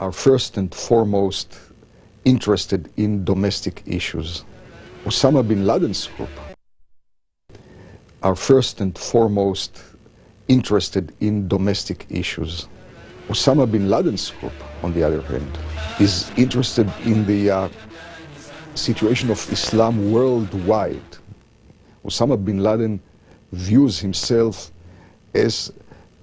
are first and foremost interested in domestic issues. Osama bin Laden's group are first and foremost interested in domestic issues. Osama bin Laden's group, on the other hand, is interested in the situation of Islam worldwide. Osama bin Laden views himself as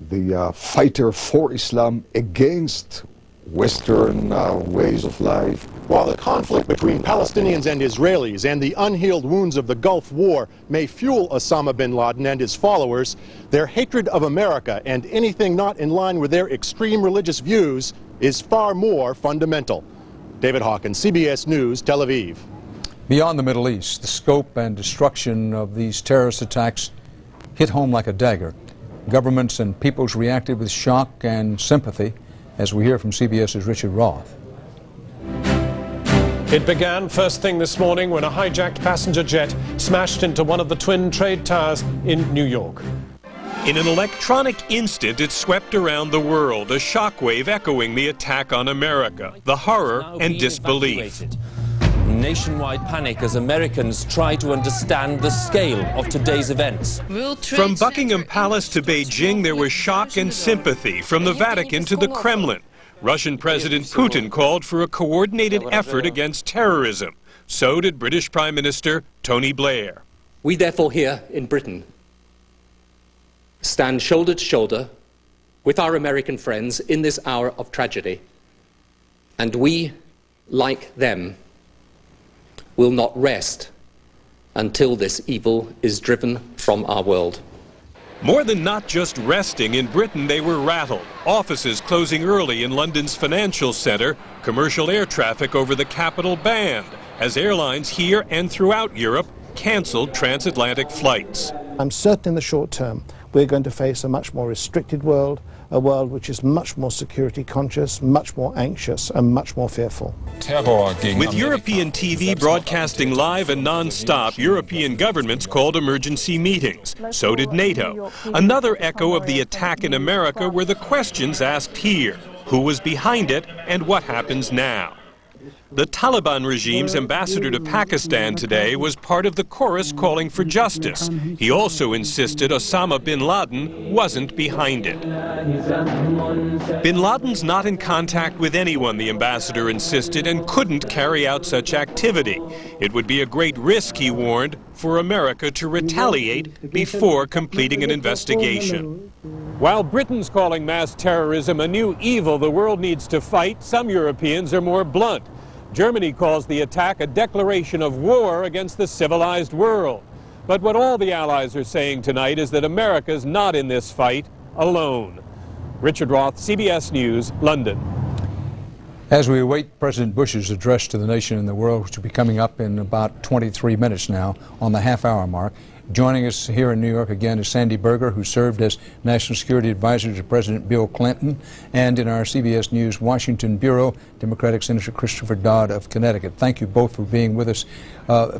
the fighter for Islam against Western ways of life. While the conflict between Palestinians and Israelis and the unhealed wounds of the Gulf War may fuel Osama bin Laden and his followers, their hatred of America and anything not in line with their extreme religious views is far more fundamental. David Hawkins, CBS News, Tel Aviv. Beyond the Middle East, the scope and destruction of these terrorist attacks hit home like a dagger. Governments and peoples reacted with shock and sympathy, as we hear from CBS's Richard Roth. It began first thing this morning when a hijacked passenger jet smashed into one of the twin trade towers in New York. In an electronic instant, it swept around the world, a shockwave echoing the attack on America, the horror and disbelief. Nationwide panic as Americans try to understand the scale of today's events. From Buckingham Palace to Beijing, there was shock and sympathy. From the Vatican to the Kremlin, Russian President Putin called for a coordinated effort against terrorism. So did British Prime Minister Tony Blair. We therefore here in Britain stand shoulder to shoulder with our American friends in this hour of tragedy. And we, like them, will not rest until this evil is driven from our world. More than not just resting, in Britain they were rattled. Offices closing early in London's financial centre, commercial air traffic over the capital banned, as airlines here and throughout Europe cancelled transatlantic flights. I'm certain in the short term we're going to face a much more restricted world, a world which is much more security conscious, much more anxious and much more fearful. With European TV broadcasting live and non-stop, European governments called emergency meetings. So did NATO. Another echo of the attack in America were the questions asked here. Who was behind it and what happens now? The Taliban regime's ambassador to Pakistan today was part of the chorus calling for justice. He also insisted Osama bin Laden wasn't behind it. Bin Laden's not in contact with anyone, the ambassador insisted, and couldn't carry out such activity. It would be a great risk, he warned, for America to retaliate before completing an investigation. While Britain's calling mass terrorism a new evil the world needs to fight, some Europeans are more blunt. Germany calls the attack a declaration of war against the civilized world. But what all the allies are saying tonight is that America's not in this fight alone. Richard Roth, CBS News, London. As we await President Bush's address to the nation and the world, which will be coming up in about 23 minutes now on the half-hour mark, joining us here in New York again is Sandy Berger, who served as National Security Advisor to President Bill Clinton, and in our CBS News Washington Bureau, Democratic Senator Christopher Dodd of Connecticut. Thank you both for being with us.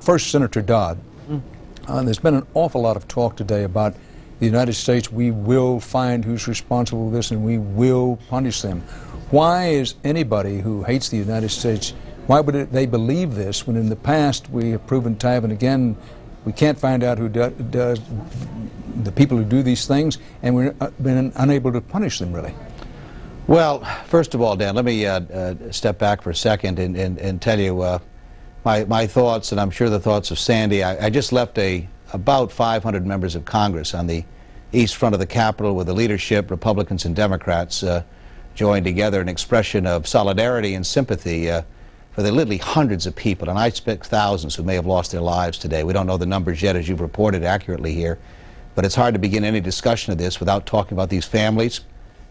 First, Senator Dodd, there's been an awful lot of talk today about the United States. We will find who's responsible for this and we will punish them. Why is anybody who hates the United States, why would they believe this when in the past we have proven time and again we can't find out who does the people who do these things, and we've been unable to punish them, really? Well, first of all, Dan, let me step back for a second and tell you my thoughts, and I'm sure the thoughts of Sandy. I just left about 500 members of Congress on the east front of the Capitol with the leadership, Republicans and Democrats, joined together in expression of solidarity and sympathy for the literally hundreds of people, and I expect thousands who may have lost their lives today. We don't know the numbers yet, as you've reported accurately here, but it's hard to begin any discussion of this without talking about these families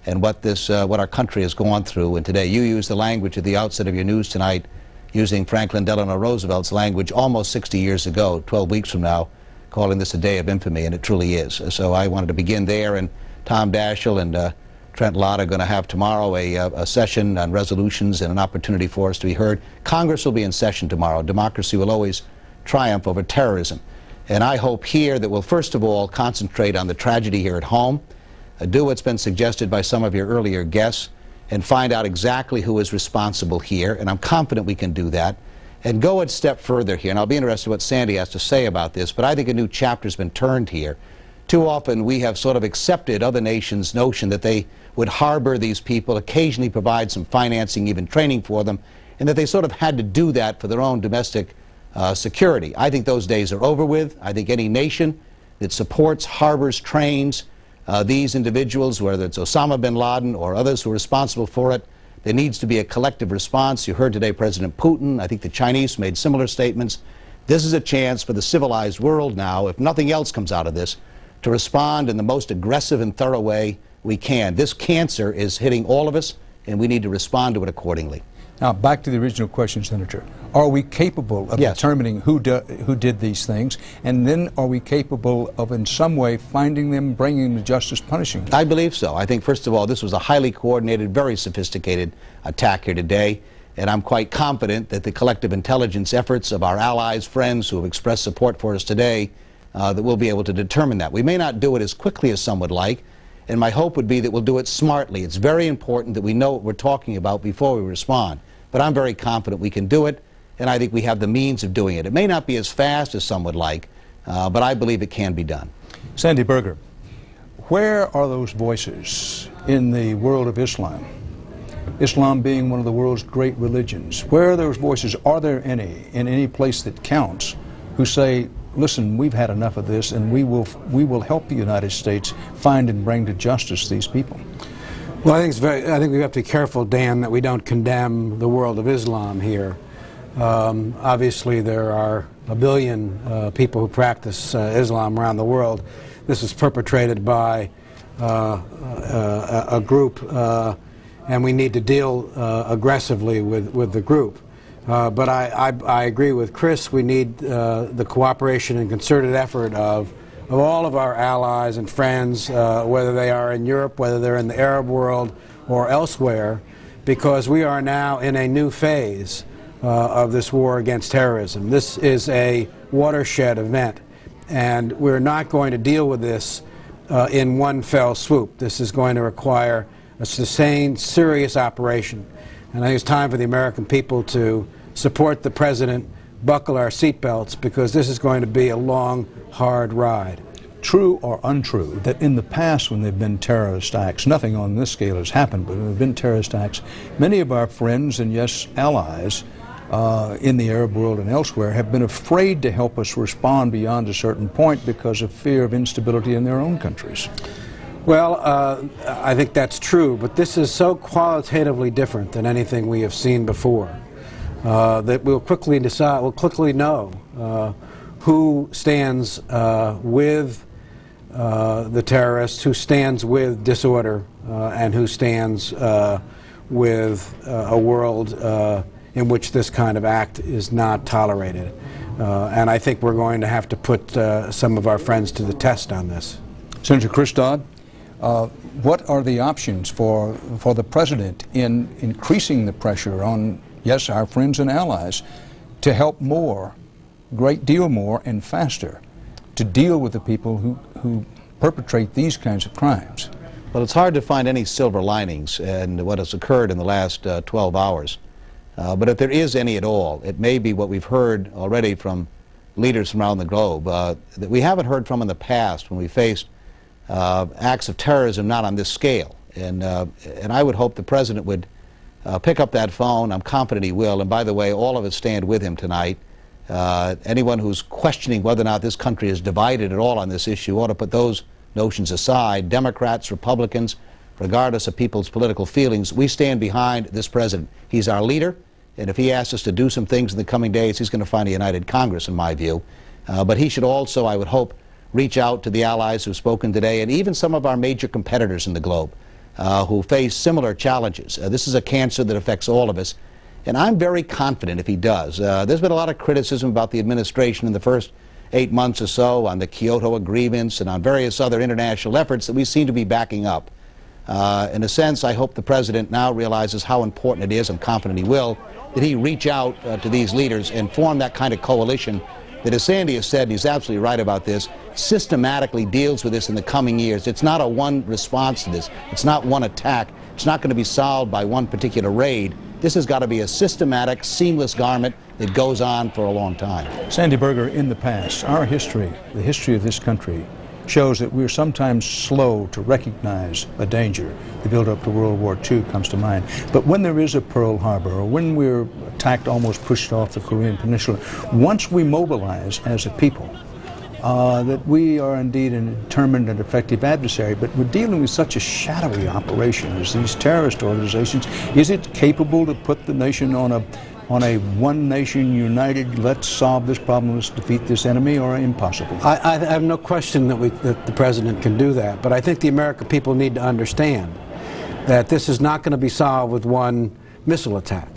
and what our country has gone through. And today, you used the language at the outset of your news tonight, using Franklin Delano Roosevelt's language almost 60 years ago, 12 weeks from now, calling this a day of infamy, and it truly is. So I wanted to begin there, and Tom Daschle and Trent Lott are going to have tomorrow a session on resolutions and an opportunity for us to be heard. Congress will be in session tomorrow. Democracy will always triumph over terrorism. And I hope here that we'll first of all concentrate on the tragedy here at home, do what's been suggested by some of your earlier guests, and find out exactly who is responsible here, and I'm confident we can do that, and go a step further here. And I'll be interested in what Sandy has to say about this, but I think a new chapter's been turned here. Too often we have sort of accepted other nations' notion that they would harbor these people, occasionally provide some financing, even training for them, and that they sort of had to do that for their own domestic security. I think those days are over with. I think any nation that supports, harbors, trains these individuals, whether it's Osama bin Laden or others who are responsible for it, there needs to be a collective response. You heard today President Putin. I think the Chinese made similar statements. This is a chance for the civilized world now, if nothing else comes out of this, to respond in the most aggressive and thorough way we can. This cancer is hitting all of us, and we need to respond to it accordingly. Now, back to the original question, Senator. Are we capable of determining who did these things? And then are we capable of, in some way, finding them, bringing them to justice, punishing them? I believe so. I think, first of all, this was a highly coordinated, very sophisticated attack here today. And I'm quite confident that the collective intelligence efforts of our allies, friends who have expressed support for us today, that we'll be able to determine that. We may not do it as quickly as some would like, and my hope would be that we'll do it smartly. It's very important that we know what we're talking about before we respond. But I'm very confident we can do it, and I think we have the means of doing it. It may not be as fast as some would like, but I believe it can be done. Sandy Berger, where are those voices in the world of Islam? Islam being one of the world's great religions. Where are those voices? Are there any, in any place that counts, who say, listen, we've had enough of this, and we will help the United States find and bring to justice these people? Well, I think we have to be careful, Dan, that we don't condemn the world of Islam here. Obviously, there are 1 billion people who practice Islam around the world. This is perpetrated by a group, and we need to deal aggressively with the group. But I agree with Chris. We need the cooperation and concerted effort of all of our allies and friends, whether they are in Europe, whether they're in the Arab world or elsewhere, because we are now in a new phase of this war against terrorism. This is a watershed event, and we're not going to deal with this in one fell swoop. This is going to require a sustained, serious operation. And I think it's time for the American people to support the President, buckle our seatbelts, because this is going to be a long, hard ride. True or untrue that in the past when there have been terrorist acts, nothing on this scale has happened, but when there have been terrorist acts, many of our friends and, yes, allies in the Arab world and elsewhere have been afraid to help us respond beyond a certain point because of fear of instability in their own countries? Well, I think that's true, but this is so qualitatively different than anything we have seen before that we'll quickly decide, we'll quickly know who stands with the terrorists, who stands with disorder, and who stands with a world in which this kind of act is not tolerated. And I think we're going to have to put some of our friends to the test on this. Senator Chris Dodd, what are the options for the President in increasing the pressure on, yes, our friends and allies to help more, great deal more and faster, to deal with the people who perpetrate these kinds of crimes? Well, it's hard to find any silver linings in what has occurred in the last 12 hours. But if there is any at all, it may be what we've heard already from leaders from around the globe that we haven't heard from in the past when we faced acts of terrorism not on this scale. And I would hope the President would pick up that phone. I'm confident he will. And by the way, all of us stand with him tonight. Anyone who's questioning whether or not this country is divided at all on this issue ought to put those notions aside. Democrats, Republicans, regardless of people's political feelings, we stand behind this President. He's our leader, and if he asks us to do some things in the coming days, he's going to find a united Congress, in my view. But he should also, I would hope, reach out to the allies who've spoken today, and even some of our major competitors in the globe who face similar challenges. This is a cancer that affects all of us, and I'm very confident if he does. There's been a lot of criticism about the administration in the first 8 months or so on the Kyoto agreements and on various other international efforts that we seem to be backing up. In a sense, I hope the President now realizes how important it is, I'm confident he will, that he reach out to these leaders and form that kind of coalition that, as Sandy has said, and he's absolutely right about this, systematically deals with this in the coming years. It's not a one response to this. It's not one attack. It's not going to be solved by one particular raid. This has got to be a systematic, seamless garment that goes on for a long time. Sandy Berger, in the past, our history, the history of this country, shows that we're sometimes slow to recognize a danger. The build-up to World War II comes to mind. But when there is a Pearl Harbor, or when we're attacked, almost pushed off the Korean Peninsula, once we mobilize as a people, that we are indeed a determined and effective adversary, but we're dealing with such a shadowy operation as these terrorist organizations. Is it capable to put the nation on a one nation united, let's solve this problem, let's defeat this enemy, or impossible? I have no question that the president can do that, but I think the American people need to understand that this is not going to be solved with one missile attack.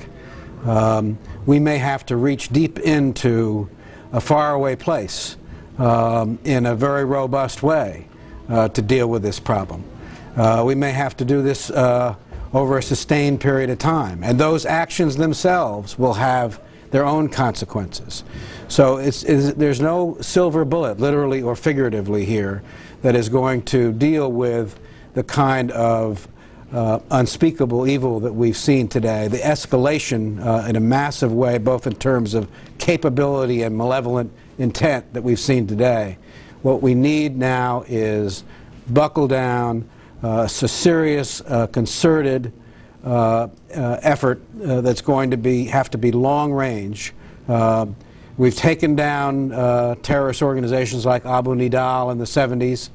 We may have to reach deep into a faraway place in a very robust way to deal with this problem. We may have to do this over a sustained period of time, and those actions themselves will have their own consequences. So there's no silver bullet, literally or figuratively here, that is going to deal with the kind of unspeakable evil that we've seen today, the escalation in a massive way, both in terms of capability and malevolent intent that we've seen today. What we need now is buckle down, serious, concerted effort that's going to have to be long range. We've taken down terrorist organizations like Abu Nidal in the 70s.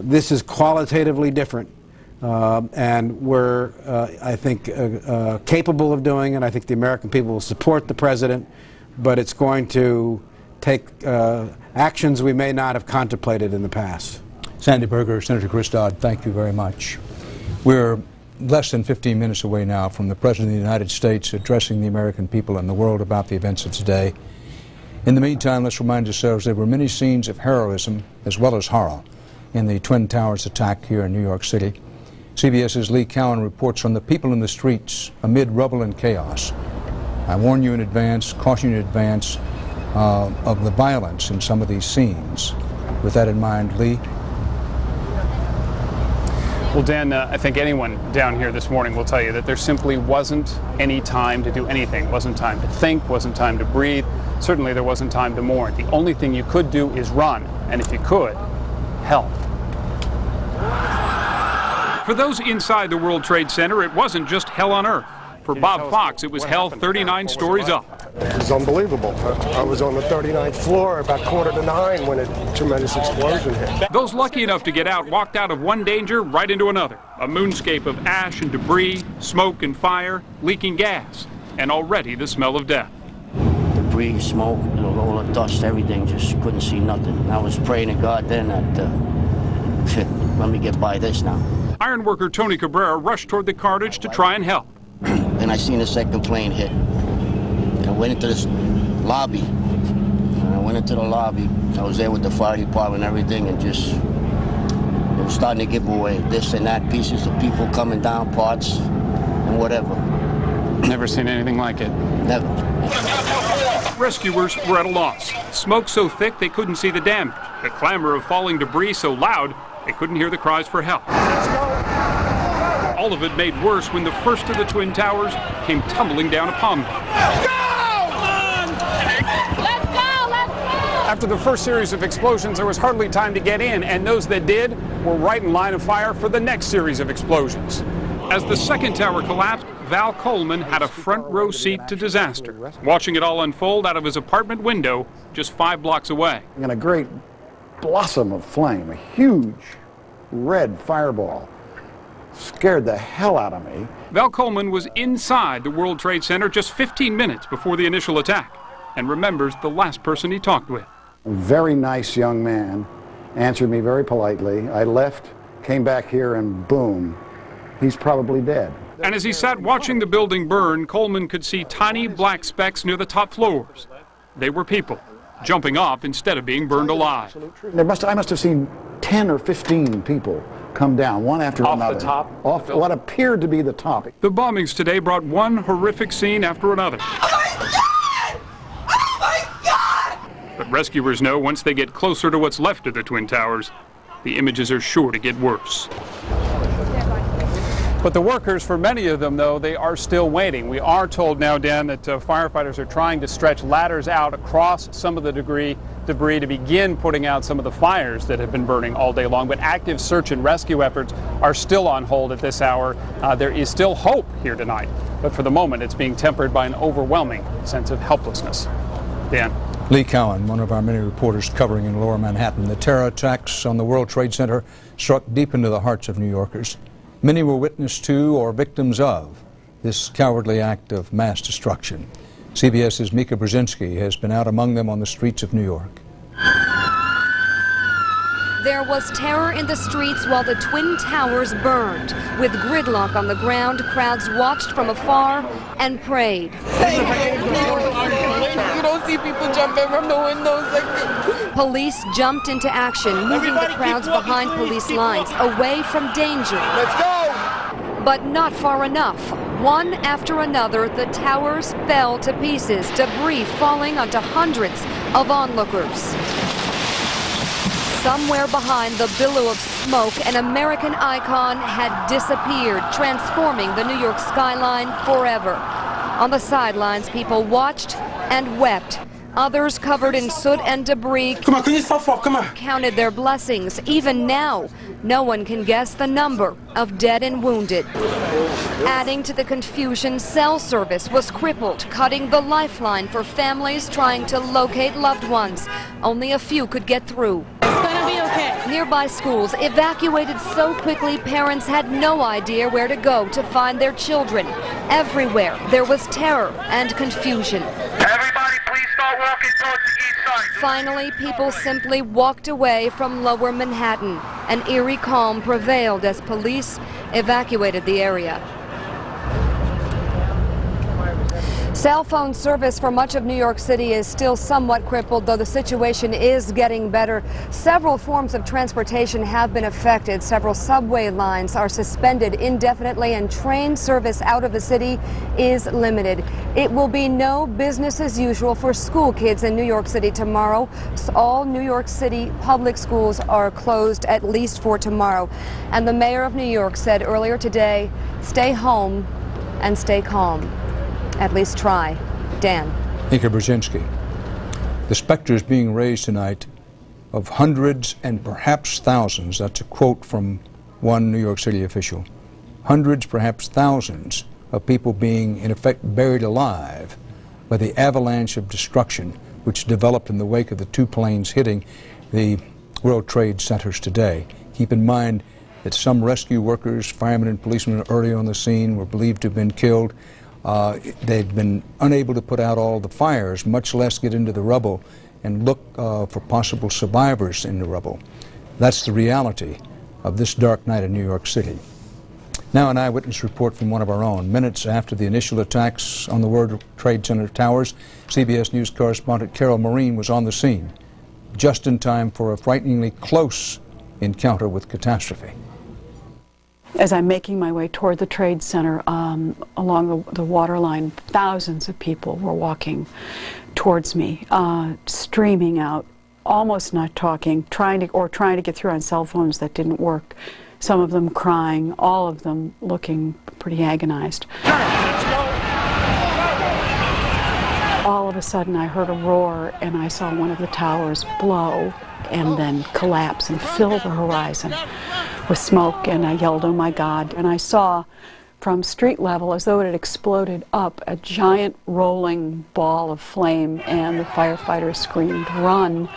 This is qualitatively different, and we're, I think, capable of doing it. I think the American people will support the president, but it's going to take actions we may not have contemplated in the past. Sandy Berger, Senator Chris Dodd, thank you very much. We're less than 15 minutes away now from the President of the United States addressing the American people and the world about the events of today. In the meantime, let's remind ourselves there were many scenes of heroism as well as horror in the Twin Towers attack here in New York City. CBS's Lee Cowan reports on the people in the streets amid rubble and chaos. I warn you in advance, caution you in advance of the violence in some of these scenes. With that in mind, Lee? Well, Dan, I think anyone down here this morning will tell you that there simply wasn't any time to do anything. Wasn't time to think, wasn't time to breathe. Certainly there wasn't time to mourn. The only thing you could do is run, and if you could, help. For those inside the World Trade Center, it wasn't just hell on earth. For Bob Fox, it was hell 39 stories up. It was unbelievable. I was on the 39th floor about 8:45 when a tremendous explosion hit. Those lucky enough to get out walked out of one danger right into another. A moonscape of ash and debris, smoke and fire, leaking gas, and already the smell of death. Debris, smoke, all the dust, everything, just couldn't see nothing. I was praying to God then that, let me get by this now. Ironworker Tony Cabrera rushed toward the carnage to try and help. Then I seen the second plane hit. And I went into this lobby. And I went into the lobby. I was there with the fire department and everything, and just, it was starting to give away this and that, pieces of people coming down, parts, and whatever. Never seen anything like it. Never. Rescuers were at a loss. Smoke so thick they couldn't see the damage. The clamor of falling debris so loud they couldn't hear the cries for help. All of it made worse when the first of the Twin Towers came tumbling down upon them. Let's go! After the first series of explosions, there was hardly time to get in, and those that did were right in line of fire for the next series of explosions. As the second tower collapsed, Val Coleman had a front row seat to disaster, watching it all unfold out of his apartment window just 5 blocks away. And a great blossom of flame, a huge red fireball, scared the hell out of me. Val Coleman was inside the World Trade Center just 15 minutes before the initial attack and remembers the last person he talked with. A very nice young man answered me very politely. I left, came back here, and boom, he's probably dead. And as he sat watching the building burn, Coleman could see tiny black specks near the top floors. They were people jumping off instead of being burned alive. I must have seen 10 or 15 people come down, one after another. Off the top? Off what appeared to be the top. The bombings today brought one horrific scene after another. Oh my God! Oh my God! rescuers know once they get closer to what's left of the Twin Towers, the images are sure to get worse. But the workers, for many of them, though, they are still waiting. We are told now, Dan, that firefighters are trying to stretch ladders out across some of the debris to begin putting out some of the fires that have been burning all day long. But active search and rescue efforts are still on hold at this hour. There is still hope here tonight, but for the moment, it's being tempered by an overwhelming sense of helplessness. Dan. Lee Cowan, one of our many reporters covering in Lower Manhattan. The terror attacks on the World Trade Center struck deep into the hearts of New Yorkers. Many were witness to or victims of this cowardly act of mass destruction. CBS's Mika Brzezinski has been out among them on the streets of New York. There was terror in the streets while the Twin Towers burned. With gridlock on the ground, crowds watched from afar and prayed. You don't see people jumping from the windows like this. Police jumped into action, moving the crowds behind police lines, away from danger. Let's go! But not far enough. One after another, the towers fell to pieces, debris falling onto hundreds of onlookers. Somewhere behind the billow of smoke, an American icon had disappeared, transforming the New York skyline forever. On the sidelines, people watched and wept. Others, covered in soot and debris, Come on, can you stop off? Come on. counted their blessings. Even now, no one can guess the number of dead and wounded. Adding to the confusion, cell service was crippled, cutting the lifeline for families trying to locate loved ones. Only a few could get through. It's gonna be okay. Nearby schools evacuated so quickly parents had no idea where to go to find their children. Everywhere there was terror and confusion. Everybody, please start walking towards the east side. Finally, people simply walked away from Lower Manhattan. An eerie calm prevailed as police evacuated the area. Cell phone service for much of New York City is still somewhat crippled, though the situation is getting better. Several forms of transportation have been affected. Several subway lines are suspended indefinitely, and train service out of the city is limited. It will be no business as usual for school kids in New York City tomorrow. All New York City public schools are closed, at least for tomorrow. And the mayor of New York said earlier today, stay home and stay calm. At least try. Dan. Mika Brzezinski. The specter is being raised tonight of hundreds and perhaps thousands, that's a quote from one New York City official, hundreds, perhaps thousands of people being in effect buried alive by the avalanche of destruction which developed in the wake of the two planes hitting the World Trade Centers today. Keep in mind that some rescue workers, firemen and policemen early on the scene were believed to have been killed. They'd been unable to put out all the fires, much less get into the rubble and look for possible survivors in the rubble. That's the reality of this dark night in New York City. Now an eyewitness report from one of our own. Minutes after the initial attacks on the World Trade Center towers, CBS News correspondent Carol Maureen was on the scene, just in time for a frighteningly close encounter with catastrophe. As I'm making my way toward the Trade Center along the water line, thousands of people were walking towards me, streaming out, almost not talking, trying to get through on cell phones that didn't work. Some of them crying, all of them looking pretty agonized. All of a sudden I heard a roar and I saw one of the towers blow and then collapse and fill the horizon with smoke, and I yelled, "Oh my God!" And I saw from street level, as though it had exploded up, a giant rolling ball of flame, and the firefighters screamed, "Run!"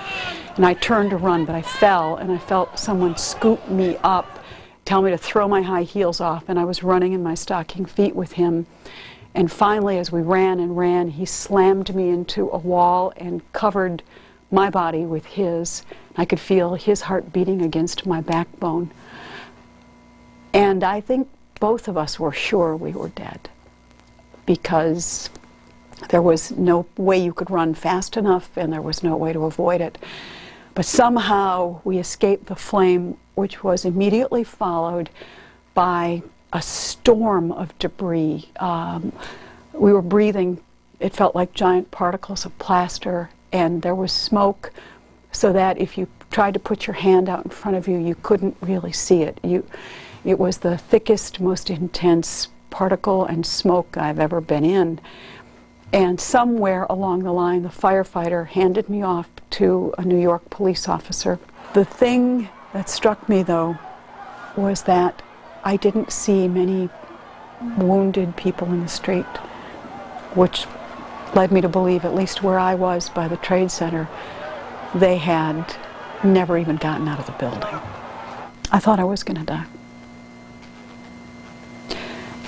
And I turned to run, but I fell, and I felt someone scoop me up, tell me to throw my high heels off, and I was running in my stocking feet with him. And finally, as we ran and ran, he slammed me into a wall and covered my body with his. I could feel his heart beating against my backbone. And I think both of us were sure we were dead, because there was no way you could run fast enough and there was no way to avoid it. But somehow we escaped the flame, which was immediately followed by a storm of debris. We were breathing, it felt like giant particles of plaster, and there was smoke so that if you tried to put your hand out in front of you, you couldn't really see it. It was the thickest, most intense particle and smoke I've ever been in. And somewhere along the line, the firefighter handed me off to a New York police officer. The thing that struck me, though, was that I didn't see many wounded people in the street, which led me to believe, at least where I was by the Trade Center, they had never even gotten out of the building. I thought I was going to die.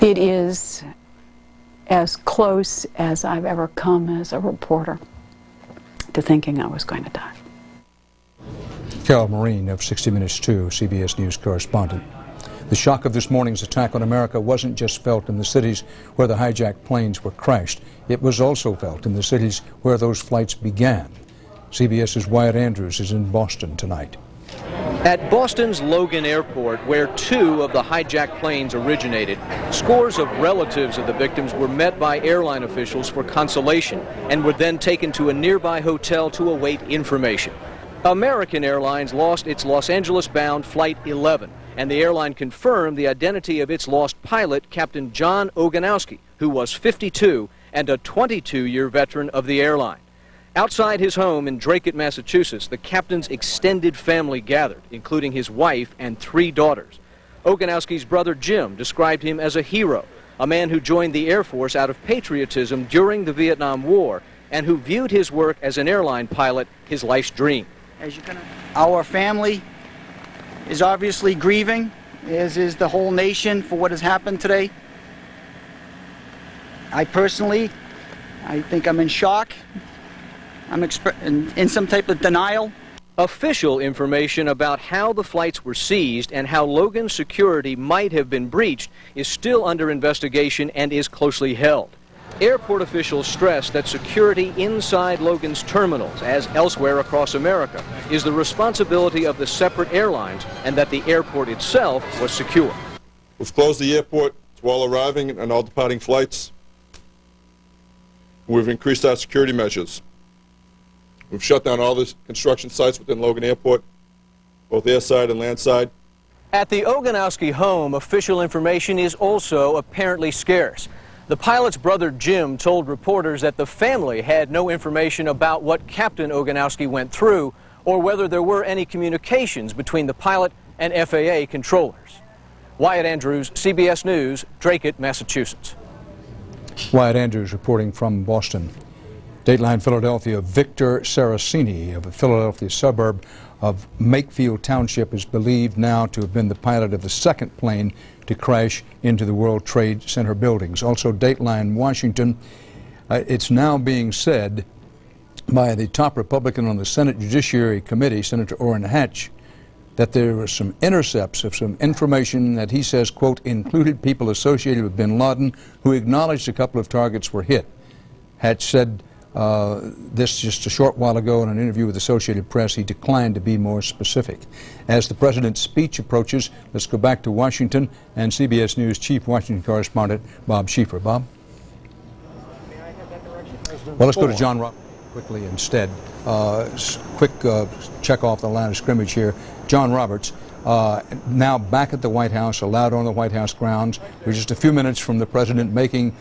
It is as close as I've ever come as a reporter to thinking I was going to die. Carol Marine of 60 Minutes 2, CBS News correspondent. The shock of this morning's attack on America wasn't just felt in the cities where the hijacked planes were crashed. It was also felt in the cities where those flights began. CBS's Wyatt Andrews is in Boston tonight. At Boston's Logan Airport, where 2 of the hijacked planes originated, scores of relatives of the victims were met by airline officials for consolation and were then taken to a nearby hotel to await information. American Airlines lost its Los Angeles-bound Flight 11, and the airline confirmed the identity of its lost pilot, Captain John Oganowski, who was 52 and a 22-year veteran of the airline. Outside his home in Drake, Massachusetts, the captain's extended family gathered, including his wife and 3 daughters. Oganowski's brother Jim described him as a hero, a man who joined the Air Force out of patriotism during the Vietnam War and who viewed his work as an airline pilot his life's dream. Our family is obviously grieving, as is the whole nation, for what has happened today. I personally, I think I'm in shock. I'm in some type of denial. Official information about how the flights were seized and how Logan's security might have been breached is still under investigation and is closely held. Airport officials stress that security inside Logan's terminals, as elsewhere across America, is the responsibility of the separate airlines and that the airport itself was secure. We've closed the airport to all arriving and all departing flights. We've increased our security measures. We've shut down all the construction sites within Logan Airport, both airside and landside. At the Oganowski home, official information is also apparently scarce. The pilot's brother Jim told reporters that the family had no information about what Captain Oganowski went through or whether there were any communications between the pilot and FAA controllers. Wyatt Andrews, CBS News, Drake, Massachusetts. Wyatt Andrews reporting from Boston. Dateline Philadelphia, Victor Saraceni of a Philadelphia suburb of Makefield Township is believed now to have been the pilot of the second plane to crash into the World Trade Center buildings. Also, Dateline Washington, it's now being said by the top Republican on the Senate Judiciary Committee, Senator Orrin Hatch, that there were some intercepts of some information that he says, quote, included people associated with bin Laden who acknowledged a couple of targets were hit. Hatch said this just a short while ago in an interview with Associated Press. He declined to be more specific. As the president's speech approaches, let's go back to Washington and CBS News Chief Washington correspondent Bob Schieffer. Bob? Well, let's go to John Roberts quickly instead. Quick check off the line of scrimmage here. John Roberts, now back at the White House, allowed on the White House grounds. We're just a few minutes from the president making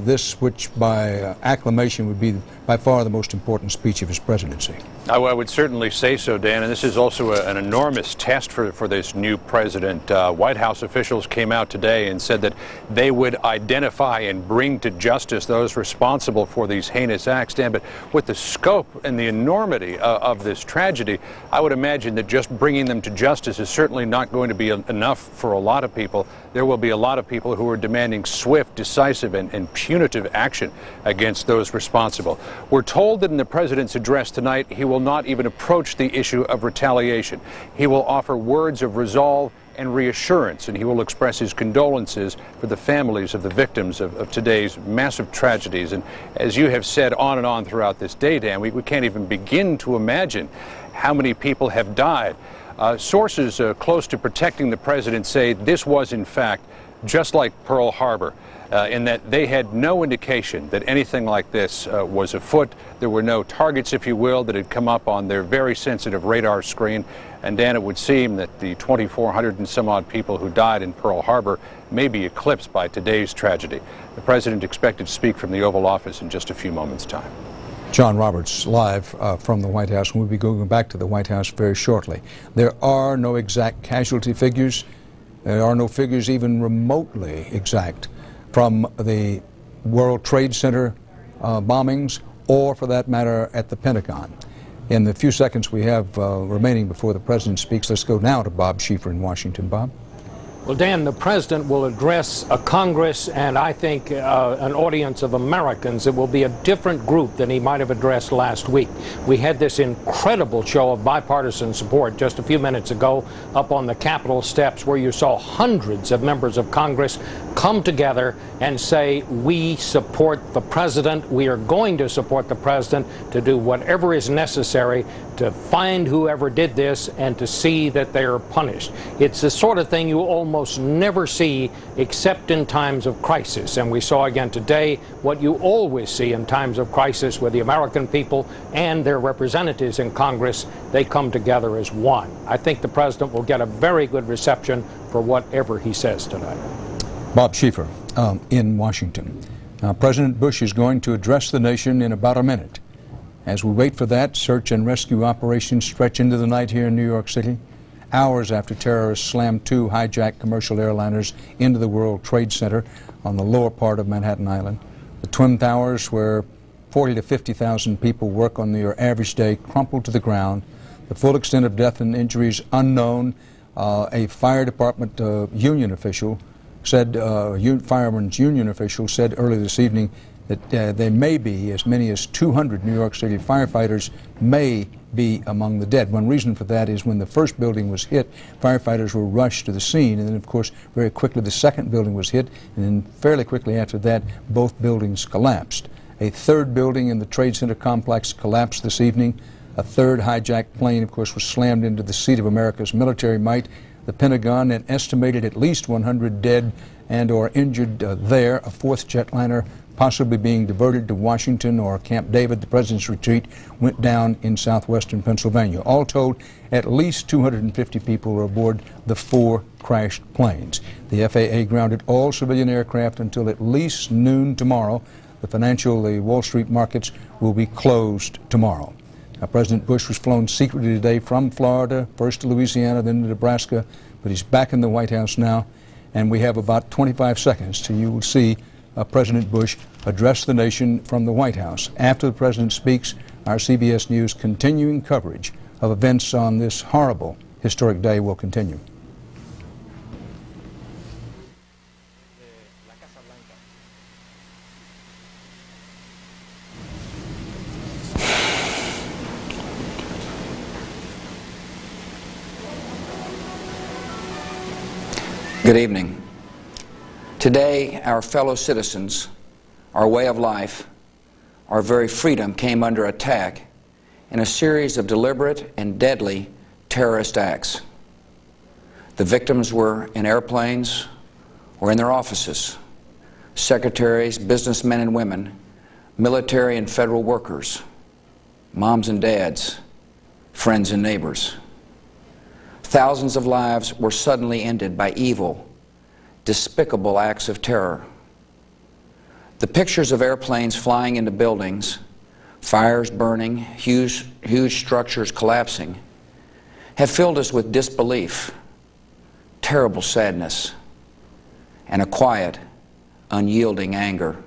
this, which by acclamation would be by far the most important speech of his presidency. I would certainly say so, Dan, and this is also an enormous test for this new president. White House officials came out today and said that they would identify and bring to justice those responsible for these heinous acts, Dan, but with the scope and the enormity of this tragedy, I would imagine that just bringing them to justice is certainly not going to be enough for a lot of people. There will be a lot of people who are demanding swift, decisive, and punitive action against those responsible. We're told that in the president's address tonight, he will not even approach the issue of retaliation. He will offer words of resolve and reassurance, and he will express his condolences for the families of the victims of today's massive tragedies. And as you have said on and on throughout this day, Dan, we can't even begin to imagine how many people have died. Sources close to protecting the president say this was, in fact, just like Pearl Harbor, in that they had no indication that anything like this was afoot. There were no targets, if you will, that had come up on their very sensitive radar screen. And Dan, it would seem that the 2,400 and some odd people who died in Pearl Harbor may be eclipsed by today's tragedy. The president expected to speak from the Oval Office in just a few moments' time. John Roberts, live from the White House, and we'll be going back to the White House very shortly. There are no exact casualty figures. There are no figures even remotely exact from the World Trade Center bombings, or for that matter at the Pentagon. In the few seconds we have remaining before the president speaks, let's go now to Bob Schieffer in Washington. Bob? Well, Dan, the president will address a Congress and I think an audience of Americans. It will be a different group than he might have addressed last week. We had this incredible show of bipartisan support just a few minutes ago up on the Capitol steps, where you saw hundreds of members of Congress come together and say, we support the president. We are going to support the president to do whatever is necessary to find whoever did this and to see that they are punished. It's the sort of thing you almost never see except in times of crisis. And we saw again today what you always see in times of crisis with the American people and their representatives in Congress. They come together as one. I think the president will get a very good reception for whatever he says tonight. Bob Schieffer in Washington. President Bush is going to address the nation in about a minute. As we wait for that, search and rescue operations stretch into the night here in New York City, hours after terrorists slammed two hijacked commercial airliners into the World Trade Center on the lower part of Manhattan Island. The Twin Towers, where 40 to 50,000 people work on their average day, crumpled to the ground. The full extent of death and injuries unknown. A fire department union official said, firemen's union official said earlier this evening that there may be as many as 200 New York City firefighters may be among the dead. One reason for that is when the first building was hit, firefighters were rushed to the scene, and then of course very quickly the second building was hit, and then fairly quickly after that both buildings collapsed. A third building in the Trade Center complex collapsed this evening. A third hijacked plane, of course, was slammed into the seat of America's military might, the Pentagon, and estimated at least 100 dead and or injured there. A fourth jetliner possibly being diverted to Washington or Camp David, the president's retreat, went down in southwestern Pennsylvania. All told, at least 250 people were aboard the four crashed planes. The FAA grounded all civilian aircraft until at least noon tomorrow. The Wall Street markets will be closed tomorrow. Now, President Bush was flown secretly today from Florida, first to Louisiana, then to Nebraska, but he's back in the White House now, and we have about 25 seconds till you will see President Bush address the nation from the White House. After the president speaks, our CBS News continuing coverage of events on this horrible historic day will continue. Good evening. Today, our fellow citizens, our way of life, our very freedom came under attack in a series of deliberate and deadly terrorist acts. The victims were in airplanes or in their offices, secretaries, businessmen and women, military and federal workers, moms and dads, friends and neighbors. Thousands of lives were suddenly ended by evil, despicable acts of terror. The pictures of airplanes flying into buildings, fires burning, huge structures collapsing, have filled us with disbelief, terrible sadness, and a quiet, unyielding anger.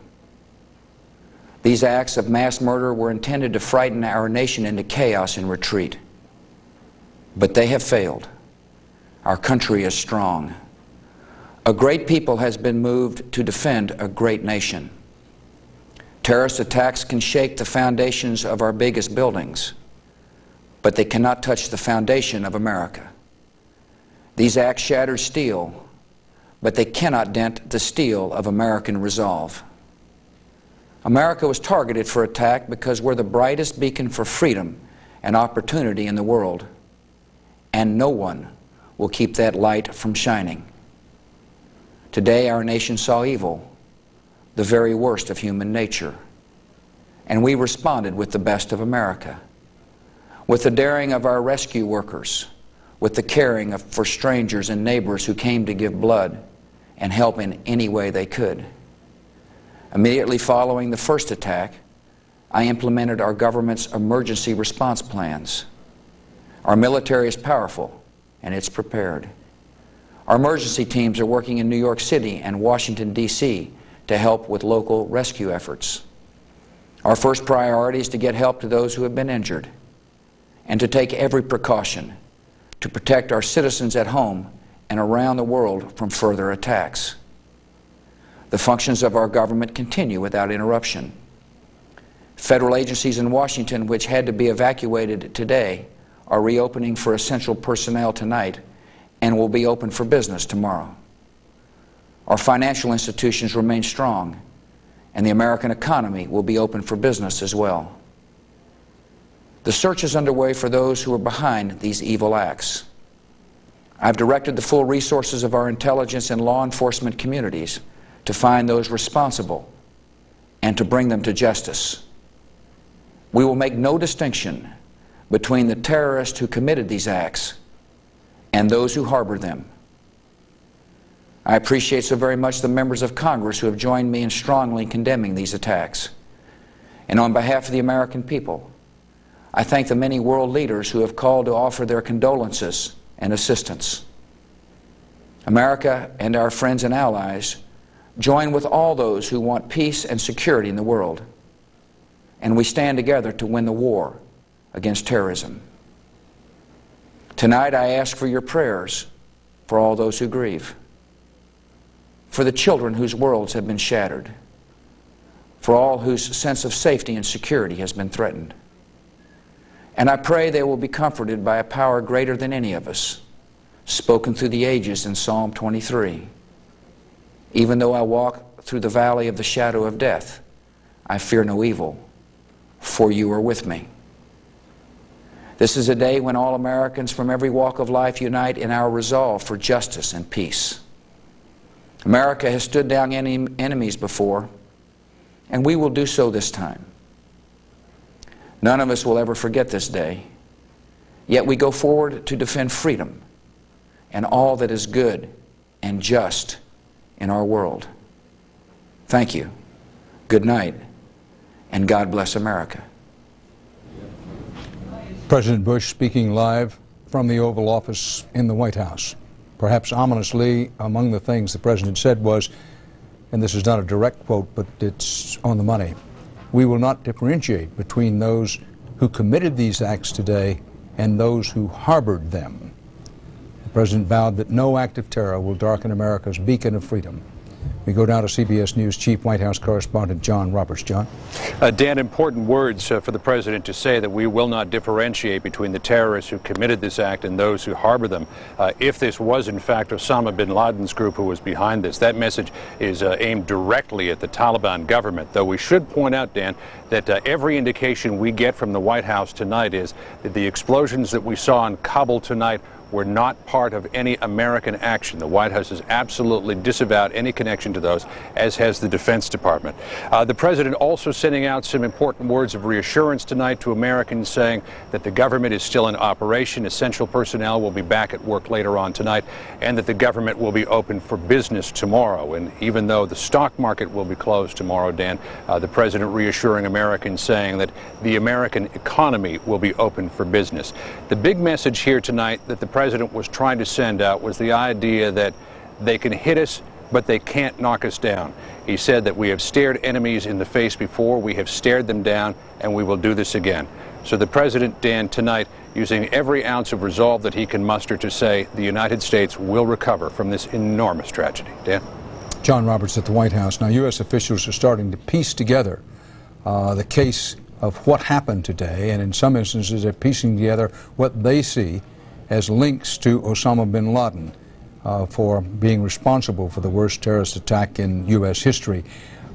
These acts of mass murder were intended to frighten our nation into chaos and retreat. But they have failed. Our country is strong. A great people has been moved to defend a great nation. Terrorist attacks can shake the foundations of our biggest buildings, but they cannot touch the foundation of America. These acts shatter steel, but they cannot dent the steel of American resolve. America was targeted for attack because we're the brightest beacon for freedom and opportunity in the world, and no one will keep that light from shining. Today our nation saw evil, the very worst of human nature, and we responded with the best of America, with the daring of our rescue workers, with the caring for strangers and neighbors who came to give blood and help in any way they could. Immediately following the first attack, I implemented our government's emergency response plans. Our military is powerful and it's prepared. Our emergency teams are working in New York City and Washington, D.C. to help with local rescue efforts. Our first priority is to get help to those who have been injured and to take every precaution to protect our citizens at home and around the world from further attacks. The functions of our government continue without interruption. Federal agencies in Washington, which had to be evacuated today, are reopening for essential personnel tonight and will be open for business tomorrow. Our financial institutions remain strong, and the American economy will be open for business as well. The search is underway for those who are behind these evil acts. I've directed the full resources of our intelligence and law enforcement communities to find those responsible and to bring them to justice. We will make no distinction between the terrorists who committed these acts and those who harbor them. I appreciate so very much the members of Congress who have joined me in strongly condemning these attacks. And on behalf of the American people, I thank the many world leaders who have called to offer their condolences and assistance. America and our friends and allies join with all those who want peace and security in the world, and we stand together to win the war against terrorism. Tonight I ask for your prayers for all those who grieve, for the children whose worlds have been shattered, for all whose sense of safety and security has been threatened. And I pray they will be comforted by a power greater than any of us, spoken through the ages in Psalm 23. Even though I walk through the valley of the shadow of death, I fear no evil, for you are with me. This is a day when all Americans from every walk of life unite in our resolve for justice and peace. America has stood down enemies before, and we will do so this time. None of us will ever forget this day, yet we go forward to defend freedom and all that is good and just in our world. Thank you, good night, and God bless America. President Bush speaking live from the Oval Office in the White House. Perhaps ominously, among the things the President said was, and this is not a direct quote, but it's on the money, we will not differentiate between those who committed these acts today and those who harbored them. The President vowed that no act of terror will darken America's beacon of freedom. We go now to CBS News Chief White House Correspondent John Roberts. John. Dan, important words for the President to say that we will not differentiate between the terrorists who committed this act and those who harbor them. If this was in fact Osama bin Laden's group who was behind this, that message is aimed directly at the Taliban government. Though we should point out, Dan, that every indication we get from the White House tonight is that the explosions that we saw in Kabul tonight were not part of any American action. The White House has absolutely disavowed any connection to those, as has the Defense Department. The President also sending out some important words of reassurance tonight to Americans, saying that the government is still in operation, essential personnel will be back at work later on tonight, and that the government will be open for business tomorrow. And even though the stock market will be closed tomorrow, Dan, the President reassuring Americans, saying that the American economy will be open for business. The big message here tonight that the President was trying to send out was the idea that they can hit us, but they can't knock us down. He said that we have stared enemies in the face before, we have stared them down, and we will do this again. So the President, Dan, tonight, using every ounce of resolve that he can muster to say the United States will recover from this enormous tragedy. Dan? John Roberts at the White House. Now, U.S. officials are starting to piece together the case of what happened today, and in some instances they're piecing together what they see as links to Osama bin Laden for being responsible for the worst terrorist attack in U.S. history.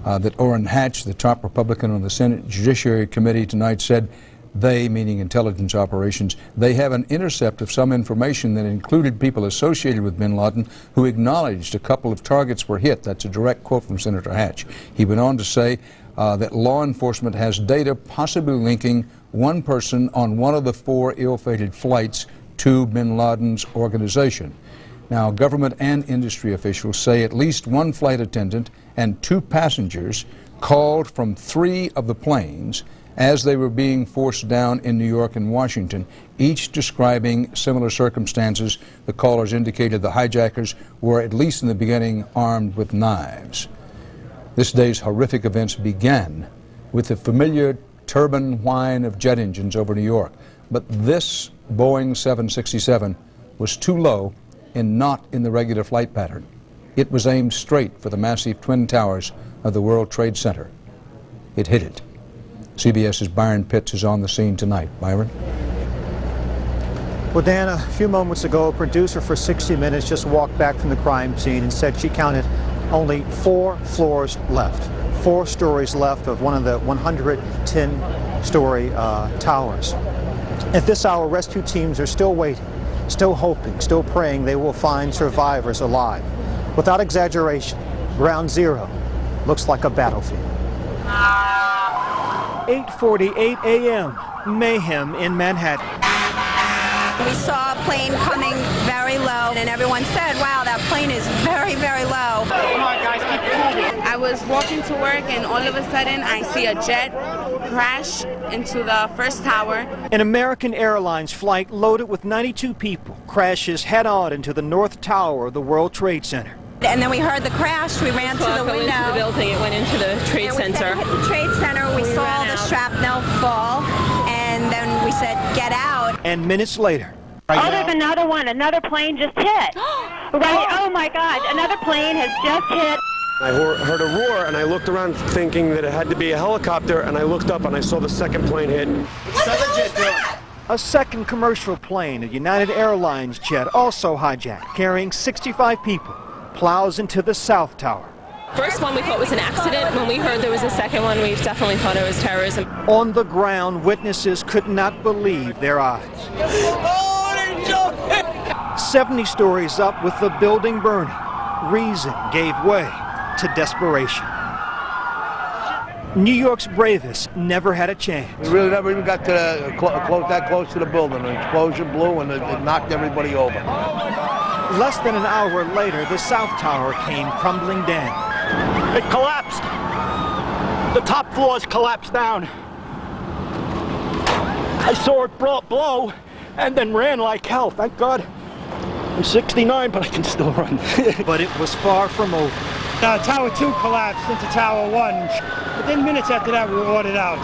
That Orrin Hatch, the top Republican on the Senate Judiciary Committee tonight, said They, meaning intelligence operations, they have an intercept of some information that included people associated with bin Laden who acknowledged a couple of targets were hit. That's a direct quote from Senator Hatch. He went on to say that law enforcement has data possibly linking one person on one of the 4 ill-fated flights to bin Laden's organization. Now, government and industry officials say at least one flight attendant and 2 passengers called from 3 of the planes as they were being forced down in New York and Washington, each describing similar circumstances. The callers indicated the hijackers were, at least in the beginning, armed with knives. This day's horrific events began with the familiar turbine whine of jet engines over New York. But this Boeing 767 was too low and not in the regular flight pattern. It was aimed straight for the massive twin towers of the World Trade Center. It hit it. CBS's Byron Pitts is on the scene tonight. Byron? Well, Dan, a few moments ago, a producer for 60 Minutes just walked back from the crime scene and said she counted only 4 floors left, 4 stories left of one of the 110-story towers. At this hour, rescue teams are still waiting, still hoping, still praying they will find survivors alive. Without exaggeration, Ground Zero looks like a battlefield. 8:48 a.m. Mayhem in Manhattan. We saw a plane coming very low, and everyone said, wow, that plane is very, very low. Come on, guys, keep moving. I was walking to work, and all of a sudden, I see a jet crash into the first tower. An American Airlines flight loaded with 92 people crashes head-on into the North Tower of the World Trade Center. And then we heard the crash. We ran to the window. Into the building. It went into the Trade Center. We hit the Trade Center. We saw the shrapnel fall, and then we said, "Get out!" And minutes later, oh, there's another one. Another plane just hit. Right. Oh my God! Another plane has just hit. I heard a roar, and I looked around thinking that it had to be a helicopter, and I looked up and I saw the second plane hit. A second commercial plane, a United Airlines jet, also hijacked, carrying 65 people, plows into the South Tower. First one we thought was an accident. When we heard there was a second one, we definitely thought it was terrorism. On the ground, witnesses could not believe their eyes. 70 stories up with the building burning, reason gave way to desperation. New York's bravest never had a chance. We really never even got to that close to the building. An explosion blew and it knocked everybody over. Less than an hour later, the South Tower came crumbling down. It collapsed. The top floors collapsed down. I saw it blow and then ran like hell. Thank God. I'm 69, but I can still run. But it was far from over. Tower 2 collapsed into Tower 1. Within minutes after that, we were ordered out.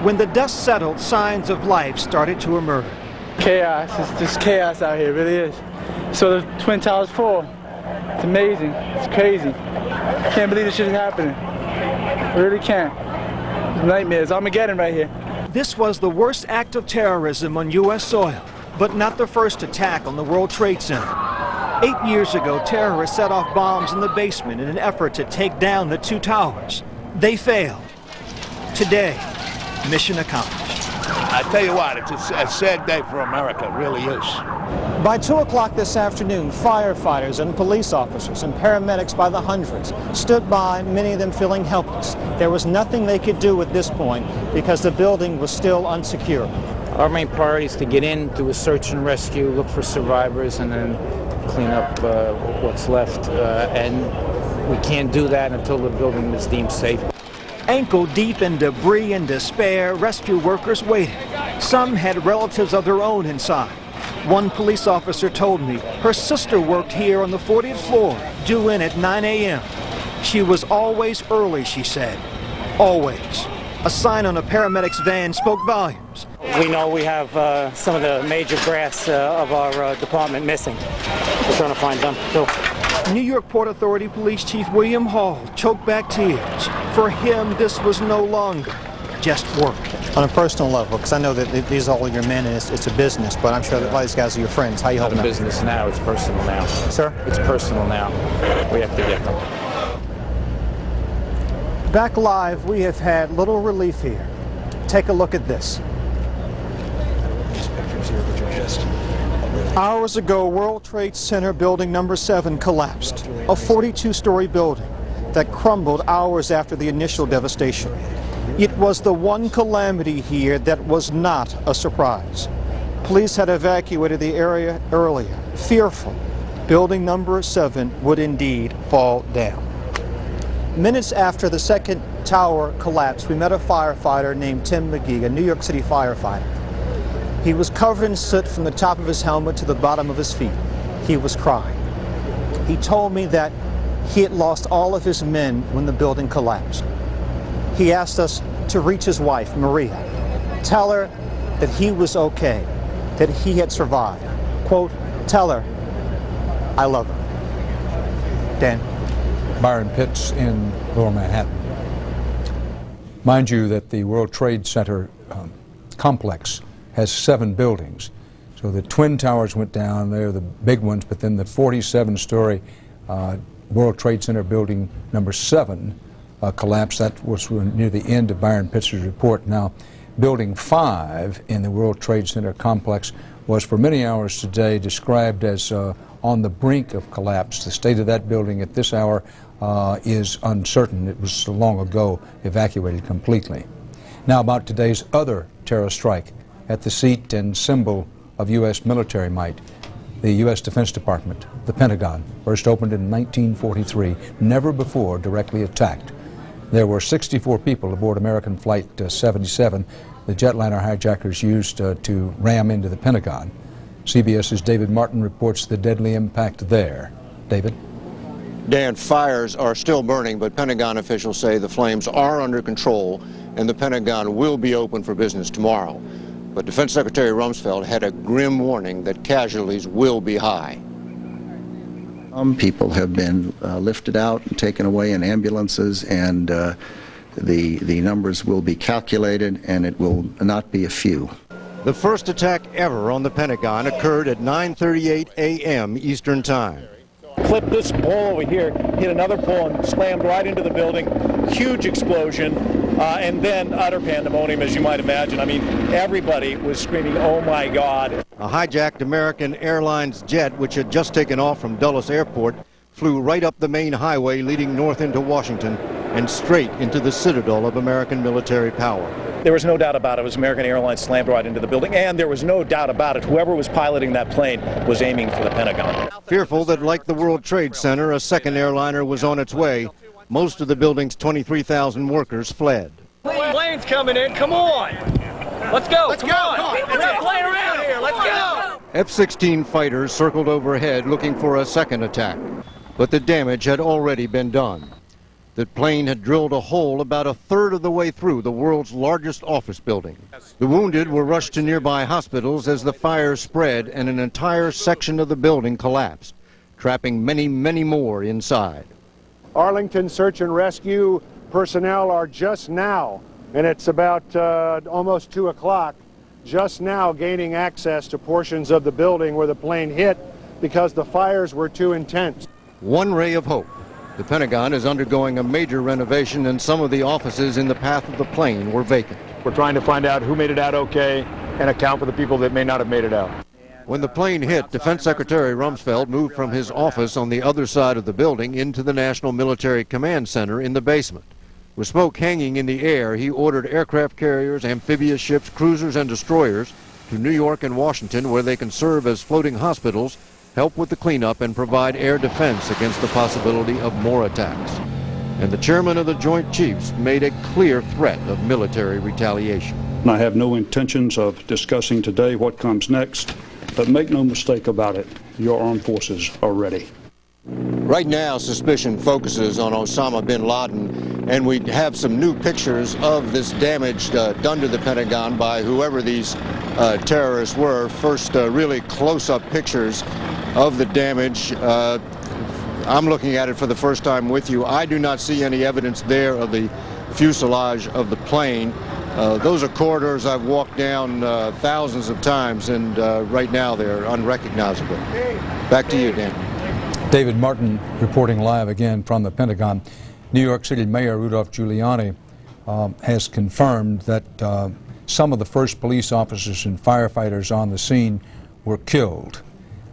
When the dust settled, signs of life started to emerge. Chaos. It's just chaos out here. It really is. So the Twin Towers fall. It's amazing. It's crazy. I can't believe this shit is happening. I really can't. It's nightmares. Armageddon right here. This was the worst act of terrorism on U.S. soil, but not the first attack on the World Trade Center. 8 years ago, terrorists set off bombs in the basement in an effort to take down the 2 towers. They failed. Today, mission accomplished. I tell you what, it's a sad day for America. It really is. By 2 o'clock this afternoon, firefighters and police officers and paramedics by the hundreds stood by, many of them feeling helpless. There was nothing they could do at this point because the building was still unsecured. Our main priority is to get in, do a search and rescue, look for survivors, and then clean up what's left. And we can't do that until the building is deemed safe. Ankle deep in debris and despair, rescue workers waited. Some had relatives of their own inside. One police officer told me her sister worked here on the 40th floor, due in at 9 a.m. She was always early, she said. Always. A sign on a paramedic's van spoke volumes. We know we have some of the major brass of our department missing. We're trying to find them too. New York Port Authority Police Chief William Hall choked back tears. For him, this was no longer just work. On a personal level, because I know that these are all your men and it's a business, but I'm sure that a lot of these guys are your friends. How you holding up? It's not a business now, it's personal now. Sir? It's personal now. We have to get them. Back live, we have had little relief here. Take a look at this. These pictures here, which are just Hours ago, World Trade Center building number 7 collapsed, a 42-story building that crumbled hours after the initial devastation. It was the one calamity here that was not a surprise. Police had evacuated the area earlier, fearful building number 7 would indeed fall down. Minutes after the second tower collapsed, we met a firefighter named Tim McGee, a New York City firefighter. He was covered in soot from the top of his helmet to the bottom of his feet. He was crying. He told me that he had lost all of his men when the building collapsed. He asked us to reach his wife, Maria, tell her that he was okay, that he had survived. Quote, tell her, I love her. Dan. Byron Pitts in Lower Manhattan. Mind you that the World Trade Center complex has 7 buildings. So the Twin Towers went down, they're the big ones, but then the 47-story World Trade Center building number 7 collapsed. That was near the end of Byron Pitts' report. Now, building 5 in the World Trade Center complex was for many hours today described as on the brink of collapse. The state of that building at this hour is uncertain. It was long ago evacuated completely. Now about today's other terror strike at the seat and symbol of U.S. military might, the U.S. Defense Department, the Pentagon, first opened in 1943, never before directly attacked. There were 64 people aboard American Flight 77, the jetliner hijackers used to ram into the Pentagon. CBS's David Martin reports the deadly impact there. David? Dan, fires are still burning, but Pentagon officials say the flames are under control and the Pentagon will be open for business tomorrow. But Defense Secretary Rumsfeld had a grim warning that casualties will be high. People have been lifted out and taken away in ambulances, and the numbers will be calculated, and it will not be a few. The first attack ever on the Pentagon occurred at 9:38 a.m. Eastern Time. Clipped this pole over here, hit another pole and slammed right into the building. Huge explosion, and then utter pandemonium, as you might imagine. I mean, everybody was screaming, oh my God. A hijacked American Airlines jet, which had just taken off from Dulles Airport, flew right up the main highway leading north into Washington and straight into the citadel of American military power. There was no doubt about it. It was American Airlines slammed right into the building, and there was no doubt about it. Whoever was piloting that plane was aiming for the Pentagon. Fearful that, like the World Trade Center, a second airliner was on its way, most of the building's 23,000 workers fled. Plane's coming in. Come on. Let's go. Let's go. We're not playing around here. Let's go. F-16 fighters circled overhead looking for a second attack, but the damage had already been done. The plane had drilled a hole about a third of the way through the world's largest office building. The wounded were rushed to nearby hospitals as the fire spread and an entire section of the building collapsed, trapping many, many more inside. Arlington search and rescue personnel are just now, and it's about almost 2 o'clock, just now gaining access to portions of the building where the plane hit because the fires were too intense. One ray of hope. The Pentagon is undergoing a major renovation, and some of the offices in the path of the plane were vacant. We're trying to find out who made it out okay and account for the people that may not have made it out. When the plane hit, Defense Secretary Rumsfeld moved from his office on the other side of the building into the National Military Command Center in the basement. With smoke hanging in the air, he ordered aircraft carriers, amphibious ships, cruisers, and destroyers to New York and Washington, where they can serve as floating hospitals, help with the cleanup, and provide air defense against the possibility of more attacks. And the chairman of the Joint Chiefs made a clear threat of military retaliation. I have no intentions of discussing today what comes next, but make no mistake about it, your armed forces are ready. Right now, suspicion focuses on Osama bin Laden, and we have some new pictures of this damage done to the Pentagon by whoever these terrorists were. First, really close-up pictures of the damage. I'm looking at it for the first time with you. I do not see any evidence there of the fuselage of the plane. Those are corridors I've walked down thousands of times, and right now they're unrecognizable. Back to you, Dan. David Martin reporting live again from the Pentagon. New York City Mayor Rudolph Giuliani has confirmed that some of the first police officers and firefighters on the scene were killed.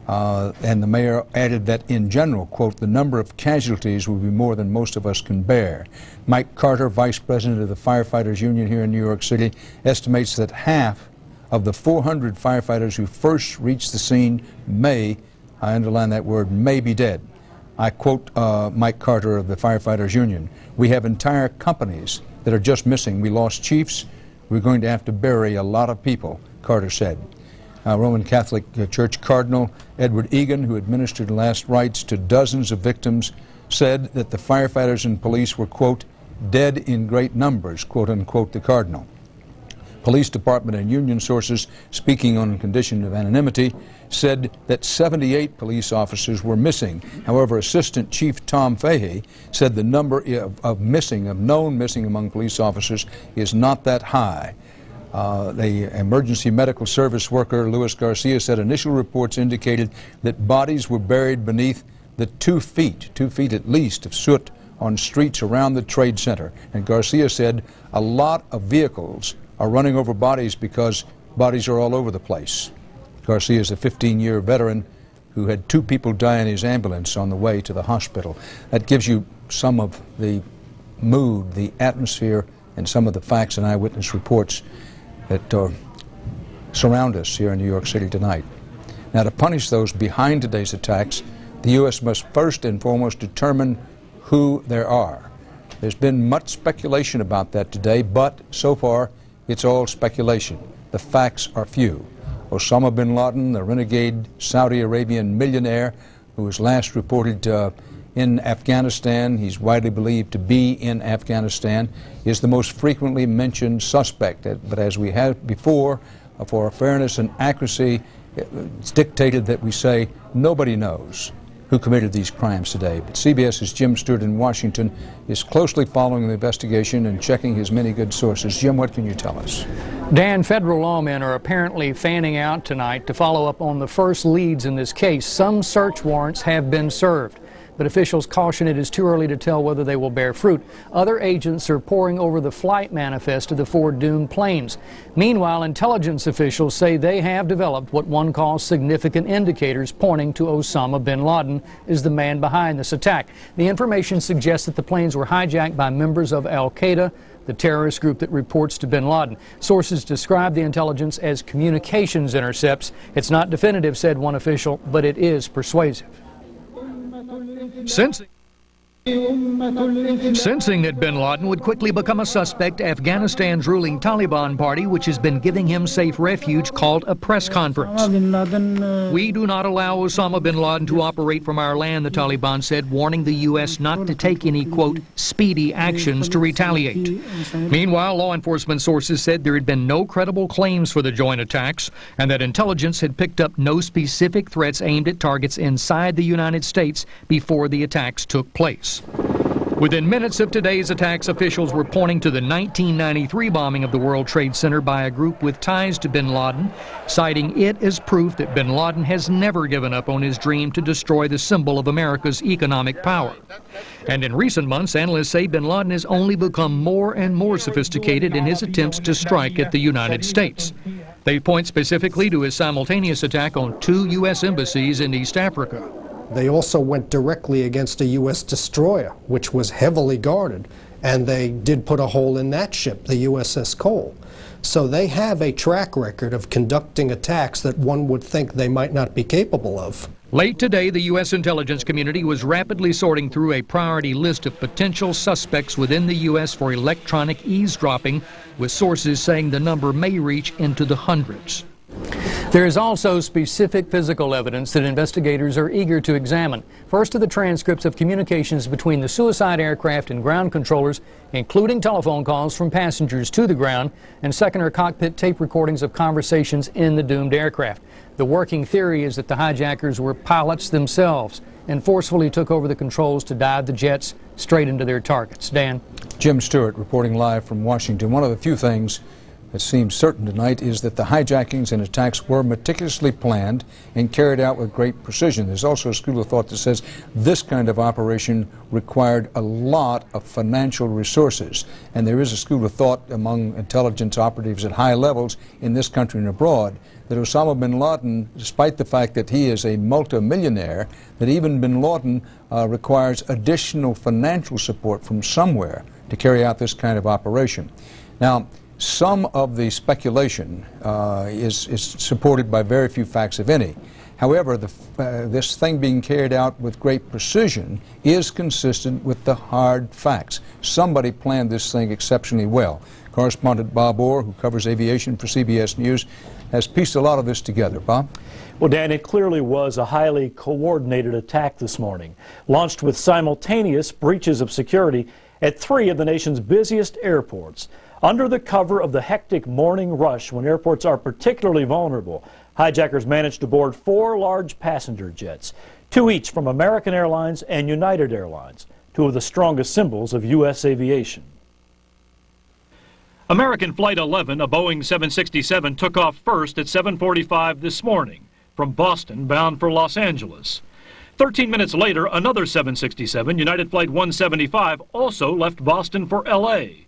And the mayor added that in general, quote, the number of casualties will be more than most of us can bear. Mike Carter, vice president of the Firefighters Union here in New York City, estimates that half of the 400 firefighters who first reached the scene may, I underline that word, may be dead. I quote Mike Carter of the Firefighters Union, "We have entire companies that are just missing. We lost chiefs. We're going to have to bury a lot of people," Carter said. Roman Catholic Church Cardinal Edward Egan, who administered last rites to dozens of victims, said that the firefighters and police were, quote, dead in great numbers, quote unquote, the Cardinal. Police Department and union sources, speaking on condition of anonymity, said that 78 police officers were missing. However, Assistant Chief Tom Fahey said the number of known missing among police officers is not that high. The emergency medical service worker, Luis Garcia, said initial reports indicated that bodies were buried beneath the 2 feet at least, of soot on streets around the Trade Center. And Garcia said a lot of vehicles are running over bodies because bodies are all over the place. Garcia is a 15-year veteran who had 2 people die in his ambulance on the way to the hospital. That gives you some of the mood, the atmosphere, and some of the facts and eyewitness reports that surround us here in New York City tonight. Now, to punish those behind today's attacks, the U.S. must first and foremost determine who there are. There's been much speculation about that today, but so far it's all speculation. The facts are few. Osama bin Laden, the renegade Saudi Arabian millionaire who was last reported in Afghanistan, he's widely believed to be in Afghanistan, is the most frequently mentioned suspect. But as we have before, for fairness and accuracy, it's dictated that we say nobody knows who committed these crimes today. But CBS's Jim Stewart in Washington is closely following the investigation and checking his many good sources. Jim, what can you tell us? Dan, federal lawmen are apparently fanning out tonight to follow up on the first leads in this case. Some search warrants have been served, but officials caution it is too early to tell whether they will bear fruit. Other agents are poring over the flight manifest of the 4 doomed planes. Meanwhile, intelligence officials say they have developed what one calls significant indicators pointing to Osama bin Laden is the man behind this attack. The information suggests that the planes were hijacked by members of Al-Qaeda, the terrorist group that reports to bin Laden. Sources describe the intelligence as communications intercepts. It's not definitive, said one official, but it is persuasive. Sensing that bin Laden would quickly become a suspect, Afghanistan's ruling Taliban party, which has been giving him safe refuge, called a press conference. "We do not allow Osama bin Laden to operate from our land," the Taliban said, warning the U.S. not to take any, quote, speedy actions to retaliate. Meanwhile, law enforcement sources said there had been no credible claims for the joint attacks and that intelligence had picked up no specific threats aimed at targets inside the United States before the attacks took place. Within minutes of today's attacks, officials were pointing to the 1993 bombing of the World Trade Center by a group with ties to bin Laden, citing it as proof that bin Laden has never given up on his dream to destroy the symbol of America's economic power. And in recent months, analysts say bin Laden has only become more and more sophisticated in his attempts to strike at the United States. They point specifically to his simultaneous attack on 2 U.S. embassies in East Africa. They also went directly against a U.S. destroyer, which was heavily guarded, and they did put a hole in that ship, the USS Cole. So they have a track record of conducting attacks that one would think they might not be capable of. Late today, the U.S. intelligence community was rapidly sorting through a priority list of potential suspects within the U.S. for electronic eavesdropping, with sources saying the number may reach into the hundreds. There is also specific physical evidence that investigators are eager to examine. First are the transcripts of communications between the suicide aircraft and ground controllers, including telephone calls from passengers to the ground, and second are cockpit tape recordings of conversations in the doomed aircraft. The working theory is that the hijackers were pilots themselves and forcefully took over the controls to dive the jets straight into their targets. Dan? Jim Stewart reporting live from Washington. One of the few things that seems certain tonight is that the hijackings and attacks were meticulously planned and carried out with great precision. There's also a school of thought that says this kind of operation required a lot of financial resources. And there is a school of thought among intelligence operatives at high levels in this country and abroad that Osama bin Laden, despite the fact that he is a multimillionaire, that even bin Laden requires additional financial support from somewhere to carry out this kind of operation. Now, some of the speculation is supported by very few facts, if any. However, this thing being carried out with great precision is consistent with the hard facts. Somebody planned this thing exceptionally well. Correspondent Bob Orr, who covers aviation for CBS News, has pieced a lot of this together. Bob? Well, Dan, it clearly was a highly coordinated attack this morning, launched with simultaneous breaches of security at 3 of the nation's busiest airports. Under the cover of the hectic morning rush when airports are particularly vulnerable, hijackers managed to board 4 large passenger jets, 2 each from American Airlines and United Airlines, 2 of the strongest symbols of U.S. aviation. American Flight 11, a Boeing 767, took off first at 7:45 this morning from Boston bound for Los Angeles. 13 minutes later, another 767, United Flight 175, also left Boston for L.A.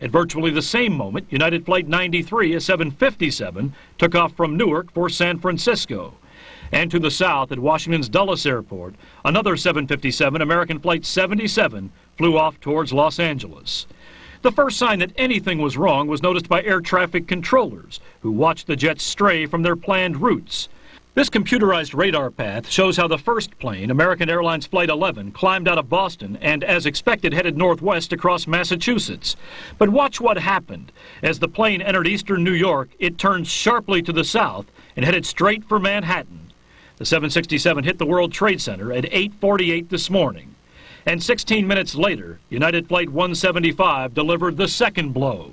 At virtually the same moment, United Flight 93, a 757, took off from Newark for San Francisco. And to the south at Washington's Dulles Airport, another 757, American Flight 77, flew off towards Los Angeles. The first sign that anything was wrong was noticed by air traffic controllers, who watched the jets stray from their planned routes. This computerized radar path shows how the first plane, American Airlines Flight 11, climbed out of Boston and, as expected, headed northwest across Massachusetts. But watch what happened. As the plane entered eastern New York, it turned sharply to the south and headed straight for Manhattan. The 767 hit the World Trade Center at 8:48 this morning. And 16 minutes later, United Flight 175 delivered the second blow.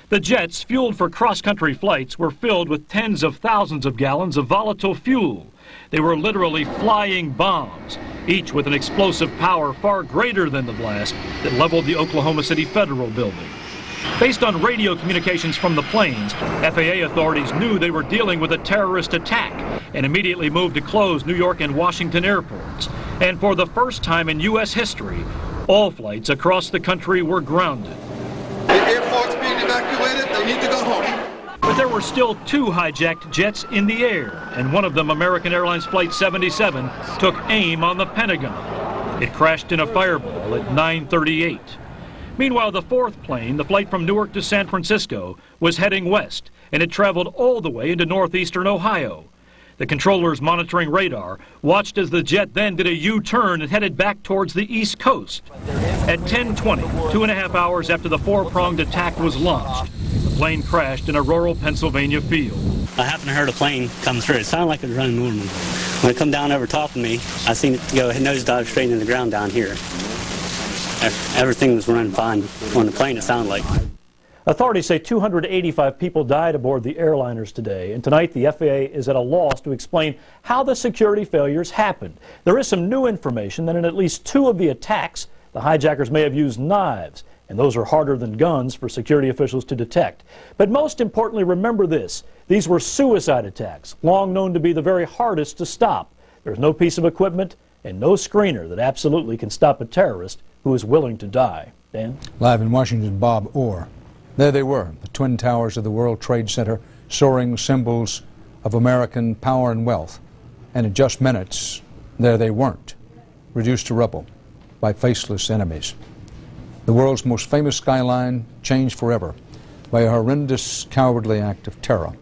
The jets, fueled for cross-country flights, were filled with tens of thousands of gallons of volatile fuel. They were literally flying bombs, each with an explosive power far greater than the blast that leveled the Oklahoma City Federal Building. Based on radio communications from the planes, FAA authorities knew they were dealing with a terrorist attack and immediately moved to close New York and Washington airports. And for the first time in U.S. history, all flights across the country were grounded. The airport's being evacuated. They need to go home. But there were still 2 hijacked jets in the air, and one of them, American Airlines Flight 77, took aim on the Pentagon. It crashed in a fireball at 9:38. Meanwhile, the 4th plane, the flight from Newark to San Francisco, was heading west, and it traveled all the way into northeastern Ohio. The controllers monitoring radar watched as the jet then did a U-turn and headed back towards the East Coast. At 10:20, 2.5 hours after the 4-pronged attack was launched, the plane crashed in a rural Pennsylvania field. I happened to hear a plane come through. It sounded like it was running normal. When it come down over top of me, I seen it go nosedive straight into the ground down here. Everything was running fine on the plane, it sounded like. Authorities say 285 people died aboard the airliners today, and tonight the FAA is at a loss to explain how the security failures happened. There is some new information that in at least 2 of the attacks, the hijackers may have used knives, and those are harder than guns for security officials to detect. But most importantly, remember this: these were suicide attacks, long known to be the very hardest to stop. There's no piece of equipment and no screener that absolutely can stop a terrorist who is willing to die. Dan? Live in Washington, Bob Orr. There they were, the Twin Towers of the World Trade Center, soaring symbols of American power and wealth. And in just minutes, there they weren't, reduced to rubble by faceless enemies. The world's most famous skyline changed forever by a horrendous, cowardly act of terror.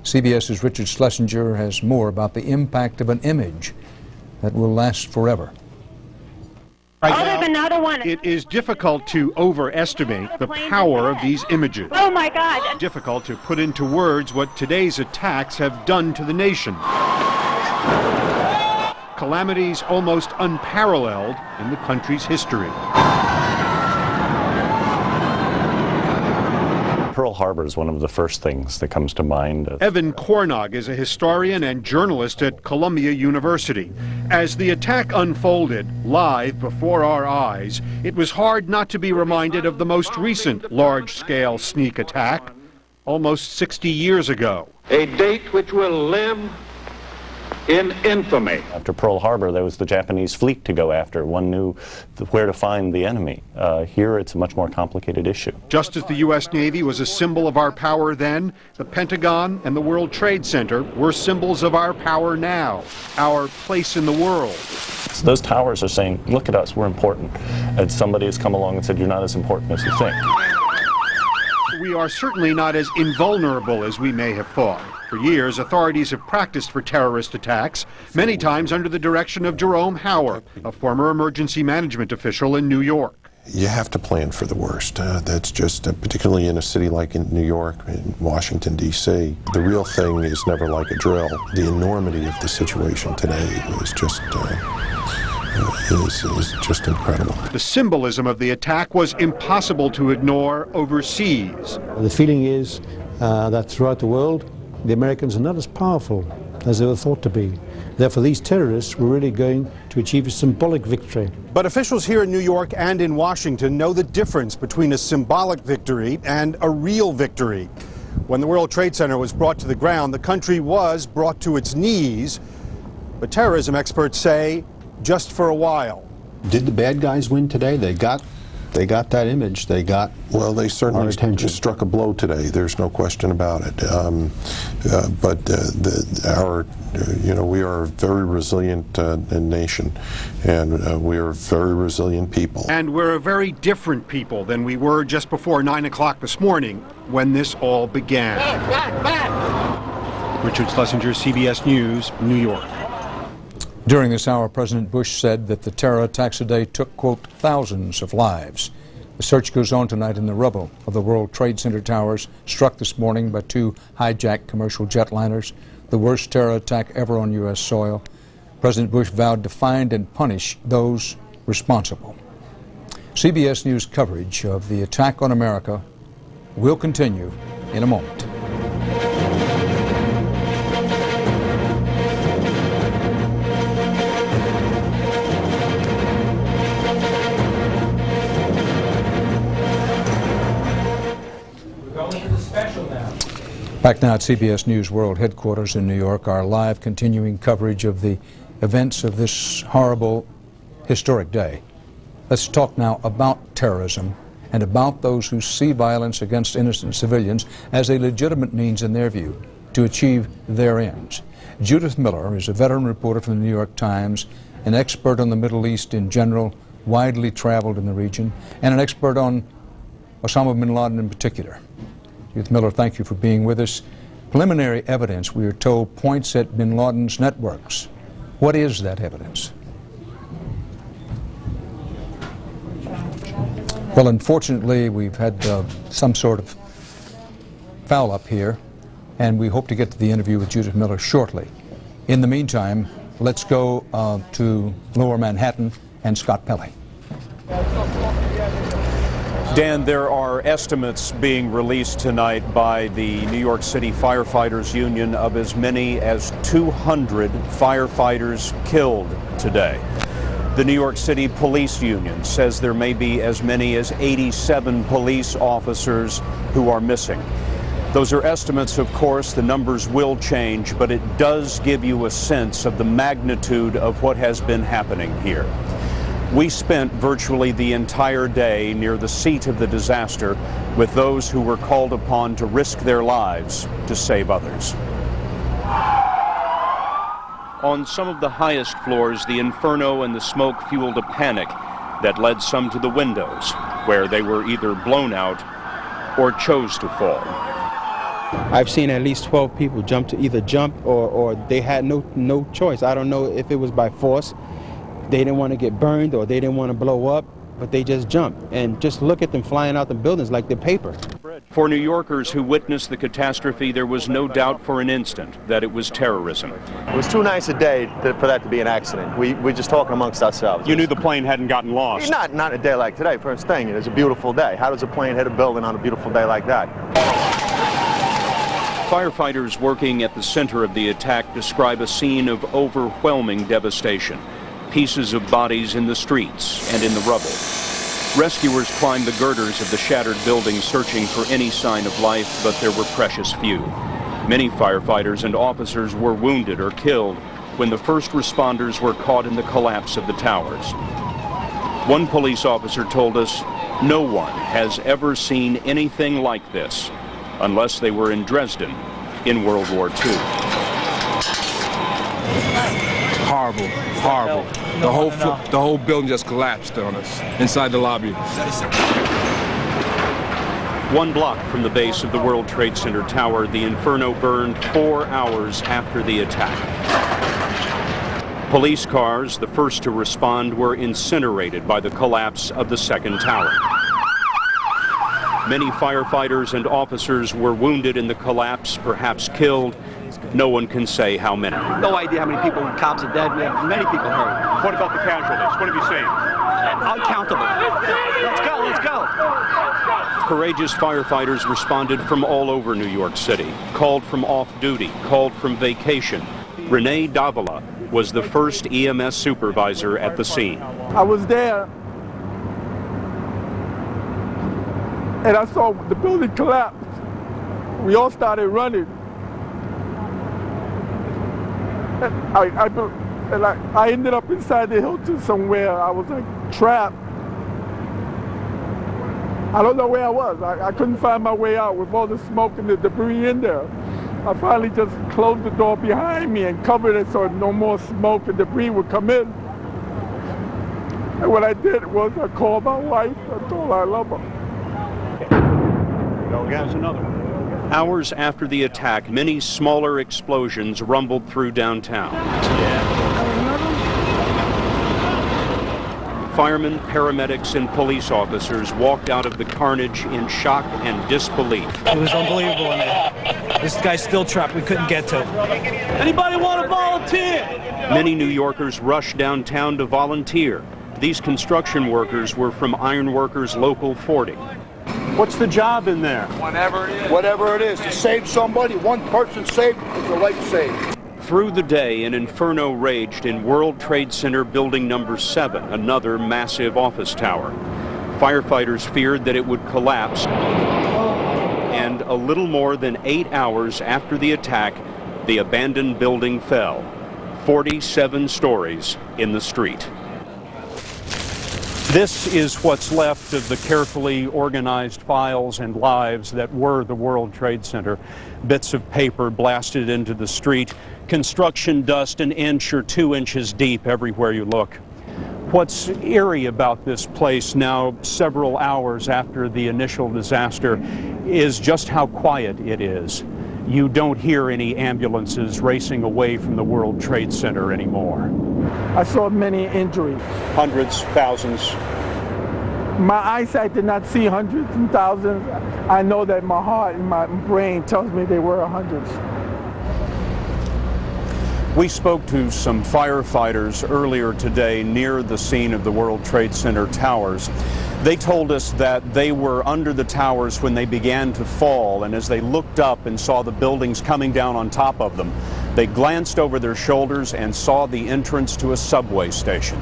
CBS's Richard Schlesinger has more about the impact of an image that will last forever. Another one. It is difficult to overestimate the power of these images. Oh my God. Difficult to put into words what today's attacks have done to the nation. Calamities almost unparalleled in the country's history. Pearl Harbor is one of the first things that comes to mind. Evan Cornog is a historian and journalist at Columbia University. As the attack unfolded live before our eyes, it was hard not to be reminded of the most recent large-scale sneak attack, almost 60 years ago. A date which will live in infamy. After Pearl Harbor, there was the Japanese fleet to go after. One knew where to find the enemy. Here, it's a much more complicated issue. Just as the U.S. Navy was a symbol of our power then, the Pentagon and the World Trade Center were symbols of our power now, our place in the world. So those towers are saying, look at us, we're important. And somebody has come along and said, you're not as important as you think. We are certainly not as invulnerable as we may have thought. For years, authorities have practiced for terrorist attacks, many times under the direction of Jerome Hauer, a former emergency management official in New York. You have to plan for the worst. That's just, particularly in a city like in New York, in Washington, D.C., the real thing is never like a drill. The enormity of the situation today is just incredible. The symbolism of the attack was impossible to ignore overseas. The feeling is that throughout the world, the Americans are not as powerful as they were thought to be. Therefore, these terrorists were really going to achieve a symbolic victory. But officials here in New York and in Washington know the difference between a symbolic victory and a real victory. When the World Trade Center was brought to the ground, the country was brought to its knees. But terrorism experts say just for a while. Did the bad guys win today? They got that image. They got they certainly struck a blow today. There's no question about it. We are a very resilient nation, and we are very resilient people. And we're a very different people than we were just before 9 o'clock this morning when this all began. Richard Schlesinger, CBS News, New York. During this hour, President Bush said that the terror attacks today took, quote, thousands of lives. The search goes on tonight in the rubble of the World Trade Center towers struck this morning by two hijacked commercial jetliners, the worst terror attack ever on U.S. soil. President Bush vowed to find and punish those responsible. CBS News coverage of the attack on America will continue in a moment. Back now at CBS News World Headquarters in New York, our live continuing coverage of the events of this horrible, historic day. Let's talk now about terrorism and about those who see violence against innocent civilians as a legitimate means, in their view, to achieve their ends. Judith Miller is a veteran reporter from the New York Times, an expert on the Middle East in general, widely traveled in the region, and an expert on Osama bin Laden in particular. Judith Miller, thank you for being with us. Preliminary evidence, we are told, points at bin Laden's networks. What is that evidence? Well, unfortunately, we've had some sort of foul up here, and we hope to get to the interview with Judith Miller shortly. In the meantime, let's go to Lower Manhattan and Scott Pelley. Dan, there are estimates being released tonight by the New York City Firefighters Union of as many as 200 firefighters killed today. The New York City Police Union says there may be as many as 87 police officers who are missing. Those are estimates, of course. The numbers will change, but it does give you a sense of the magnitude of what has been happening here. We spent virtually the entire day near the seat of the disaster with those who were called upon to risk their lives to save others. On some of the highest floors, the inferno and the smoke fueled a panic that led some to the windows, where they were either blown out or chose to fall. I've seen at least 12 people either jump or they had no choice. I don't know if it was by force. They didn't want to get burned or they didn't want to blow up, but they just jumped. And just look at them flying out the buildings like they're paper. For New Yorkers who witnessed the catastrophe, there was no doubt for an instant that it was terrorism. It was too nice a day for that to be an accident. We're just talking amongst ourselves. You knew the plane hadn't gotten lost? Not a day like today, first thing. It's a beautiful day. How does a plane hit a building on a beautiful day like that? Firefighters working at the center of the attack describe a scene of overwhelming devastation. Pieces of bodies in the streets and in the rubble. Rescuers climbed the girders of the shattered building searching for any sign of life, but there were precious few. Many firefighters and officers were wounded or killed when the first responders were caught in the collapse of the towers. One police officer told us no one has ever seen anything like this unless they were in Dresden in World War II. Horrible, horrible. The whole building just collapsed on us inside the lobby. 1 block from the base of the World Trade Center tower, the inferno burned 4 hours after the attack. Police cars, the first to respond, were incinerated by the collapse of the second tower. Many firefighters and officers were wounded in the collapse, perhaps killed. No one can say how many. No idea how many people, cops are dead. We have many people hurt. What about the casualties? What have you seen? Uncountable. Let's go, let's go. Courageous firefighters responded from all over New York City, called from off-duty, called from vacation. Renee Davila was the first EMS supervisor at the scene. I was there, and I saw the building collapse. We all started running. And I ended up inside the Hilton somewhere. I was like trapped. I don't know where I was. I couldn't find my way out with all the smoke and the debris in there. I finally just closed the door behind me and covered it so no more smoke and debris would come in. And what I did was I called my wife. I told her I love her. Go again. Another one. Hours after the attack, many smaller explosions rumbled through downtown. Firemen, paramedics, and police officers walked out of the carnage in shock and disbelief. It was unbelievable in there. This guy's still trapped. We couldn't get to him. Anybody want to volunteer? Many New Yorkers rushed downtown to volunteer. These construction workers were from Ironworkers Local 40. What's the job in there? Whatever it is, to save somebody, one person saved is a life saved. Through the day, an inferno raged in World Trade Center Building Number 7, another massive office tower. Firefighters feared that it would collapse, and a little more than 8 hours after the attack, the abandoned building fell. 47 stories in the street. This is what's left of the carefully organized files and lives that were the World Trade Center. Bits of paper blasted into the street, construction dust 1 inch or 2 inches deep everywhere you look. What's eerie about this place now, several hours after the initial disaster, is just how quiet it is. You don't hear any ambulances racing away from the World Trade Center anymore. I saw many injuries. Hundreds, thousands. My eyesight did not see hundreds and thousands. I know that my heart and my brain tells me they were hundreds. We spoke to some firefighters earlier today near the scene of the World Trade Center towers. They told us that they were under the towers when they began to fall, and as they looked up and saw the buildings coming down on top of them, they glanced over their shoulders and saw the entrance to a subway station.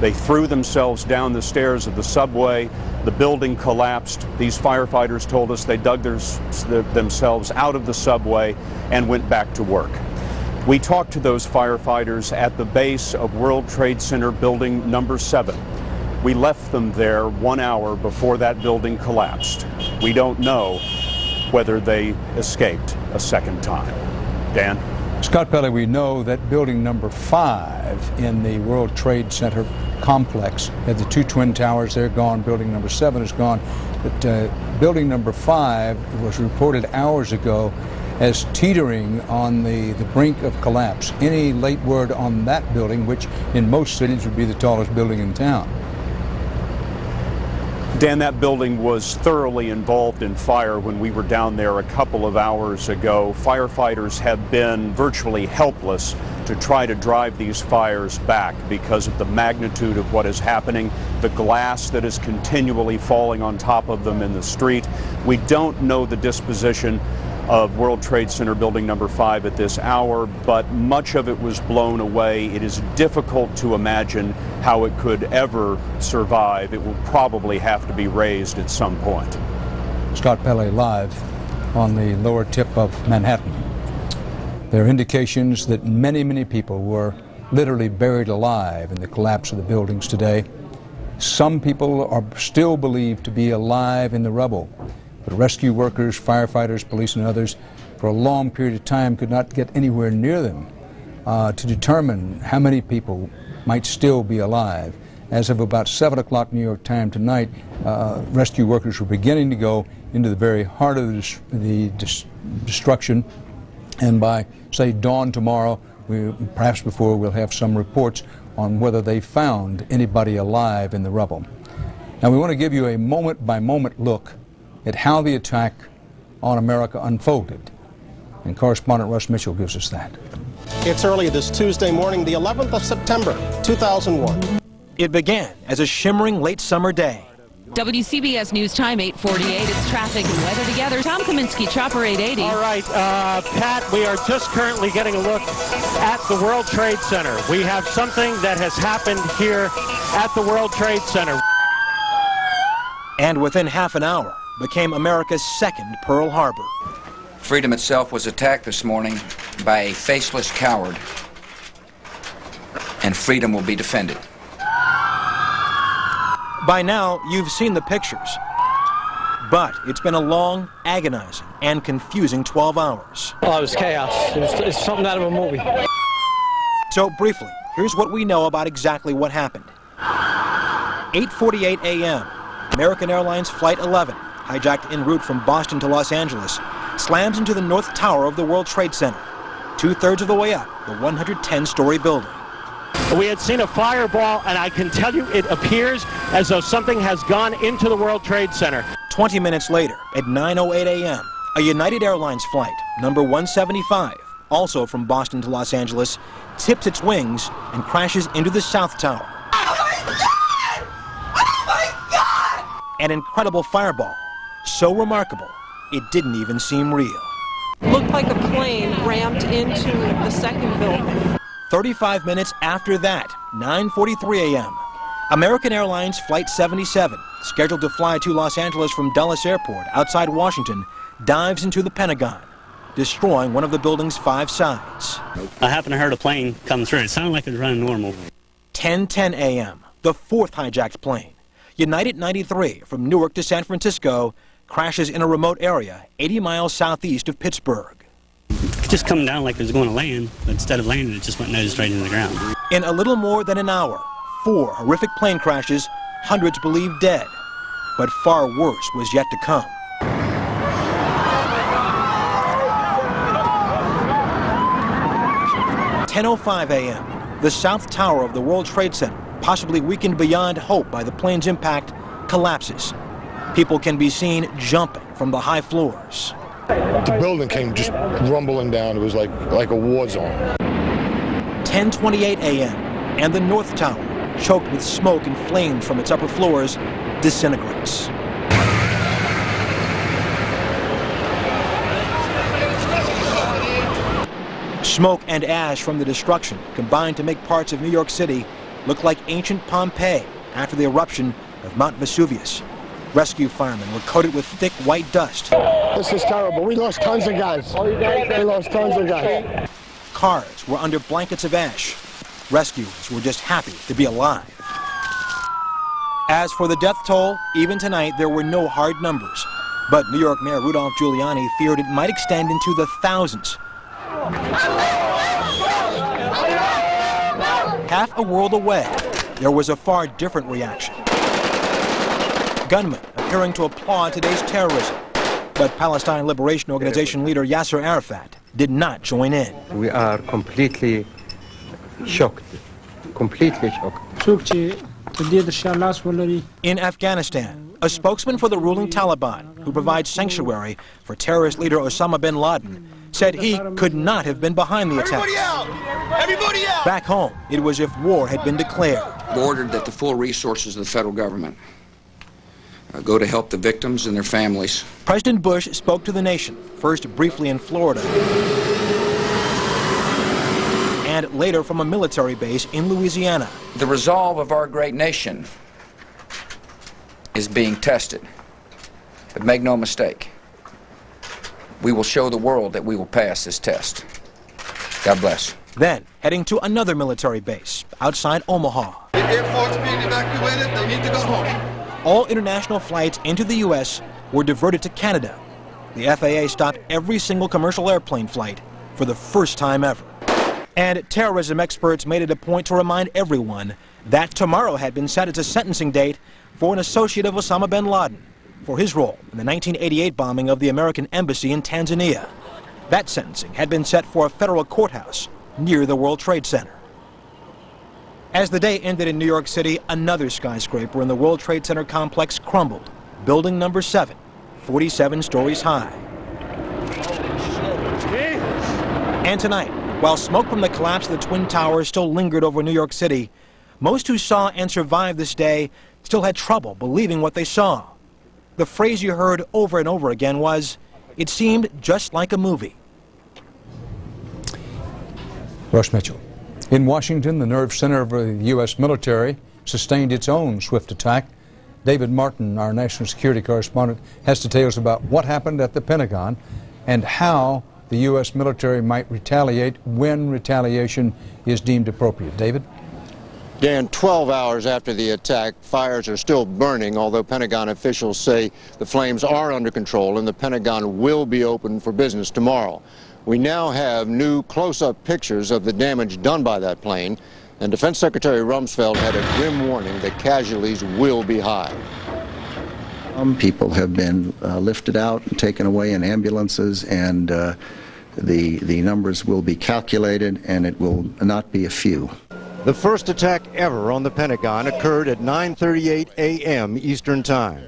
They threw themselves down the stairs of the subway. The building collapsed. These firefighters told us they dug themselves out of the subway and went back to work. We talked to those firefighters at the base of World Trade Center Building Number 7. We left them there 1 hour before that building collapsed. We don't know whether they escaped a second time. Dan? Scott Pelley, we know that building number 5 in the World Trade Center complex had the 2 twin towers. They're gone. Building number 7 is gone. But building number 5 was reported hours ago as teetering on the brink of collapse. Any late word on that building, which in most cities would be the tallest building in town? Dan, that building was thoroughly involved in fire when we were down there a couple of hours ago. Firefighters have been virtually helpless to try to drive these fires back because of the magnitude of what is happening, the glass that is continually falling on top of them in the street. We don't know the disposition of World Trade Center building number 5 at this hour, but much of it was blown away. It is difficult to imagine how it could ever survive. It will probably have to be razed at some point. Scott Pelley live on the lower tip of Manhattan. There are indications that many, many people were literally buried alive in the collapse of the buildings today. Some people are still believed to be alive in the rubble, but rescue workers, firefighters, police, and others for a long period of time could not get anywhere near them to determine how many people might still be alive. As of about 7 o'clock New York time tonight, rescue workers were beginning to go into the very heart of the destruction, and by, say, dawn tomorrow, perhaps before, we'll have some reports on whether they found anybody alive in the rubble. Now, we want to give you a moment-by-moment look at how the attack on America unfolded, and correspondent Russ Mitchell gives us that. It's early this Tuesday morning, the 11th of September, 2001. It began as a shimmering late summer day. WCBS News Time, 8:48. It's traffic and weather together. Tom Kaminsky, Chopper 880. All right, Pat, we are just currently getting a look at the World Trade Center. We have something that has happened here at the World Trade Center. And within half an hour, became America's second Pearl Harbor. Freedom itself was attacked this morning by a faceless coward, and freedom will be defended. By now, you've seen the pictures. But it's been a long, agonizing, and confusing 12 hours. Oh, it was chaos. It's something out of a movie. So briefly, here's what we know about exactly what happened. 8:48 a.m., American Airlines Flight 11, hijacked en route from Boston to Los Angeles, slams into the North Tower of the World Trade Center, 2/3 of the way up the 110-story building. We had seen a fireball, and I can tell you it appears as though something has gone into the World Trade Center. 20 minutes later, at 9:08 a.m., a United Airlines flight, number 175, also from Boston to Los Angeles, tips its wings and crashes into the South Tower. Oh my God! Oh my God! An incredible fireball, so remarkable, it didn't even seem real. Looked like a plane rammed into the second building. 35 minutes after that, 9:43 a.m., American Airlines Flight 77, scheduled to fly to Los Angeles from Dulles Airport outside Washington, dives into the Pentagon, destroying one of the building's 5 sides. I happened to hear a plane come through. It sounded like it was running normal. 10:10 a.m., the 4th hijacked plane, United 93 from Newark to San Francisco, crashes in a remote area 80 miles southeast of Pittsburgh. Just coming down like it was going to land, but instead of landing, it just went nose straight into the ground. In a little more than an hour, 4 horrific plane crashes, hundreds believed dead. But far worse was yet to come. At 10:05 a.m., the South Tower of the World Trade Center, possibly weakened beyond hope by the plane's impact, collapses. People can be seen jumping from the high floors. The building came just rumbling down. It was like a war zone. 10:28 a.m., and the North Tower, choked with smoke and flames from its upper floors, disintegrates. Smoke and ash from the destruction combined to make parts of New York City look like ancient Pompeii after the eruption of Mount Vesuvius. Rescue firemen were coated with thick white dust. This is terrible. We lost tons of guys. We lost tons of guys. Cars were under blankets of ash. Rescuers were just happy to be alive. As for the death toll, even tonight there were no hard numbers. But New York Mayor Rudolph Giuliani feared it might extend into the thousands. Half a world away, there was a far different reaction. Gunmen appearing to applaud today's terrorism. But Palestine Liberation Organization leader Yasser Arafat did not join in. We are completely shocked. Completely shocked. In Afghanistan, a spokesman for the ruling Taliban, who provides sanctuary for terrorist leader Osama bin Laden, said he could not have been behind the attacks. Everybody out! Everybody out! Back home, it was as if war had been declared. Ordered that the full resources of the federal government go to help the victims and their families. President Bush spoke to the nation, first briefly in Florida, and later from a military base in Louisiana. The resolve of our great nation is being tested. But make no mistake, we will show the world that we will pass this test. God bless. Then, heading to another military base outside Omaha. The Air Force being evacuated, they need to go home. All international flights into the U.S. were diverted to Canada. The FAA stopped every single commercial airplane flight for the first time ever. And terrorism experts made it a point to remind everyone that tomorrow had been set as a sentencing date for an associate of Osama bin Laden for his role in the 1988 bombing of the American embassy in Tanzania. That sentencing had been set for a federal courthouse near the World Trade Center. As the day ended in New York City, another skyscraper in the World Trade Center complex crumbled. Building number 7, 47 stories high. And tonight, while smoke from the collapse of the Twin Towers still lingered over New York City, most who saw and survived this day still had trouble believing what they saw. The phrase you heard over and over again was, "It seemed just like a movie." Rush Mitchell. In Washington, the nerve center of the U.S. military sustained its own swift attack. David Martin, our national security correspondent, has details about what happened at the Pentagon and how the U.S. military might retaliate when retaliation is deemed appropriate. David? Dan, 12 hours after the attack, fires are still burning, although Pentagon officials say the flames are under control and the Pentagon will be open for business tomorrow. We now have new close-up pictures of the damage done by that plane, and Defense Secretary Rumsfeld had a grim warning that casualties will be high. Some people have been lifted out and taken away in ambulances, and the numbers will be calculated, and it will not be a few. The first attack ever on the Pentagon occurred at 9:38 a.m. Eastern Time.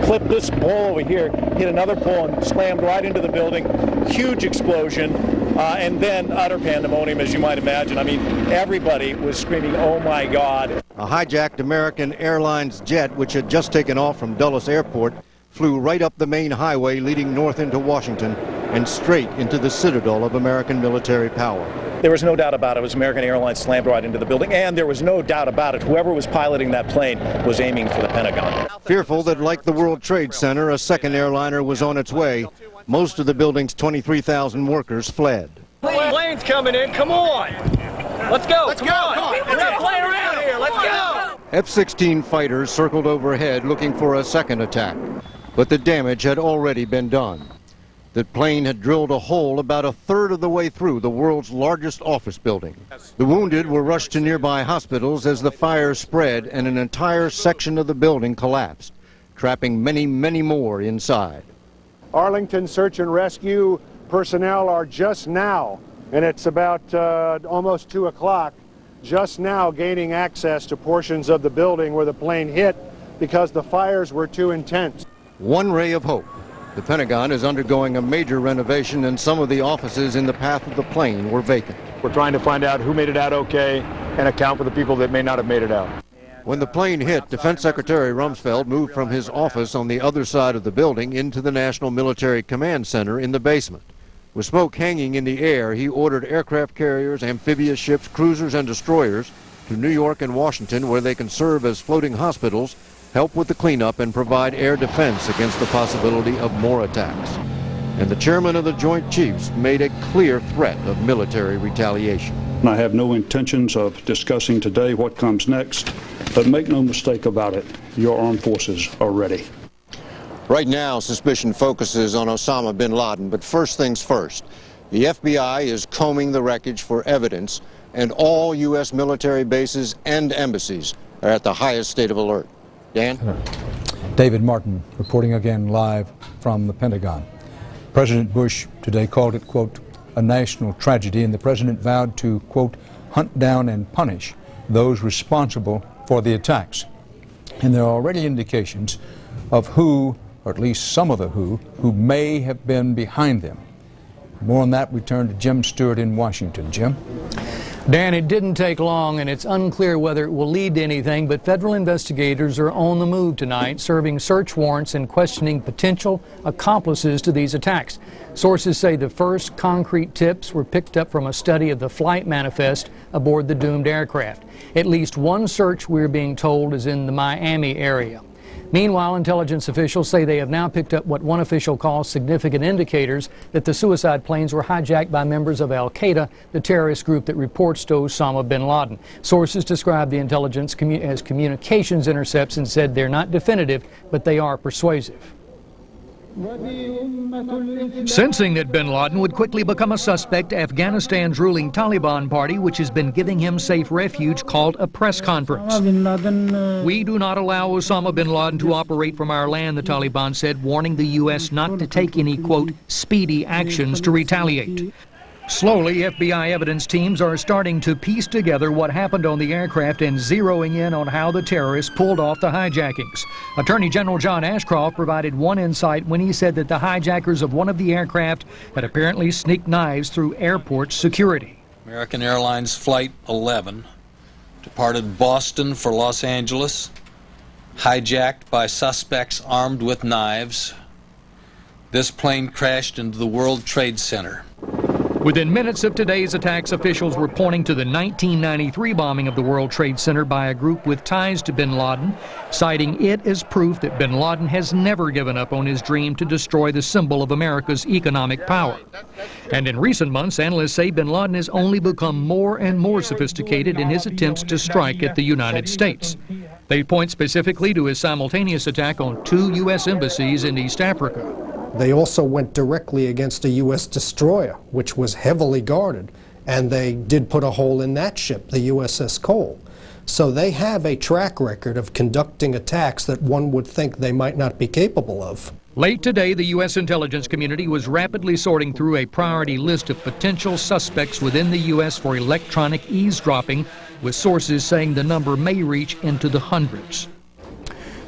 Clipped this pole over here, hit another pole and slammed right into the building. Huge explosion, and then utter pandemonium, as you might imagine. I mean, everybody was screaming, "Oh my God." A hijacked American Airlines jet, which had just taken off from Dulles Airport, flew right up the main highway leading north into Washington and straight into the citadel of American military power. There was no doubt about it. It was American Airlines slammed right into the building, and there was no doubt about it. Whoever was piloting that plane was aiming for the Pentagon. Fearful that, like the World Trade Center, a second airliner was on its way, most of the building's 23,000 workers fled. Plane's coming in. Come on. Let's go. Let's go. Come on. We're not playing around here. Let's go. F-16 fighters circled overhead looking for a second attack, but the damage had already been done. The plane had drilled a hole about a third of the way through the world's largest office building. The wounded were rushed to nearby hospitals as the fire spread and an entire section of the building collapsed, trapping many, many more inside. Arlington search and rescue personnel are just now, and it's about almost 2 o'clock, just now gaining access to portions of the building where the plane hit because the fires were too intense. One ray of hope. The Pentagon is undergoing a major renovation, and some of the offices in the path of the plane were vacant. We're trying to find out who made it out okay and account for the people that may not have made it out. When the plane hit, Defense Secretary Rumsfeld moved from his office on the other side of the building into the National Military Command Center in the basement. With smoke hanging in the air, he ordered aircraft carriers, amphibious ships, cruisers, and destroyers to New York and Washington, where they can serve as floating hospitals, help with the cleanup, and provide air defense against the possibility of more attacks. And the chairman of the Joint Chiefs made a clear threat of military retaliation. I have no intentions of discussing today what comes next, but make no mistake about it, your armed forces are ready. Right now, suspicion focuses on Osama bin Laden, but first things first. The FBI is combing the wreckage for evidence, and all U.S. military bases and embassies are at the highest state of alert. Dan? David Martin reporting again live from the Pentagon. President Bush today called it, quote, a national tragedy, and the president vowed to, quote, hunt down and punish those responsible for the attacks. And there are already indications of who, or at least some of the who may have been behind them. More on that, we turn to Jim Stewart in Washington. Jim? Dan, it didn't take long, and it's unclear whether it will lead to anything, but federal investigators are on the move tonight, serving search warrants and questioning potential accomplices to these attacks. Sources say the first concrete tips were picked up from a study of the flight manifest aboard the doomed aircraft. At least one search, we're being told, is in the Miami area. Meanwhile, intelligence officials say they have now picked up what one official calls significant indicators that the suicide planes were hijacked by members of Al-Qaeda, the terrorist group that reports to Osama bin Laden. Sources describe the intelligence as communications intercepts and said they're not definitive, but they are persuasive. Sensing that bin Laden would quickly become a suspect, Afghanistan's ruling Taliban party, which has been giving him safe refuge, called a press conference. We do not allow Osama bin Laden to operate from our land, the Taliban said, warning the U.S. not to take any, quote, speedy actions to retaliate. Slowly, FBI evidence teams are starting to piece together what happened on the aircraft and zeroing in on how the terrorists pulled off the hijackings. Attorney General John Ashcroft provided one insight when he said that the hijackers of one of the aircraft had apparently sneaked knives through airport security. American Airlines Flight 11 departed Boston for Los Angeles, hijacked by suspects armed with knives. This plane crashed into the World Trade Center. Within minutes of today's attacks, officials were pointing to the 1993 bombing of the World Trade Center by a group with ties to bin Laden, citing it as proof that bin Laden has never given up on his dream to destroy the symbol of America's economic power. And in recent months, analysts say bin Laden has only become more and more sophisticated in his attempts to strike at the United States. They point specifically to his simultaneous attack on 2 U.S. embassies in East Africa. They also went directly against a U.S. destroyer, which was heavily guarded, and they did put a hole in that ship, the USS Cole. So they have a track record of conducting attacks that one would think they might not be capable of. Late today, the U.S. intelligence community was rapidly sorting through a priority list of potential suspects within the U.S. for electronic eavesdropping, with sources saying the number may reach into the hundreds.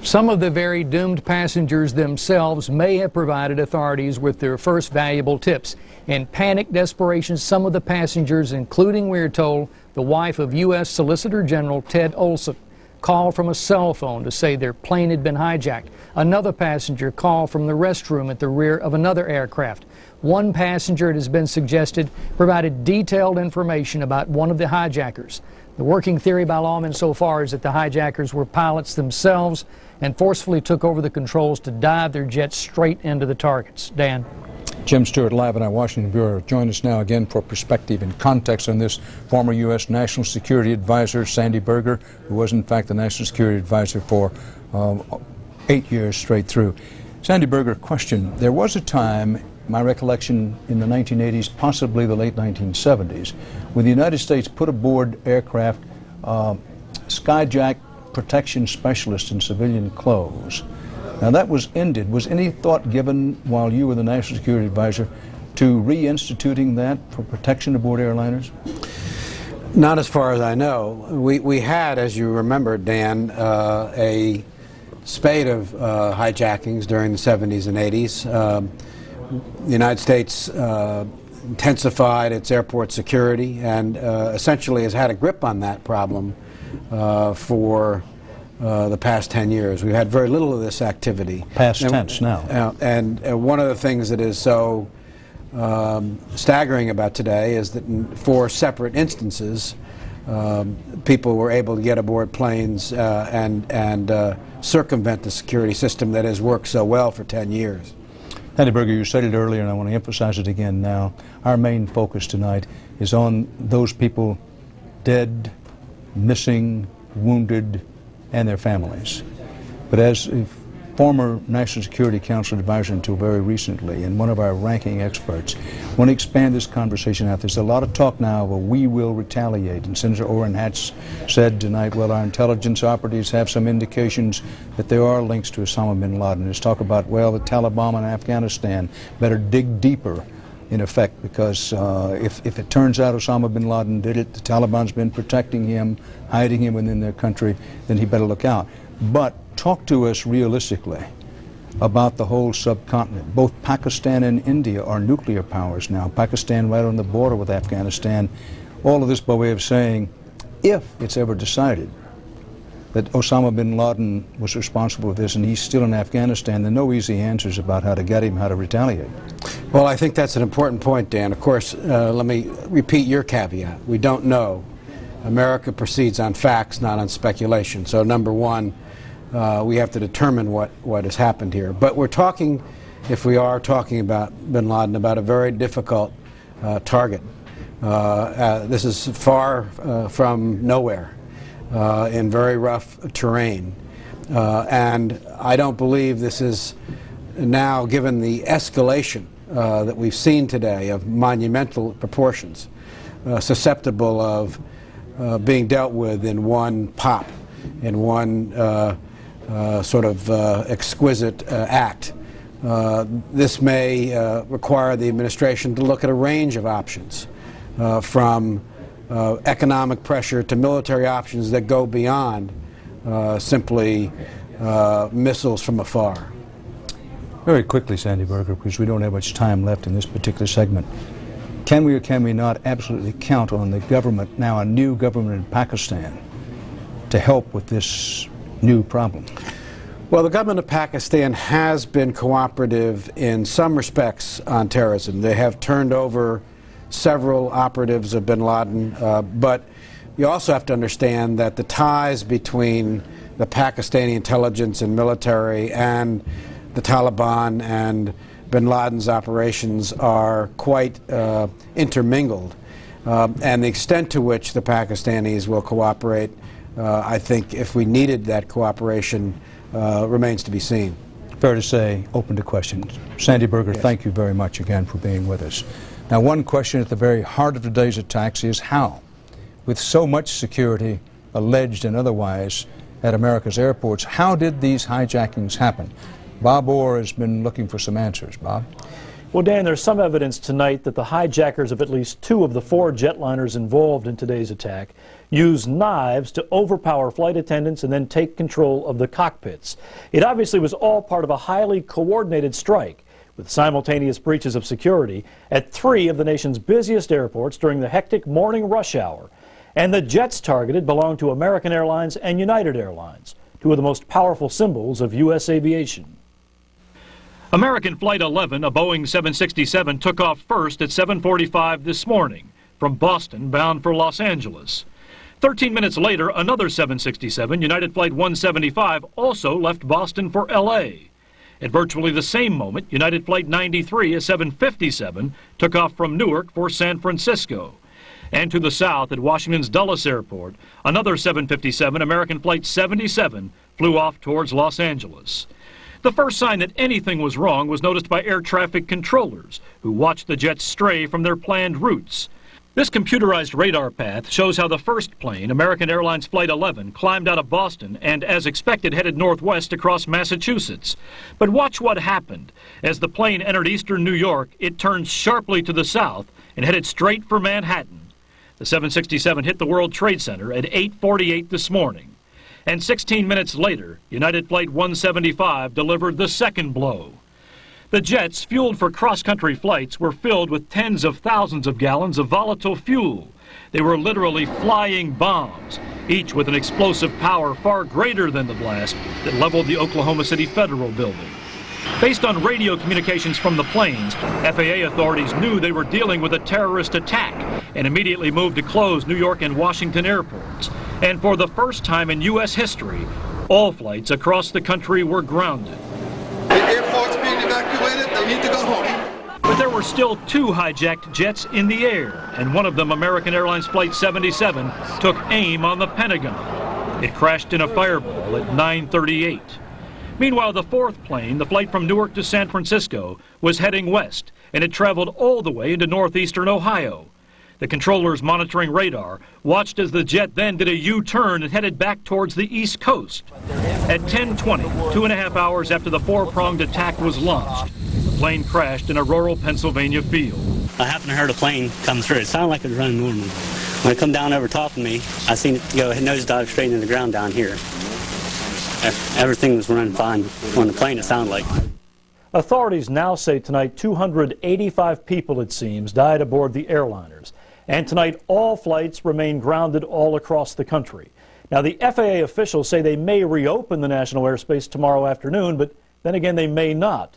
Some of the very doomed passengers themselves may have provided authorities with their first valuable tips. In panic desperation, some of the passengers, including, we're told, the wife of U.S. Solicitor General Ted Olson, called from a cell phone to say their plane had been hijacked. Another passenger called from the restroom at the rear of another aircraft. One passenger, it has been suggested, provided detailed information about one of the hijackers. The working theory by lawmen so far is that the hijackers were pilots themselves and forcefully took over the controls to dive their jets straight into the targets. Dan. Jim Stewart, live in our Washington Bureau. Join us now again for perspective and context on this. Former U.S. National Security Advisor Sandy Berger, who was in fact the National Security Advisor for 8 years straight through. Sandy Berger, question. There was a time, my recollection, in the 1980s, possibly the late 1970s, when the United States put aboard aircraft skyjack protection specialists in civilian clothes. Now that was ended. Was any thought given while you were the National Security Advisor to reinstituting that for protection aboard airliners? Not as far as I know. We had, as you remember, Dan, a spate of hijackings during the 70s and 80s. The United States intensified its airport security and essentially has had a grip on that problem for the past 10 years. We've had very little of this activity. Past tense now. And one of the things that is so staggering about today is that in 4 separate instances, people were able to get aboard planes and circumvent the security system that has worked so well for 10 years. Sandy Berger, you said it earlier, and I want to emphasize it again now. Our main focus tonight is on those people dead, missing, wounded, and their families. But as a former National Security Council advisor until very recently, and one of our ranking experts, I want to expand this conversation out. There's a lot of talk now of we will retaliate, and Senator Orrin Hatch said tonight, well, our intelligence operatives have some indications that there are links to Osama bin Laden. There's talk about, well, the Taliban in Afghanistan better dig deeper, in effect, because if it turns out Osama bin Laden did it, the Taliban's been protecting him, hiding him within their country, then he better look out. But talk to us realistically about the whole subcontinent. Both Pakistan and India are nuclear powers now. Pakistan right on the border with Afghanistan. All of this by way of saying, if it's ever decided that Osama bin Laden was responsible for this and he's still in Afghanistan, there are no easy answers about how to get him, how to retaliate. Well, I think that's an important point, Dan. Of course, let me repeat your caveat. We don't know. America proceeds on facts, not on speculation. So number one, we have to determine what has happened here. But we're talking, if we are talking about bin Laden, about a very difficult target. This is far from nowhere. In very rough terrain. And I don't believe this is now, given the escalation that we've seen today of monumental proportions, susceptible of being dealt with in one pop, in one sort of exquisite act. This may require the administration to look at a range of options, from economic pressure to military options that go beyond simply missiles from afar. Very quickly, Sandy Berger, because we don't have much time left in this particular segment. Can we or can we not absolutely count on the government, now a new government in Pakistan, to help with this new problem? Well, the government of Pakistan has been cooperative in some respects on terrorism. They have turned over several operatives of bin Laden, but you also have to understand that the ties between the Pakistani intelligence and military and the Taliban and bin Laden's operations are quite intermingled. And the extent to which the Pakistanis will cooperate, I think if we needed that cooperation, remains to be seen. Fair to say, open to questions. Sandy Berger, yes. Thank you very much again for being with us. Now, one question at the very heart of today's attacks is how, with so much security, alleged and otherwise, at America's airports, how did these hijackings happen? Bob Orr has been looking for some answers. Bob? Well, Dan, there's some evidence tonight that the hijackers of at least 2 of the 4 jetliners involved in today's attack used knives to overpower flight attendants and then take control of the cockpits. It obviously was all part of a highly coordinated strike, with simultaneous breaches of security at 3 of the nation's busiest airports during the hectic morning rush hour. And the jets targeted belong to American Airlines and United Airlines, 2 of the most powerful symbols of U.S. aviation. American Flight 11, a Boeing 767, took off first at 7:45 this morning from Boston bound for Los Angeles. 13 minutes later, another 767, United Flight 175, also left Boston for L.A. At virtually the same moment, United Flight 93, a 757, took off from Newark for San Francisco. And to the south at Washington's Dulles Airport, another 757, American Flight 77, flew off towards Los Angeles. The first sign that anything was wrong was noticed by air traffic controllers, who watched the jets stray from their planned routes. This computerized radar path shows how the first plane, American Airlines Flight 11, climbed out of Boston and, as expected, headed northwest across Massachusetts. But watch what happened. As the plane entered eastern New York, it turned sharply to the south and headed straight for Manhattan. The 767 hit the World Trade Center at 8:48 this morning. And 16 minutes later, United Flight 175 delivered the second blow. The jets, fueled for cross-country flights, were filled with tens of thousands of gallons of volatile fuel. They were literally flying bombs, each with an explosive power far greater than the blast that leveled the Oklahoma City Federal Building. Based on radio communications from the planes, FAA authorities knew they were dealing with a terrorist attack and immediately moved to close New York and Washington airports. And for the first time in U.S. history, all flights across the country were grounded. The air force being evacuated, they need to go home. But there were still 2 hijacked jets in the air, and one of them, American Airlines Flight 77, took aim on the Pentagon. It crashed in a fireball at 9:38. Meanwhile, the 4th plane, the flight from Newark to San Francisco, was heading west, and it traveled all the way into northeastern Ohio. The controllers monitoring radar watched as the jet then did a U-turn and headed back towards the East Coast. At 10:20, 2.5 hours after the 4-pronged attack was launched, the plane crashed in a rural Pennsylvania field. I happened to hear the plane come through. It sounded like it was running normal. When it come down over top of me, I seen it go nosedive straight into the ground down here. Everything was running fine on the plane, it sounded like. Authorities now say tonight 285 people, it seems, died aboard the airliners. And tonight, all flights remain grounded all across the country. Now, the FAA officials say they may reopen the national airspace tomorrow afternoon, but then again, they may not.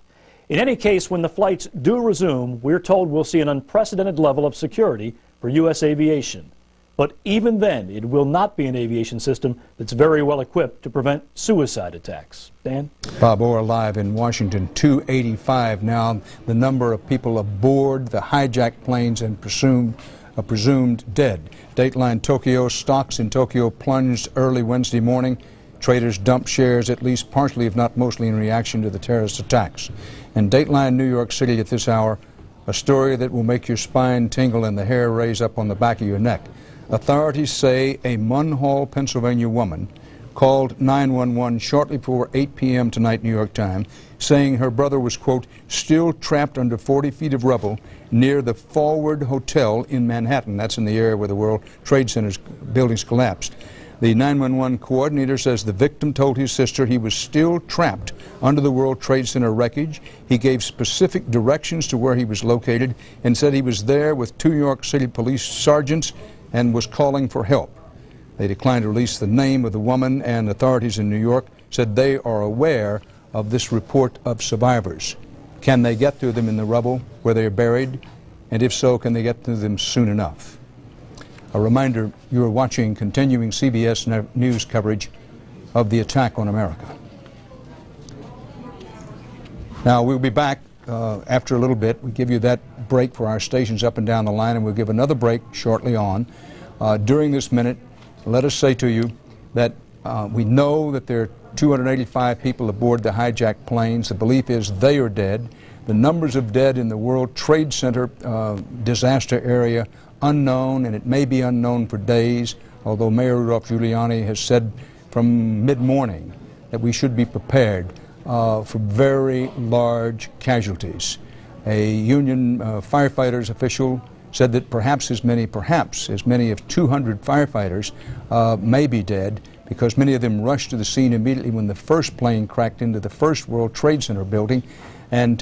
In any case, when the flights do resume, we're told we'll see an unprecedented level of security for U.S. aviation. But even then, it will not be an aviation system that's very well equipped to prevent suicide attacks. Dan? Bob Orr live in Washington. 285 now, the number of people aboard the hijacked planes and presumed dead. Dateline Tokyo, stocks in Tokyo plunged early Wednesday morning. Traders dumped shares, at least partially, if not mostly, in reaction to the terrorist attacks. And Dateline New York City at this hour, a story that will make your spine tingle and the hair raise up on the back of your neck. Authorities say a Munhall, Pennsylvania woman called 911 shortly before 8 p.m. tonight, New York time, saying her brother was, quote, still trapped under 40 feet of rubble near the Forward Hotel in Manhattan. That's in the area where the World Trade Center's buildings collapsed. The 911 coordinator says the victim told his sister he was still trapped under the World Trade Center wreckage. He gave specific directions to where he was located and said he was there with 2 New York City police sergeants and was calling for help. They declined to release the name of the woman, and authorities in New York said they are aware of this report of survivors. Can they get to them in the rubble where they are buried? And if so, can they get to them soon enough? A reminder, you are watching continuing CBS News coverage of the attack on America. Now, we'll be back after a little bit. We give you that break for our stations up and down the line, and we'll give another break shortly on. During this minute, let us say to you that we know that there are 285 people aboard the hijacked planes. The belief is they are dead. The numbers of dead in the World Trade Center disaster area, unknown, and it may be unknown for days, although Mayor Rudolph Giuliani has said from mid-morning that we should be prepared for very large casualties. A union firefighters official said that perhaps as many as 200 firefighters may be dead, because many of them rushed to the scene immediately when the first plane cracked into the first World Trade Center building. And,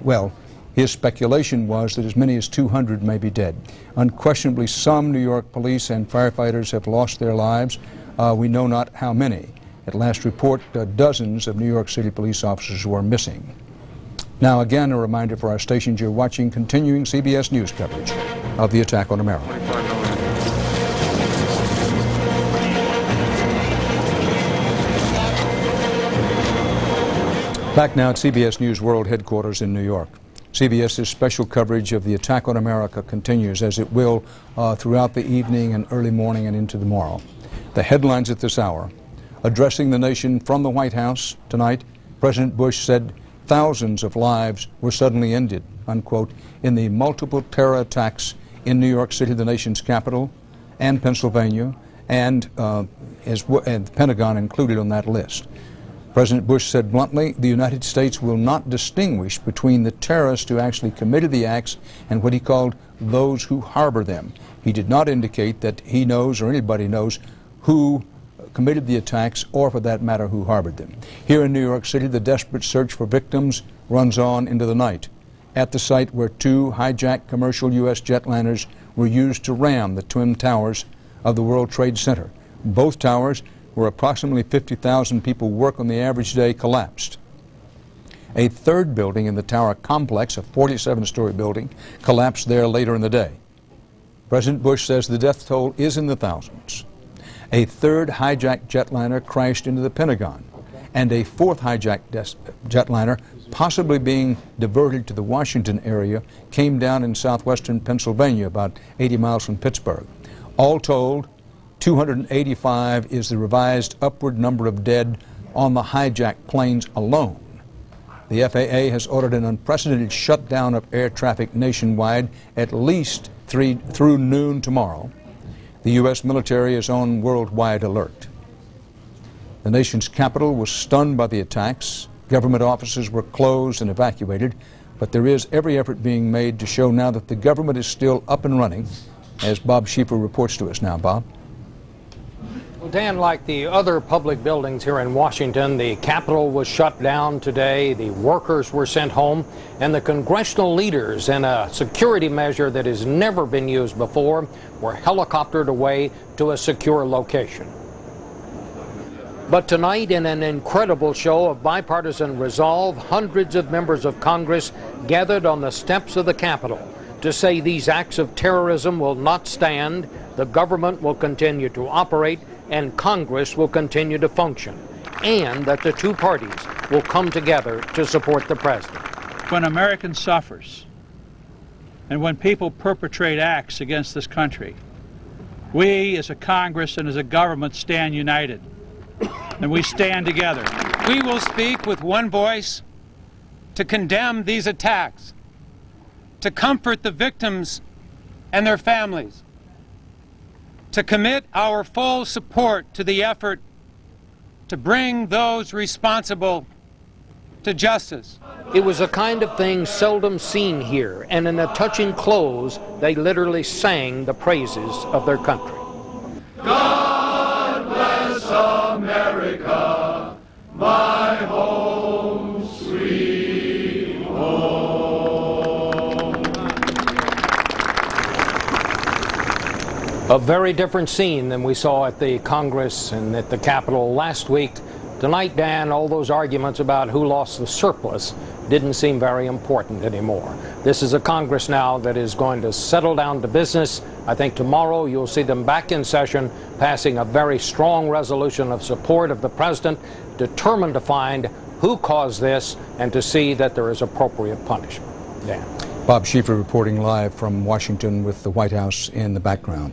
well, his speculation was that as many as 200 may be dead. Unquestionably, some New York police and firefighters have lost their lives. We know not how many. At last report, dozens of New York City police officers were missing. Now, again, a reminder for our stations, you're watching continuing CBS News coverage of the attack on America. Back now at CBS News World Headquarters in New York. CBS's special coverage of the attack on America continues, as it will throughout the evening and early morning and into tomorrow. The headlines at this hour. Addressing the nation from the White House tonight, President Bush said thousands of lives were suddenly ended, unquote, in the multiple terror attacks in New York City, the nation's capital, and Pennsylvania, and the Pentagon included on that list. President Bush said bluntly, the United States will not distinguish between the terrorists who actually committed the acts and what he called those who harbor them. He did not indicate that he knows or anybody knows who committed the attacks, or for that matter, who harbored them. Here in New York City, the desperate search for victims runs on into the night. At the site where 2 hijacked commercial U.S. jetliners were used to ram the twin towers of the World Trade Center. Both towers, where approximately 50,000 people work on the average day, collapsed. A third building in the tower complex, a 47-story building, collapsed there later in the day. President Bush says the death toll is in the thousands. A third hijacked jetliner crashed into the Pentagon, and a fourth hijacked jetliner, possibly being diverted to the Washington area, came down in southwestern Pennsylvania, about 80 miles from Pittsburgh. All told, 285 is the revised upward number of dead on the hijacked planes alone. The FAA has ordered an unprecedented shutdown of air traffic nationwide at least through noon tomorrow. The U.S. military is on worldwide alert. The nation's capital was stunned by the attacks. Government offices were closed and evacuated, but there is every effort being made to show now that the government is still up and running, as Bob Schieffer reports to us now. Bob? Dan, like the other public buildings here in Washington, the Capitol was shut down today, the workers were sent home, and the congressional leaders, in a security measure that has never been used before, were helicoptered away to a secure location. But tonight, in an incredible show of bipartisan resolve, hundreds of members of Congress gathered on the steps of the Capitol to say these acts of terrorism will not stand, the government will continue to operate, and Congress will continue to function, and that the two parties will come together to support the president. When American suffers, and when people perpetrate acts against this country, we as a Congress and as a government stand united, and we stand together. We will speak with one voice to condemn these attacks, to comfort the victims and their families, to commit our full support to the effort to bring those responsible to justice. It was a kind of thing seldom seen here, and in a touching close, they literally sang the praises of their country. God bless America, my home, sweet home. A very different scene than we saw at the Congress and at the Capitol last week. Tonight, Dan, all those arguments about who lost the surplus didn't seem very important anymore. This is a Congress now that is going to settle down to business. I think tomorrow you'll see them back in session, passing a very strong resolution of support of the president, determined to find who caused this and to see that there is appropriate punishment. Dan. Bob Schieffer reporting live from Washington with the White House in the background.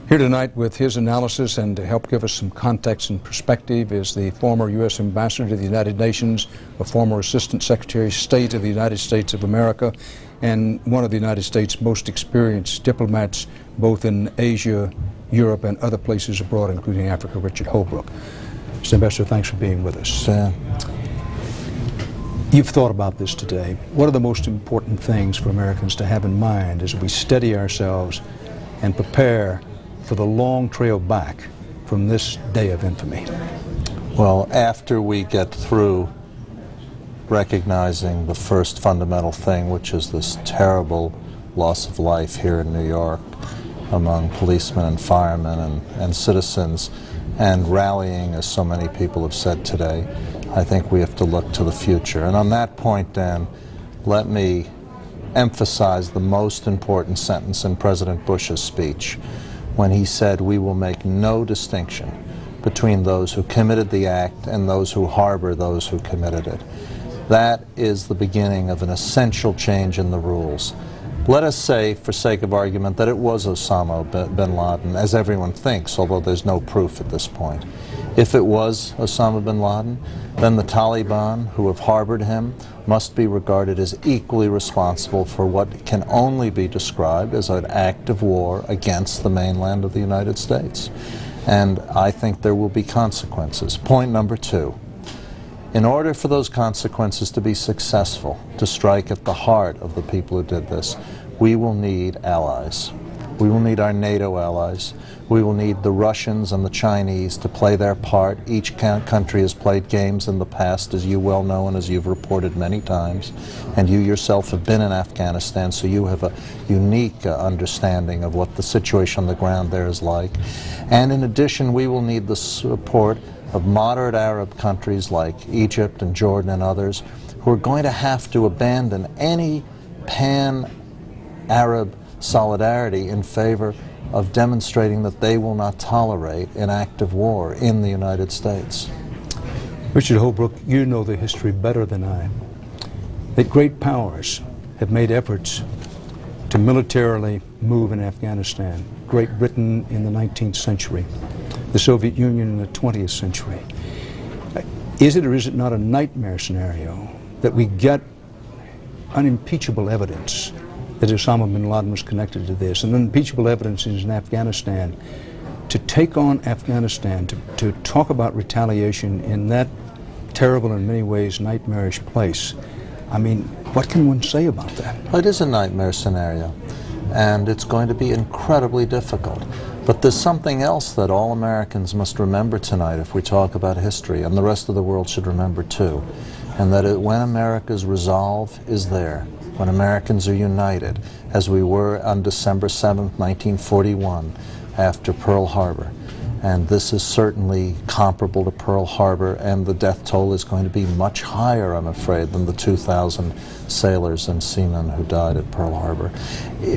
Here tonight with his analysis and to help give us some context and perspective is the former U.S. Ambassador to the United Nations, a former Assistant Secretary of State of the United States of America, and one of the United States' most experienced diplomats both in Asia, Europe, and other places abroad, including Africa, Richard Holbrooke. Mr. Ambassador, thanks for being with us. You've thought about this today. What are the most important things for Americans to have in mind as we steady ourselves and prepare for the long trail back from this day of infamy? Well, after we get through recognizing the first fundamental thing, which is this terrible loss of life here in New York among policemen and firemen and citizens, and rallying, as so many people have said today, I think we have to look to the future. And on that point, Dan, let me emphasize the most important sentence in President Bush's speech, when he said we will make no distinction between those who committed the act and those who harbor those who committed it. That is the beginning of an essential change in the rules. Let us say, for sake of argument, that it was Osama bin Laden, as everyone thinks, although there's no proof at this point. If it was Osama bin Laden, then the Taliban, who have harbored him, must be regarded as equally responsible for what can only be described as an act of war against the mainland of the United States. And I think there will be consequences. Point number two. In order for those consequences to be successful, to strike at the heart of the people who did this, we will need allies. We will need our NATO allies. We will need the Russians and the Chinese to play their part. Each country has played games in the past, as you well know and as you've reported many times. And you yourself have been in Afghanistan, so you have a unique understanding of what the situation on the ground there is like. And in addition, we will need the support of moderate Arab countries like Egypt and Jordan and others, who are going to have to abandon any pan-Arab solidarity in favor of demonstrating that they will not tolerate an act of war in the United States. Richard Holbrooke, you know the history better than I. That great powers have made efforts to militarily move in Afghanistan. Great Britain in the 19th century, the Soviet Union in the 20th century. Is it or is it not a nightmare scenario that we get unimpeachable evidence that Osama bin Laden was connected to this, and unimpeachable evidence is in Afghanistan, to take on Afghanistan, to talk about retaliation in that terrible, in many ways, nightmarish place? I mean, what can one say about that? It is a nightmare scenario, and it's going to be incredibly difficult. But there's something else that all Americans must remember tonight if we talk about history, and the rest of the world should remember too, and that when America's resolve is there, when Americans are united, as we were on December 7th, 1941, after Pearl Harbor, and this is certainly comparable to Pearl Harbor, and the death toll is going to be much higher, I'm afraid, than the 2,000 sailors and seamen who died at Pearl Harbor.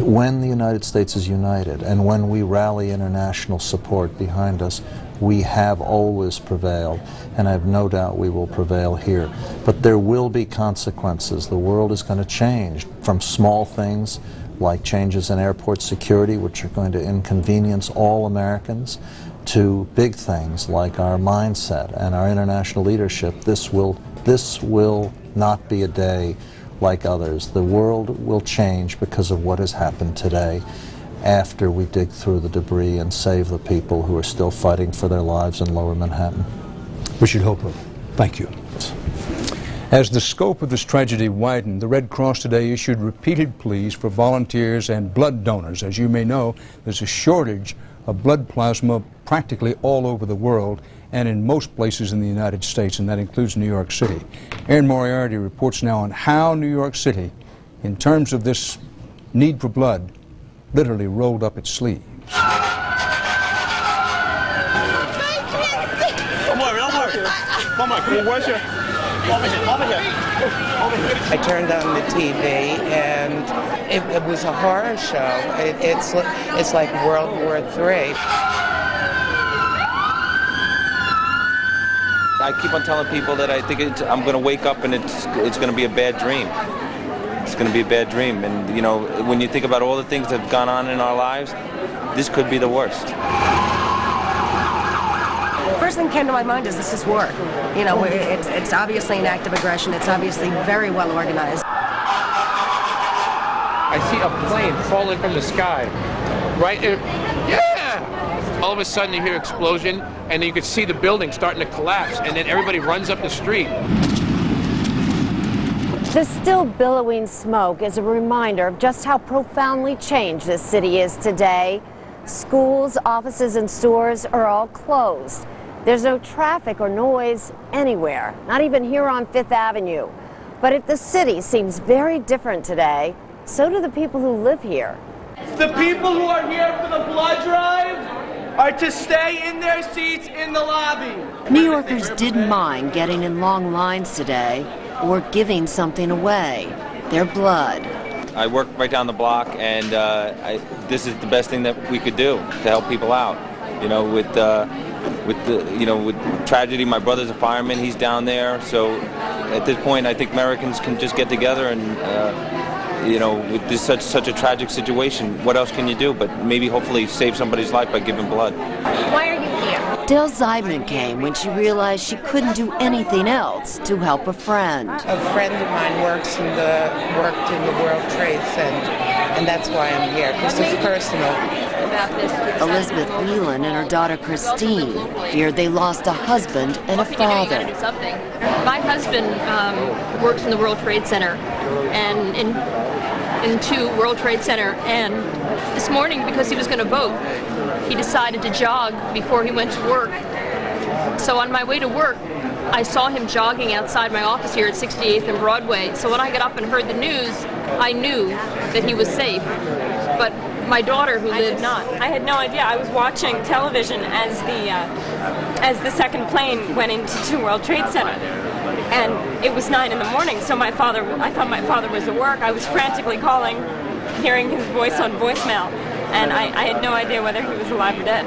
When the United States is united, and when we rally international support behind us, we have always prevailed, and I have no doubt we will prevail here. But there will be consequences. The world is going to change, from small things like changes in airport security, which are going to inconvenience all Americans, to big things like our mindset and our international leadership. This will not be a day like others. The world will change because of what has happened today, after we dig through the debris and save the people who are still fighting for their lives in Lower Manhattan. We should hope so. Thank you. As the scope of this tragedy widened, the Red Cross today issued repeated pleas for volunteers and blood donors. As you may know, there's a shortage of blood plasma practically all over the world and in most places in the United States, and that includes New York City. Aaron Moriarty reports now on how New York City, in terms of this need for blood, literally rolled up its sleeves. Don't worry. Come on, where's your... Over here. I turned on the TV and it was a horror show. It's like World War III. I keep on telling people that I think I'm going to wake up and it's going to be a bad dream. It's going to be a bad dream. And, you know, when you think about all the things that have gone on in our lives, this could be the worst. The first thing that came to my mind is this is war. You know, it's obviously an act of aggression. It's obviously very well organized. I see a plane falling from the sky. Right in, yeah! All of a sudden you hear explosion, and then you could see the building starting to collapse, and then everybody runs up the street. The still billowing smoke is a reminder of just how profoundly changed this city is today. Schools, offices, and stores are all closed. There's no traffic or noise anywhere, not even here on Fifth Avenue. But if the city seems very different today, so do the people who live here. The people who are here for the blood drive are to stay in their seats in the lobby. New Yorkers didn't mind getting in long lines today or giving something away, their blood. I work right down the block, and this is the best thing that we could do to help people out. You know, with tragedy, my brother's a fireman. He's down there. So at this point, I think Americans can just get together and, you know, with this such a tragic situation, what else can you do? But maybe hopefully save somebody's life by giving blood. Why are you here? Dale Zeidman came when she realized she couldn't do anything else to help a friend. A friend of mine worked in the World Trade Center, and that's why I'm here, because it's personal. Elizabeth Whelan and her daughter Christine feared they lost a husband and a father. My husband works in the World Trade Center and into World Trade Center, and this morning, because he was going to vote, he decided to jog before he went to work. So on my way to work, I saw him jogging outside my office here at 68th and Broadway. So when I got up and heard the news, I knew that he was safe. But my daughter, who lives... I had no idea. I was watching television as the second plane went into World Trade Center. And it was 9 in the morning, so I thought my father was at work. I was frantically calling, hearing his voice on voicemail, and I had no idea whether he was alive or dead.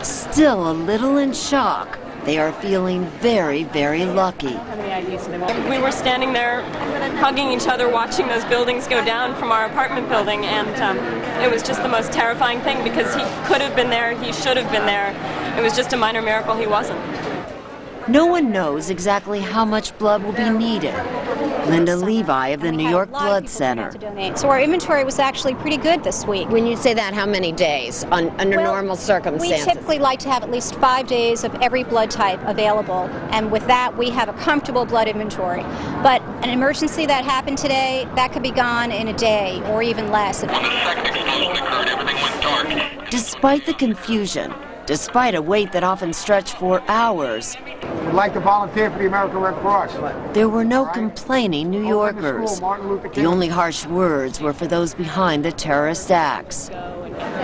Still a little in shock, they are feeling very, very lucky. We were standing there hugging each other, watching those buildings go down from our apartment building, and it was just the most terrifying thing because he could have been there, he should have been there. It was just a minor miracle he wasn't. No one knows exactly how much blood will be needed. Linda Levi of the New York Blood Center. So our inventory was actually pretty good this week. When you say that, how many days under normal circumstances? We typically like to have at least 5 days of every blood type available, and with that we have a comfortable blood inventory. But an emergency that happened today, that could be gone in a day or even less. When the second explosion occurred, everything went dark. Despite the confusion, despite a wait that often stretched for hours, we'd like to volunteer for the American Red Cross. There were no complaining New Yorkers. The only harsh words were for those behind the terrorist acts.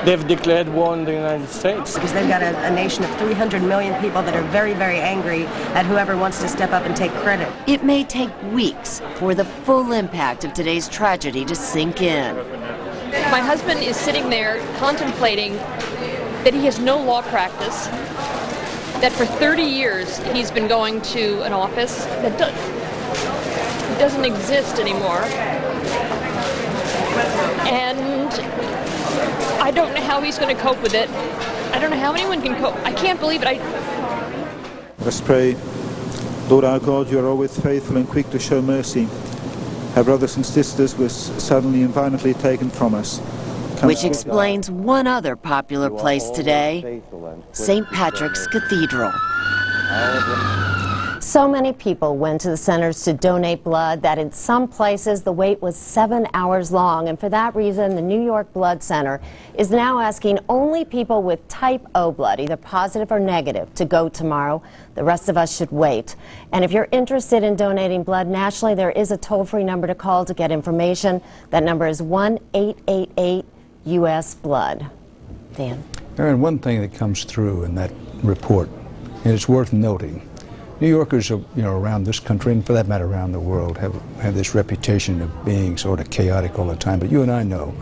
They've declared war on the United States. Because they've got a nation of 300 million people that are very, very angry at whoever wants to step up and take credit. It may take weeks for the full impact of today's tragedy to sink in. My husband is sitting there contemplating that he has no law practice, that for 30 years he's been going to an office that doesn't exist anymore. And I don't know how he's going to cope with it. I don't know how anyone can cope. I can't believe it. Let's pray. Lord our God, you are always faithful and quick to show mercy. Our brothers and sisters were suddenly and violently taken from us. Which explains one other popular place today, St. Patrick's Cathedral. So many people went to the centers to donate blood that in some places the wait was 7 hours long, and for that reason the New York Blood Center is now asking only people with type O blood, either positive or negative, to go tomorrow. The rest of us should wait. And if you're interested in donating blood nationally, there is a toll-free number to call to get information. That number is 1-888-US Blood. Dan. Aaron, one thing that comes through in that report, and it's worth noting, New Yorkers, around this country, and for that matter around the world, have this reputation of being sort of chaotic all the time. But you and I know,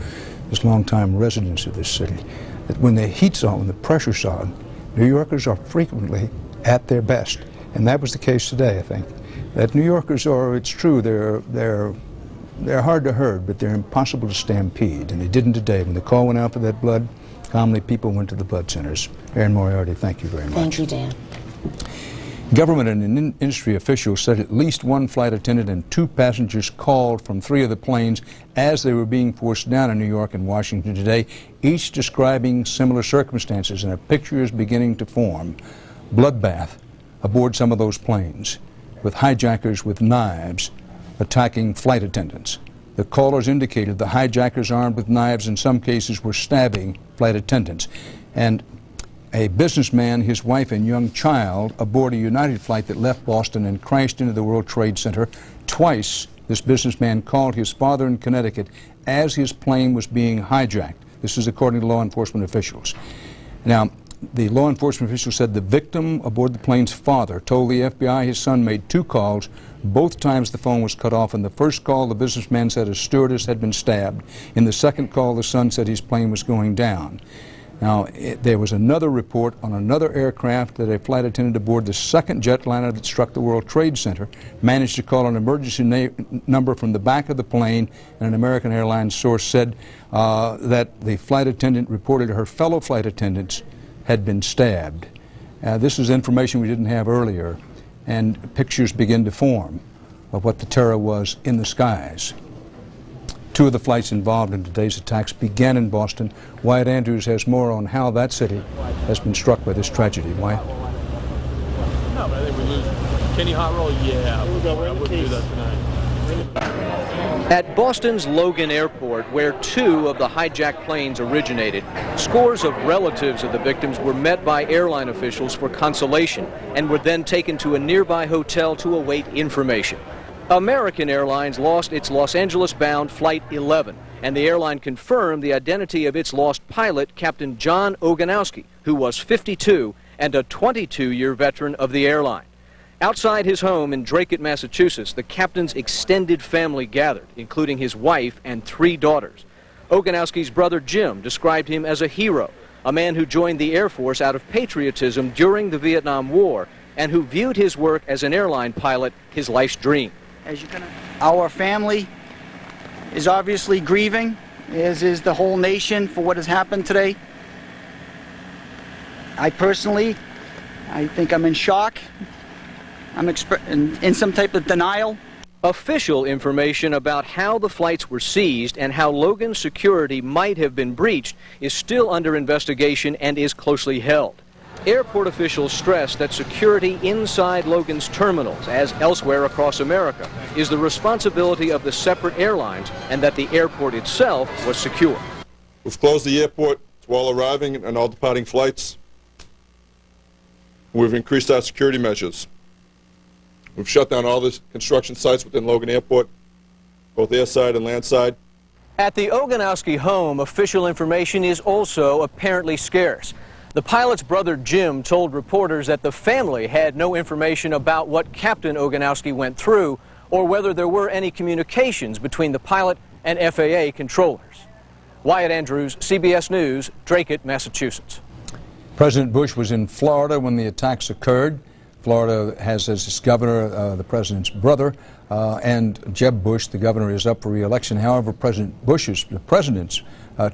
as longtime residents of this city, that when the heat's on, when the pressure's on, New Yorkers are frequently at their best. And that was the case today, I think. That New Yorkers are, it's true, they're hard to herd, but they're impossible to stampede. And they didn't today. When the call went out for that blood, calmly people went to the blood centers. Aaron Moriarty, thank you very much. Thank you, Dan. Government and industry officials said at least one flight attendant and 2 passengers called from 3 of the planes as they were being forced down in New York and Washington today, each describing similar circumstances, and a picture is beginning to form. Bloodbath aboard some of those planes, with hijackers with knives attacking flight attendants. The callers indicated the hijackers armed with knives in some cases were stabbing flight attendants. And a businessman, his wife, and young child aboard a United flight that left Boston and crashed into the World Trade Center. Twice, this businessman called his father in Connecticut as his plane was being hijacked. This is according to law enforcement officials. Now, the law enforcement official said the victim aboard the plane's father told the FBI his son made 2 calls. Both times the phone was cut off. In the first call, the businessman said a stewardess had been stabbed. In the second call, the son said his plane was going down. Now, there was another report on another aircraft that a flight attendant aboard the second jetliner that struck the World Trade Center managed to call an emergency number from the back of the plane, and an American Airlines source said that the flight attendant reported her fellow flight attendants had been stabbed. This is information we didn't have earlier, and pictures begin to form of what the terror was in the skies. 2 of the flights involved in today's attacks began in Boston. Wyatt Andrews has more on how that city has been struck by this tragedy. Wyatt? No, but I think we lose. Kenny Hot Roll, yeah. I wouldn't do that tonight. At Boston's Logan Airport, where 2 of the hijacked planes originated, scores of relatives of the victims were met by airline officials for consolation and were then taken to a nearby hotel to await information. American Airlines lost its Los Angeles-bound Flight 11, and the airline confirmed the identity of its lost pilot, Captain John Oganowski, who was 52 and a 22-year veteran of the airline. Outside his home in Dracut, Massachusetts, the captain's extended family gathered, including his wife and 3 daughters. Oganowski's brother Jim described him as a hero, a man who joined the Air Force out of patriotism during the Vietnam War and who viewed his work as an airline pilot his life's dream. Our family is obviously grieving, as is the whole nation, for what has happened today. I think I'm in shock. I'm in some type of denial. Official information about how the flights were seized and how Logan's security might have been breached is still under investigation and is closely held. Airport officials stress that security inside Logan's terminals, as elsewhere across America, is the responsibility of the separate airlines and that the airport itself was secure. We've closed the airport to all arriving and all departing flights. We've increased our security measures. We've shut down all the construction sites within Logan Airport, both airside and landside. At the Oganowski home, official information is also apparently scarce. The pilot's brother Jim told reporters that the family had no information about what Captain Oganowski went through or whether there were any communications between the pilot and FAA controllers. Wyatt Andrews, CBS News, Dracut, Massachusetts. President Bush was in Florida when the attacks occurred. Florida has as its governor the president's brother, and Jeb Bush, the governor, is up for re-election. However, the president's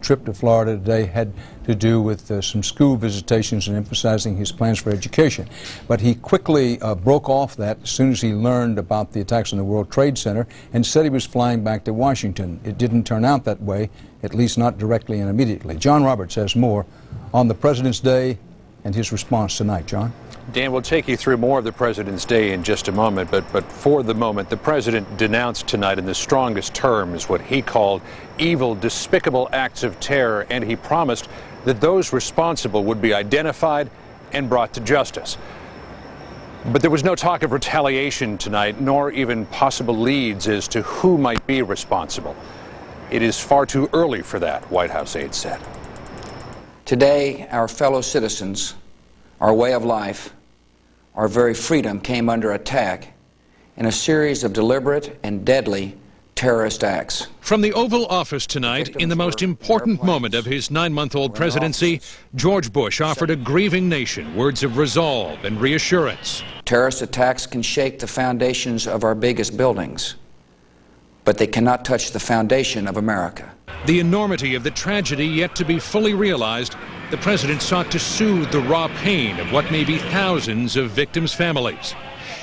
trip to Florida today had to do with some school visitations and emphasizing his plans for education. But he quickly broke off that as soon as he learned about the attacks on the World Trade Center and said he was flying back to Washington. It didn't turn out that way, at least not directly and immediately. John Roberts has more on the President's Day and his response tonight. John? Dan, we'll take you through more of the President's Day in just a moment, but for the moment, the President denounced tonight in the strongest terms what he called evil, despicable acts of terror, and he promised that those responsible would be identified and brought to justice. But there was no talk of retaliation tonight, nor even possible leads as to who might be responsible. It is far too early for that, White House aide said. Today, our fellow citizens, our way of life, our very freedom came under attack in a series of deliberate and deadly terrorist acts. From the Oval Office tonight, in the most important moment of his 9-month-old presidency, George Bush offered a grieving nation words of resolve and reassurance. Terrorist attacks can shake the foundations of our biggest buildings, but they cannot touch the foundation of America. The enormity of the tragedy yet to be fully realized, the president sought to soothe the raw pain of what may be thousands of victims' families.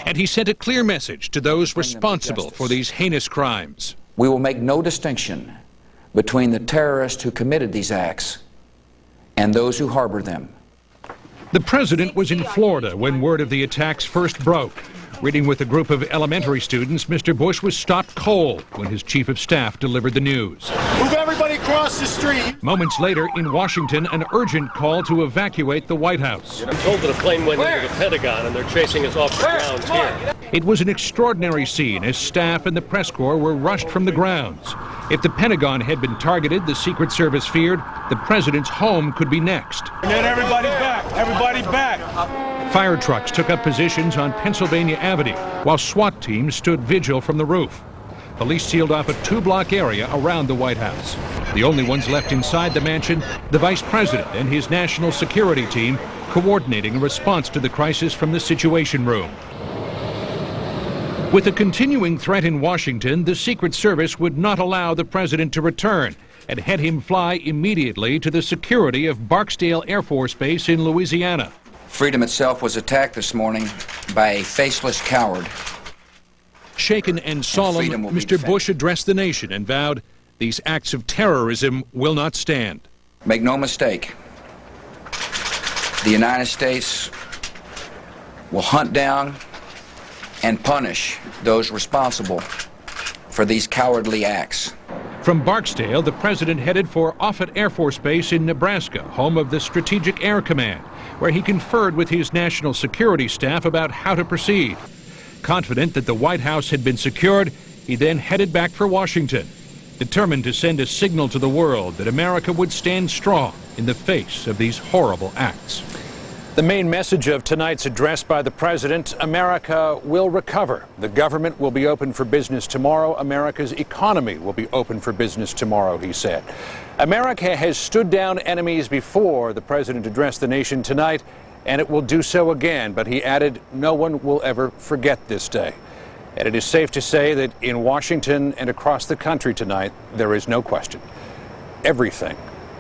And he sent a clear message to those responsible for these heinous crimes. We will make no distinction between the terrorists who committed these acts and those who harbor them. The president was in Florida when word of the attacks first broke. Reading with a group of elementary students, Mr. Bush was stopped cold when his chief of staff delivered the news. Move everybody across the street. Moments later, in Washington, an urgent call to evacuate the White House. I'm told that a plane went into the Pentagon and they're chasing us off the grounds here. It was an extraordinary scene as staff and the press corps were rushed from the grounds. If the Pentagon had been targeted, the Secret Service feared the president's home could be next. Get everybody back. Everybody back. Fire trucks took up positions on Pennsylvania Avenue, while SWAT teams stood vigil from the roof. Police sealed off a 2-block area around the White House. The only ones left inside the mansion, the vice president and his national security team, coordinating a response to the crisis from the Situation Room. With a continuing threat in Washington, the Secret Service would not allow the president to return and had him fly immediately to the security of Barksdale Air Force Base in Louisiana. Freedom itself was attacked this morning by a faceless coward. Shaken and solemn, Mr. Bush addressed the nation and vowed, these acts of terrorism will not stand. Make no mistake, the United States will hunt down and punish those responsible for these cowardly acts. From Barksdale, the president headed for Offutt Air Force Base in Nebraska, home of the Strategic Air Command, where he conferred with his national security staff about how to proceed. Confident that the White House had been secured, he then headed back for Washington, determined to send a signal to the world that America would stand strong in the face of these horrible acts. The main message of tonight's address by the president, America will recover. The government will be open for business tomorrow. America's economy will be open for business tomorrow, he said. America has stood down enemies before, the president addressed the nation tonight, and it will do so again. But he added, no one will ever forget this day. And it is safe to say that in Washington and across the country tonight, there is no question. Everything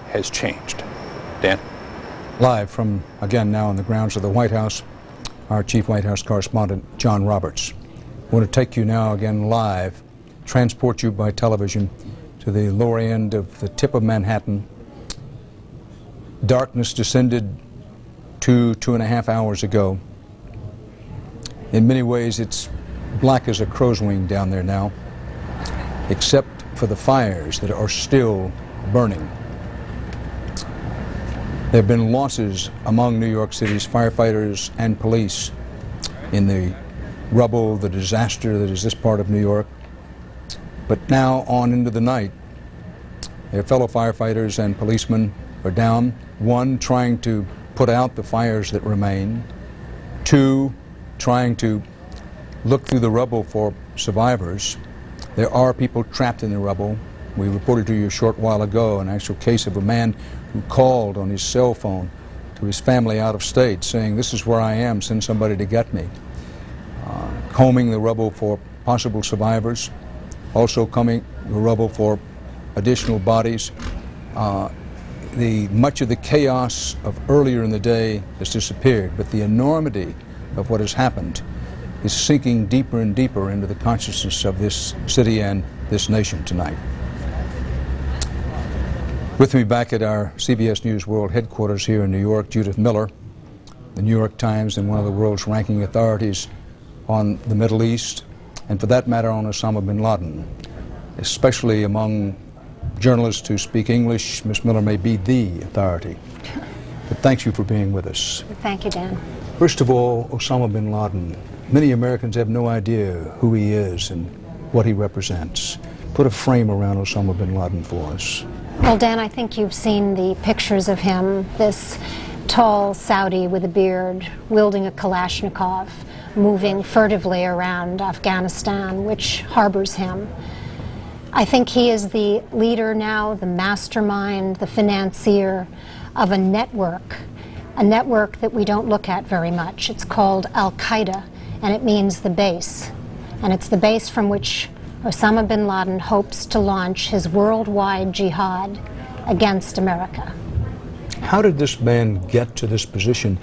has changed. Dan? Live from, again, now on the grounds of the White House, our Chief White House correspondent, John Roberts. I want to take you now again live, transport you by television to the lower end of the tip of Manhattan. Darkness descended 2.5 hours ago. In many ways, it's black as a crow's wing down there now, except for the fires that are still burning. There have been losses among New York City's firefighters and police in the rubble, the disaster that is this part of New York. But now on into the night, their fellow firefighters and policemen are down. One, trying to put out the fires that remain. Two, trying to look through the rubble for survivors. There are people trapped in the rubble. We reported to you a short while ago an actual case of a man who called on his cell phone to his family out of state saying, "This is where I am, send somebody to get me." Combing the rubble for possible survivors, also combing the rubble for additional bodies. Much of the chaos of earlier in the day has disappeared, but the enormity of what has happened is sinking deeper and deeper into the consciousness of this city and this nation tonight. With me back at our CBS News World headquarters here in New York, Judith Miller, the New York Times and one of the world's ranking authorities on the Middle East, and for that matter on Osama bin Laden. Especially among journalists who speak English, Ms. Miller may be the authority. But thank you for being with us. Thank you, Dan. First of all, Osama bin Laden. Many Americans have no idea who he is and what he represents. Put a frame around Osama bin Laden for us. Well, Dan, I think you've seen the pictures of him, this tall Saudi with a beard, wielding a Kalashnikov, moving furtively around Afghanistan, which harbors him. I think he is the leader now, the mastermind, the financier of a network that we don't look at very much. It's called Al-Qaeda, and it means the base. And it's the base from which Osama bin Laden hopes to launch his worldwide jihad against America. How did this man get to this position?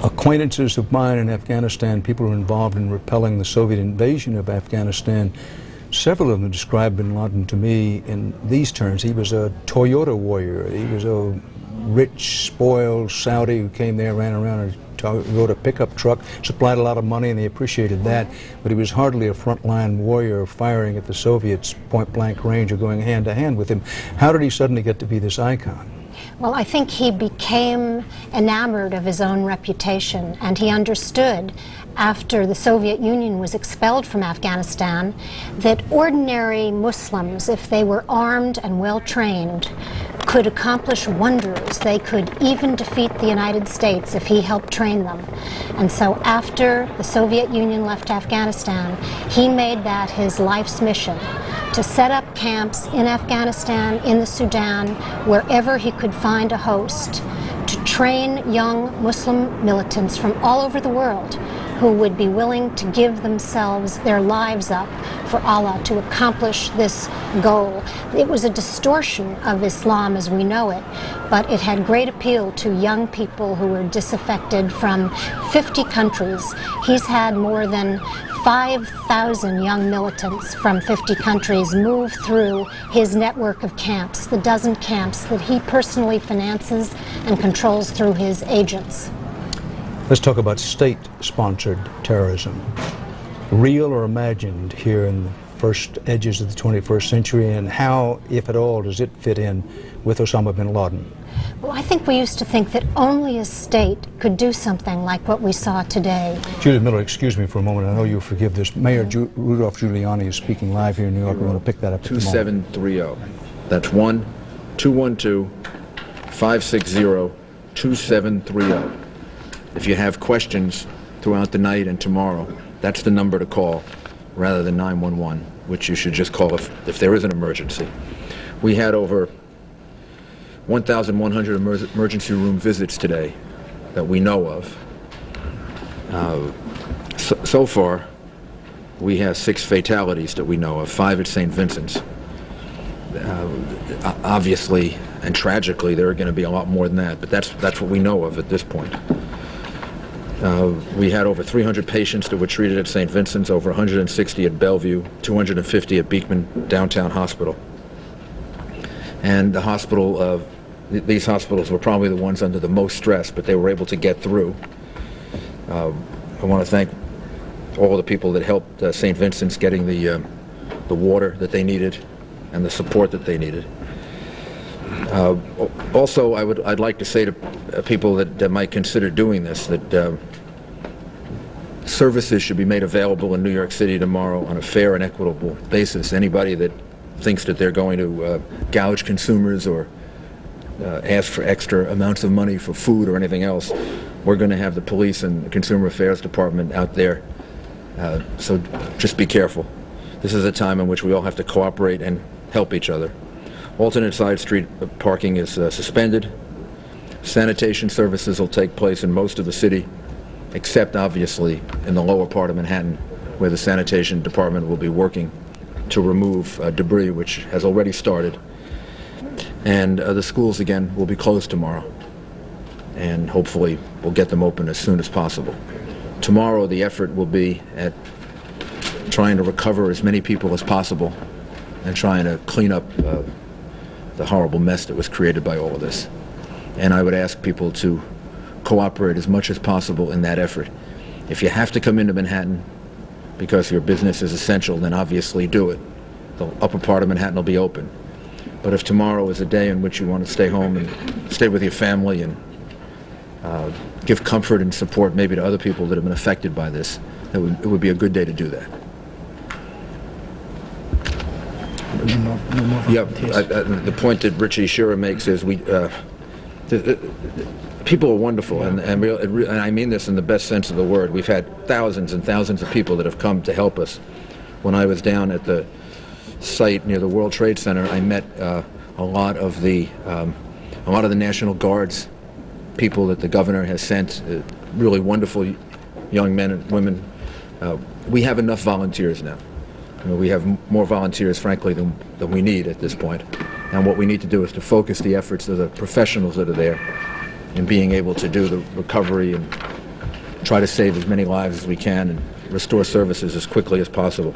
Acquaintances of mine in Afghanistan, people who are involved in repelling the Soviet invasion of Afghanistan, several of them described bin Laden to me in these terms. He was a Toyota warrior. He was a rich, spoiled Saudi who came there, ran around a Toyota pickup truck, supplied a lot of money, and they appreciated that. But he was hardly a frontline warrior firing at the Soviets point-blank range or going hand-to-hand with him. How did he suddenly get to be this icon? Well, I think he became enamored of his own reputation, and he understood after the Soviet Union was expelled from Afghanistan that ordinary Muslims, if they were armed and well-trained, could accomplish wonders. They could even defeat the United States if he helped train them. And so after the Soviet Union left Afghanistan, he made that his life's mission, to set up camps in Afghanistan, in the Sudan, wherever he could find a host, to train young Muslim militants from all over the world who would be willing to give themselves, their lives up for Allah to accomplish this goal. It was a distortion of Islam as we know it, but it had great appeal to young people who were disaffected from 50 countries. He's had more than 5,000 young militants from 50 countries move through his network of camps, the dozen camps that he personally finances and controls through his agents. Let's talk about state-sponsored terrorism. Real or imagined here in the first edges of the 21st century, and how, if at all, does it fit in with Osama bin Laden? Well, I think we used to think that only a state could do something like what we saw today. Judith Miller, excuse me for a moment. I know you'll forgive this. Mayor Rudolph Giuliani is speaking live here in New York. We're going to pick that up at the moment. 2730. That's 1-212-560-2730. If you have questions throughout the night and tomorrow, that's the number to call rather than 911, which you should just call if there is an emergency. We had over 1,100 emergency room visits today that we know of. So far, we have 6 fatalities that we know of, 5 at St. Vincent's. Obviously and tragically, there are going to be a lot more than that, but that's what we know of at this point. We had over 300 patients that were treated at St. Vincent's, over 160 at Bellevue, 250 at Beekman Downtown Hospital. And the hospital, these hospitals were probably the ones under the most stress, but they were able to get through. I want to thank all the people that helped St. Vincent's getting the water that they needed and the support that they needed. Also, I'd like to say to people that might consider doing this that services should be made available in New York City tomorrow on a fair and equitable basis. Anybody that thinks that they're going to gouge consumers or ask for extra amounts of money for food or anything else, we're going to have the police and the Consumer Affairs Department out there. So just be careful. This is a time in which we all have to cooperate and help each other. Alternate side street parking is suspended. Sanitation services will take place in most of the city, except obviously in the lower part of Manhattan, where the sanitation department will be working to remove debris, which has already started. And the schools, again, will be closed tomorrow. And hopefully we'll get them open as soon as possible. Tomorrow the effort will be at trying to recover as many people as possible and trying to clean up the horrible mess that was created by all of this. And I would ask people to cooperate as much as possible in that effort. If you have to come into Manhattan because your business is essential, then obviously do it. The upper part of Manhattan will be open. But if tomorrow is a day in which you want to stay home and stay with your family and give comfort and support maybe to other people that have been affected by this, it would be a good day to do that. Yeah, the point that Richie Shearer makes is people are wonderful, and I mean this in the best sense of the word. We've had thousands and thousands of people that have come to help us. When I was down at the site near the World Trade Center, I met a lot of the National Guard's people that the governor has sent, really wonderful young men and women. We have enough volunteers now. We have more volunteers, frankly, than we need at this point. And what we need to do is to focus the efforts of the professionals that are there in being able to do the recovery and try to save as many lives as we can and restore services as quickly as possible.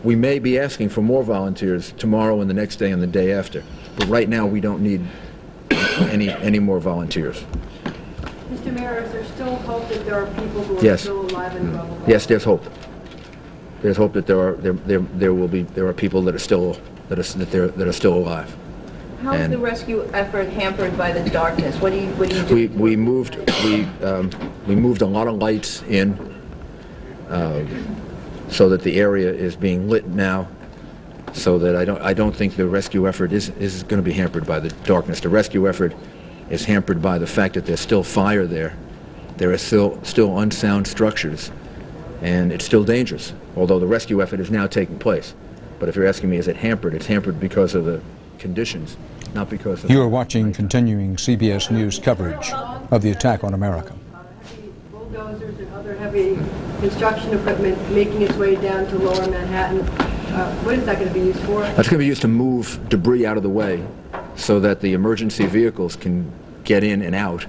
We may be asking for more volunteers tomorrow and the next day and the day after, but right now we don't need any more volunteers. Mr. Mayor, is there still hope that there are people who are Yes. still alive and well? Yes, there's hope. There's hope that there are people that are still alive. How is the rescue effort hampered by the darkness? What do you do? We moved a lot of lights in so that the area is being lit now, so that I don't think the rescue effort is going to be hampered by the darkness. The rescue effort is hampered by the fact that there's still fire there. There are still unsound structures, and it's still dangerous, although the rescue effort is now taking place. But if you're asking me, is it hampered? It's hampered because of the conditions, not because of... You are watching continuing CBS News coverage of the attack on America. Bulldozers and other heavy construction equipment making its way down to lower Manhattan. What is that going to be used for? That's going to be used to move debris out of the way so that the emergency vehicles can get in and out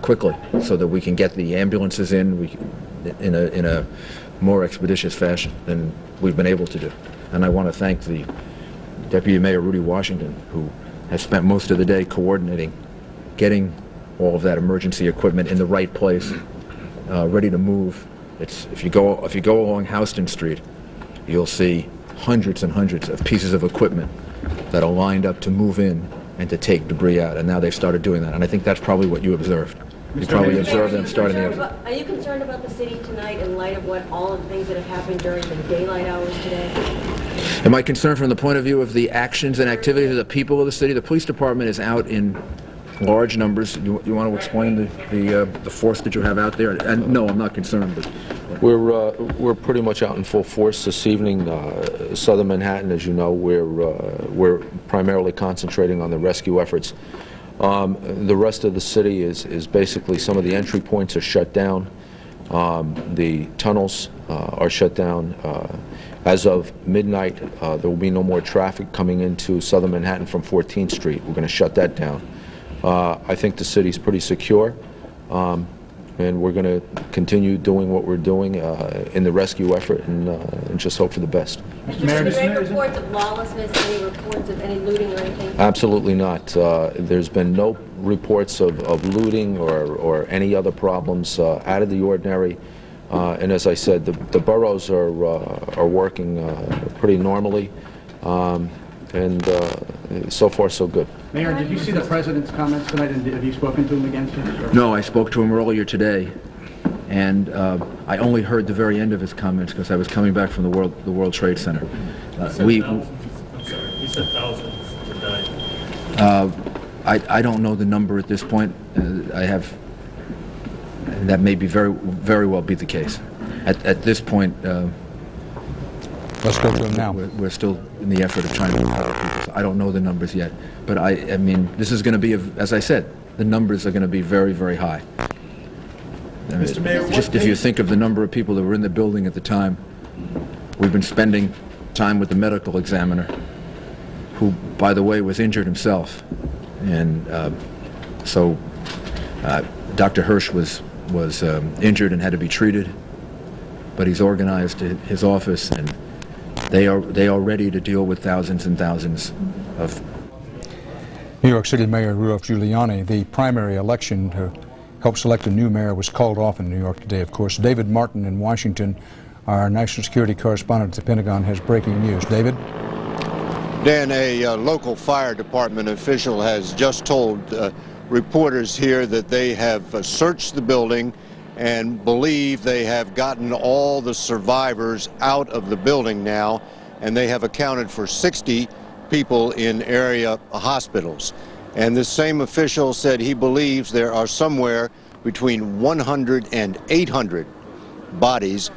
quickly, so that we can get the ambulances in a more expeditious fashion than we've been able to do. And I want to thank the Deputy Mayor Rudy Washington, who has spent most of the day coordinating, getting all of that emergency equipment in the right place, ready to move. If you go along Houston Street, you'll see hundreds and hundreds of pieces of equipment that are lined up to move in and to take debris out. And now they've started doing that. And I think that's probably what you observed. You probably observed them starting the... Are you concerned about the city tonight in light of all of the things that have happened during the daylight hours today? Am I concerned from the point of view of the actions and activities of the people of the city? The police department is out in large numbers. You want to explain the force that you have out there? And no, I'm not concerned. But we're pretty much out in full force this evening. Southern Manhattan, as you know, we're primarily concentrating on the rescue efforts. The rest of the city is basically, some of the entry points are shut down. The tunnels are shut down. As of midnight, there will be no more traffic coming into Southern Manhattan from 14th Street. We're going to shut that down. I think the city's pretty secure. and we're going to continue doing what we're doing in the rescue effort, and just hope for the best. Mr. Mayor, have you made reports of lawlessness, any reports of any looting or anything? Absolutely not. There's been no reports of looting or any other problems out of the ordinary. And as I said, the boroughs are working pretty normally, and so far so good. Mayor, did you see the president's comments tonight, and have you spoken to him again since? No, I spoke to him earlier today, and I only heard the very end of his comments because I was coming back from the World Trade Center. He said thousands today. I don't know the number at this point. That may be very well be the case. At this point, let's go to him now. We're still in the effort of trying to recover people. I don't know the numbers yet, but I mean, this is going to be, as I said, the numbers are going to be very, very high. I mean, Mr. Mayor, just if you think of the number of people that were in the building at the time, we've been spending time with the medical examiner, who, by the way, was injured himself, and so Dr. Hirsch was injured and had to be treated, but he's organized his office, and they are ready to deal with thousands and thousands of. New York City Mayor Rudolph Giuliani, the primary election to help select a new mayor was called off in New York today, of course. David Martin in Washington, our national security correspondent at the Pentagon, has breaking news. David? Dan, a local fire department official has just told reporters here that they have searched the building and believe they have gotten all the survivors out of the building now, and they have accounted for 60 people in area hospitals. And this same official said he believes there are somewhere between 100 and 800 bodies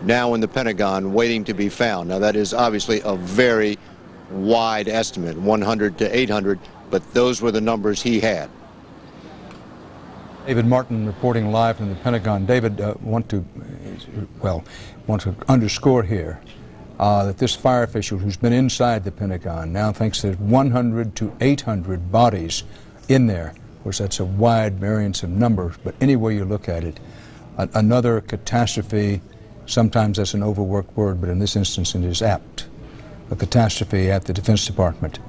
now in the Pentagon waiting to be found. Now, that is obviously a very wide estimate, 100 to 800, but those were the numbers he had. David Martin reporting live from the Pentagon. David, want to underscore here that this fire official who's been inside the Pentagon now thinks there's 100 to 800 bodies in there. Of course, that's a wide variance of numbers, but any way you look at it, another catastrophe, sometimes that's an overworked word, but in this instance it is apt. A catastrophe at the Defense Department.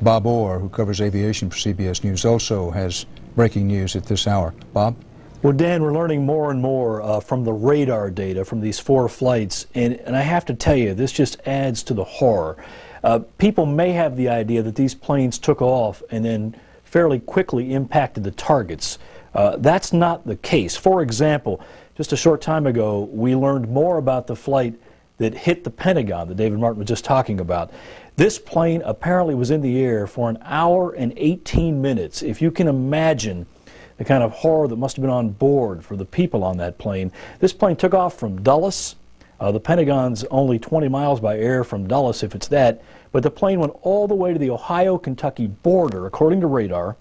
Bob Orr, who covers aviation for CBS News, also has breaking news at this hour. Bob? Well, Dan, we're learning more and more from the radar data from these 4 flights, and I have to tell you, this just adds to the horror. People may have the idea that these planes took off and then fairly quickly impacted the targets. That's not the case. For example, just a short time ago, we learned more about the flight that hit the Pentagon that David Martin was just talking about. This plane apparently was in the air for 1 hour and 18 minutes. If you can imagine the kind of horror that must have been on board for the people on that plane. This plane took off from Dulles. The Pentagon's only 20 miles by air from Dulles, if it's that, but the plane went all the way to the Ohio-Kentucky border, according to radar,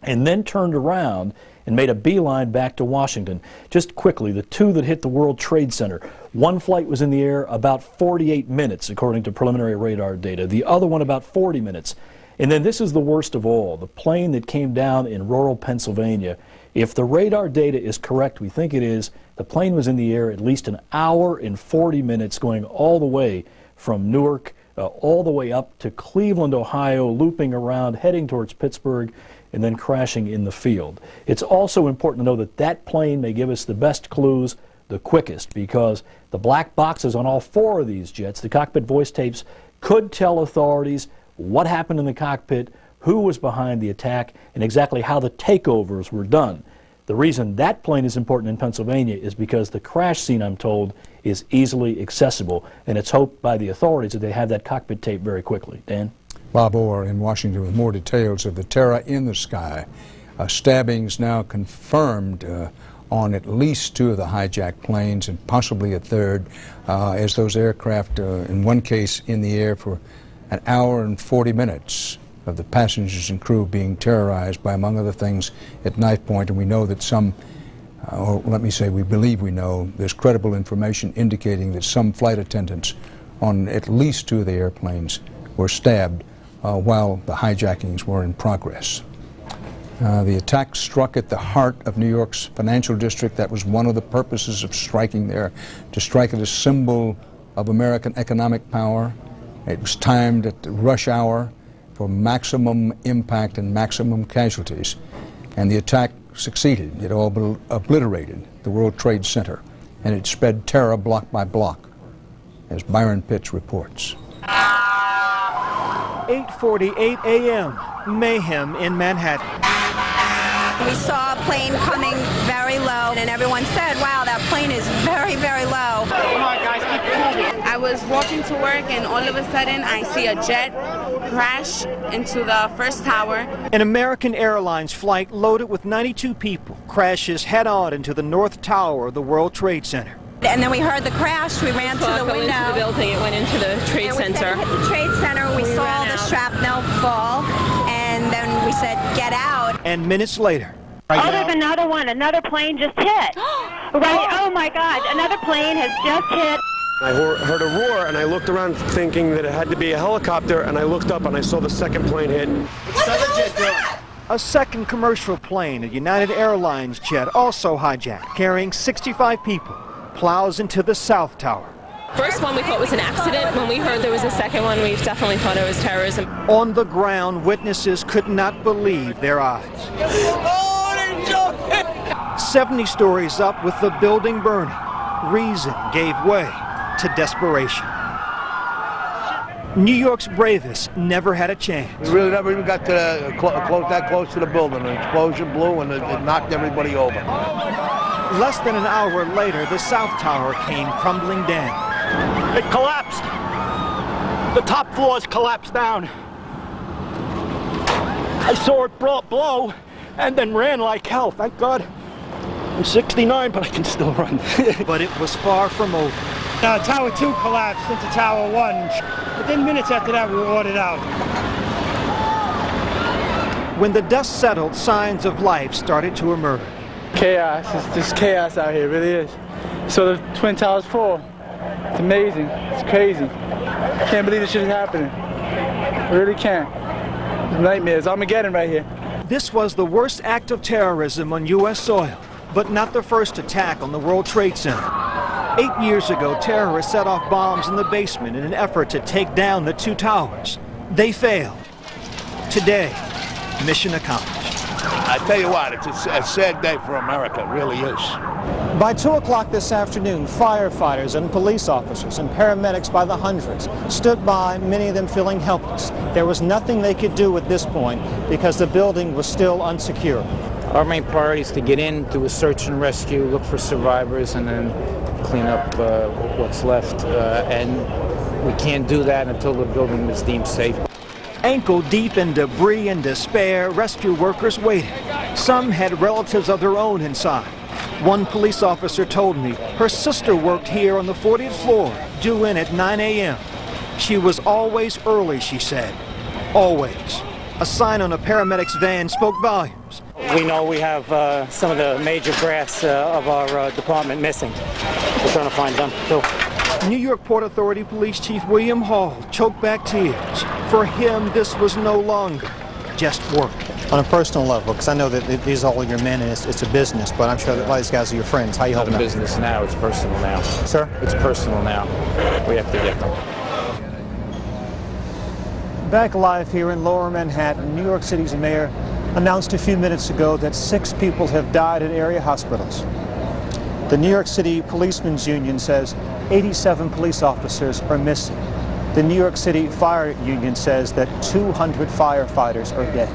and then turned around and made a beeline back to Washington. Just quickly, the 2 that hit the World Trade Center. One flight was in the air about 48 minutes, according to preliminary radar data. The other one about 40 minutes. And then this is the worst of all, the plane that came down in rural Pennsylvania. If the radar data is correct, we think it is, the plane was in the air at least 1 hour and 40 minutes going all the way from Newark all the way up to Cleveland, Ohio, looping around, heading towards Pittsburgh, and then crashing in the field. It's also important to know that that plane may give us the best clues the quickest, because the black boxes on all 4 of these jets, the cockpit voice tapes, could tell authorities what happened in the cockpit, who was behind the attack, and exactly how the takeovers were done. The reason that plane is important in Pennsylvania is because the crash scene, I'm told, is easily accessible, and it's hoped by the authorities that they have that cockpit tape very quickly. Dan? Bob Orr in Washington with more details of the terror in the sky. Stabbings now confirmed on at least 2 of the hijacked planes and possibly a third, as those aircraft, in one case, in the air for 1 hour and 40 minutes of the passengers and crew being terrorized by, among other things, at knife point. And we know that some, or let me say we believe we know, there's credible information indicating that some flight attendants on at least 2 of the airplanes were stabbed while the hijackings were in progress. The attack struck at the heart of New York's financial district. That was one of the purposes of striking there, to strike at a symbol of American economic power. It was timed at the rush hour for maximum impact and maximum casualties. And the attack succeeded. It all obliterated the World Trade Center, and it sped terror block by block, as Byron Pitts reports. 8:48 a.m., mayhem in Manhattan. We saw a plane coming very low, and everyone said, wow, that plane is very, very low. Come on, guys, keep moving. I was walking to work, and all of a sudden, I see a jet crash into the first tower. An American Airlines flight loaded with 92 people crashes head-on into the North Tower of the World Trade Center. And then we heard the crash, we ran to the window. Into the building, it went into the Trade Center. And we hit the Trade Center, we saw the shrapnel fall, and then we said, get out. And minutes later. Oh, there's another one. Another plane just hit. Right. Oh, my God. Another plane has just hit. I heard a roar, and I looked around thinking that it had to be a helicopter, and I looked up, and I saw the second plane hit. A second commercial plane, a United Airlines jet, also hijacked, carrying 65 people, plows into the South Tower. First one we thought was an accident. When we heard there was a second one, we definitely thought it was terrorism. On the ground, witnesses could not believe their eyes. 70 stories up with the building burning, reason gave way to desperation. New York's bravest never had a chance. We really never even got to that close to the building. An explosion blew and it knocked everybody over. Less than an hour later, the South Tower came crumbling down. It collapsed. The top floors collapsed down. I saw it blow and then ran like hell. Thank God. I'm 69, but I can still run. But it was far from over. Tower 2 collapsed into Tower 1. Within minutes after that, we were ordered out. When the dust settled, signs of life started to emerge. Chaos. It's just chaos out here. It really is. So the Twin Towers fall. It's amazing. It's crazy. I can't believe this shit is happening. I really can't. It's nightmares. Armageddon right here. This was the worst act of terrorism on U.S. soil, but not the first attack on the World Trade Center. 8 years ago, terrorists set off bombs in the basement in an effort to take down the two towers. They failed. Today, mission accomplished. I tell you what, it's a sad day for America. It really is. By 2 o'clock this afternoon, firefighters and police officers and paramedics by the hundreds stood by, many of them feeling helpless. There was nothing they could do at this point because the building was still unsecured. Our main priority is to get in, do a search and rescue, look for survivors, and then clean up what's left. And we can't do that until the building is deemed safe. Ankle deep in debris and despair, rescue workers waited. Some had relatives of their own inside. One police officer told me her sister worked here on the 40th floor, due in at 9 a.m. She was always early, she said. Always. A sign on a paramedic's van spoke volumes. We know we have some of the major brass of our department missing. We're trying to find them, too. New York Port Authority Police Chief William Hall choked back tears. For him, this was no longer just work. On a personal level, because I know that these are all your men and it's a business, but I'm sure that a lot of these guys are your friends. How you helping It's out? not a business now, it's personal now. Sir? It's personal now. We have to get them. Back live here in Lower Manhattan, New York City's mayor announced a few minutes ago that 6 people have died at area hospitals. The New York City Policemen's Union says 87 police officers are missing. The New York City Fire Union says that 200 firefighters are dead.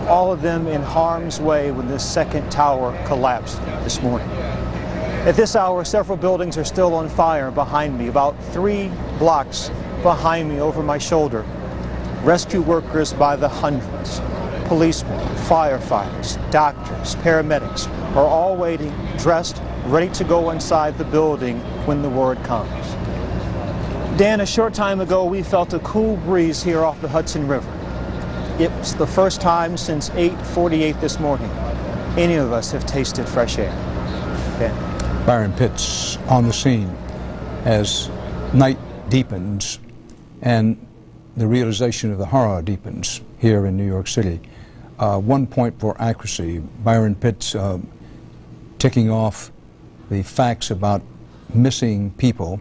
All of them in harm's way when this second tower collapsed this morning. At this hour, several buildings are still on fire behind me, about 3 blocks behind me over my shoulder. Rescue workers by the hundreds, policemen, firefighters, doctors, paramedics are all waiting, dressed, ready to go inside the building when the word comes. Dan, a short time ago, we felt a cool breeze here off the Hudson River. It was the first time since 8:48 this morning any of us have tasted fresh air. Ben. Byron Pitts on the scene as night deepens and the realization of the horror deepens here in New York City. One point for accuracy. Byron Pitts ticking off the facts about missing people,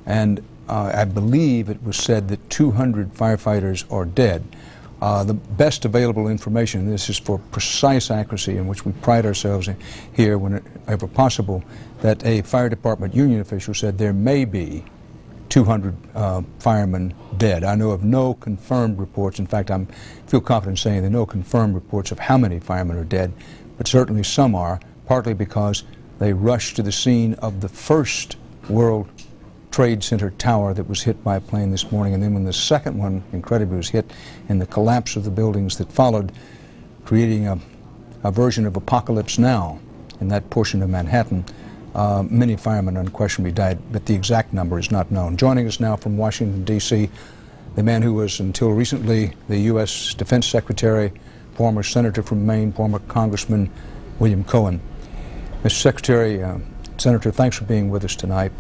and I believe it was said that 200 firefighters are dead. The best available information, this is for precise accuracy in which we pride ourselves in here whenever possible, that a fire department union official said there may be 200 firemen dead. I know of no confirmed reports. In fact, I feel confident saying there are no confirmed reports of how many firemen are dead, but certainly some are, partly because they rushed to the scene of the first World Trade Center tower that was hit by a plane this morning, and then when the second one, incredibly, was hit, and the collapse of the buildings that followed, creating a version of Apocalypse Now in that portion of Manhattan, many firemen unquestionably died, but the exact number is not known. Joining us now from Washington, D.C., the man who was until recently the U.S. Defense Secretary, former Senator from Maine, former Congressman William Cohen. Mr. Secretary, Senator, thanks for being with us tonight.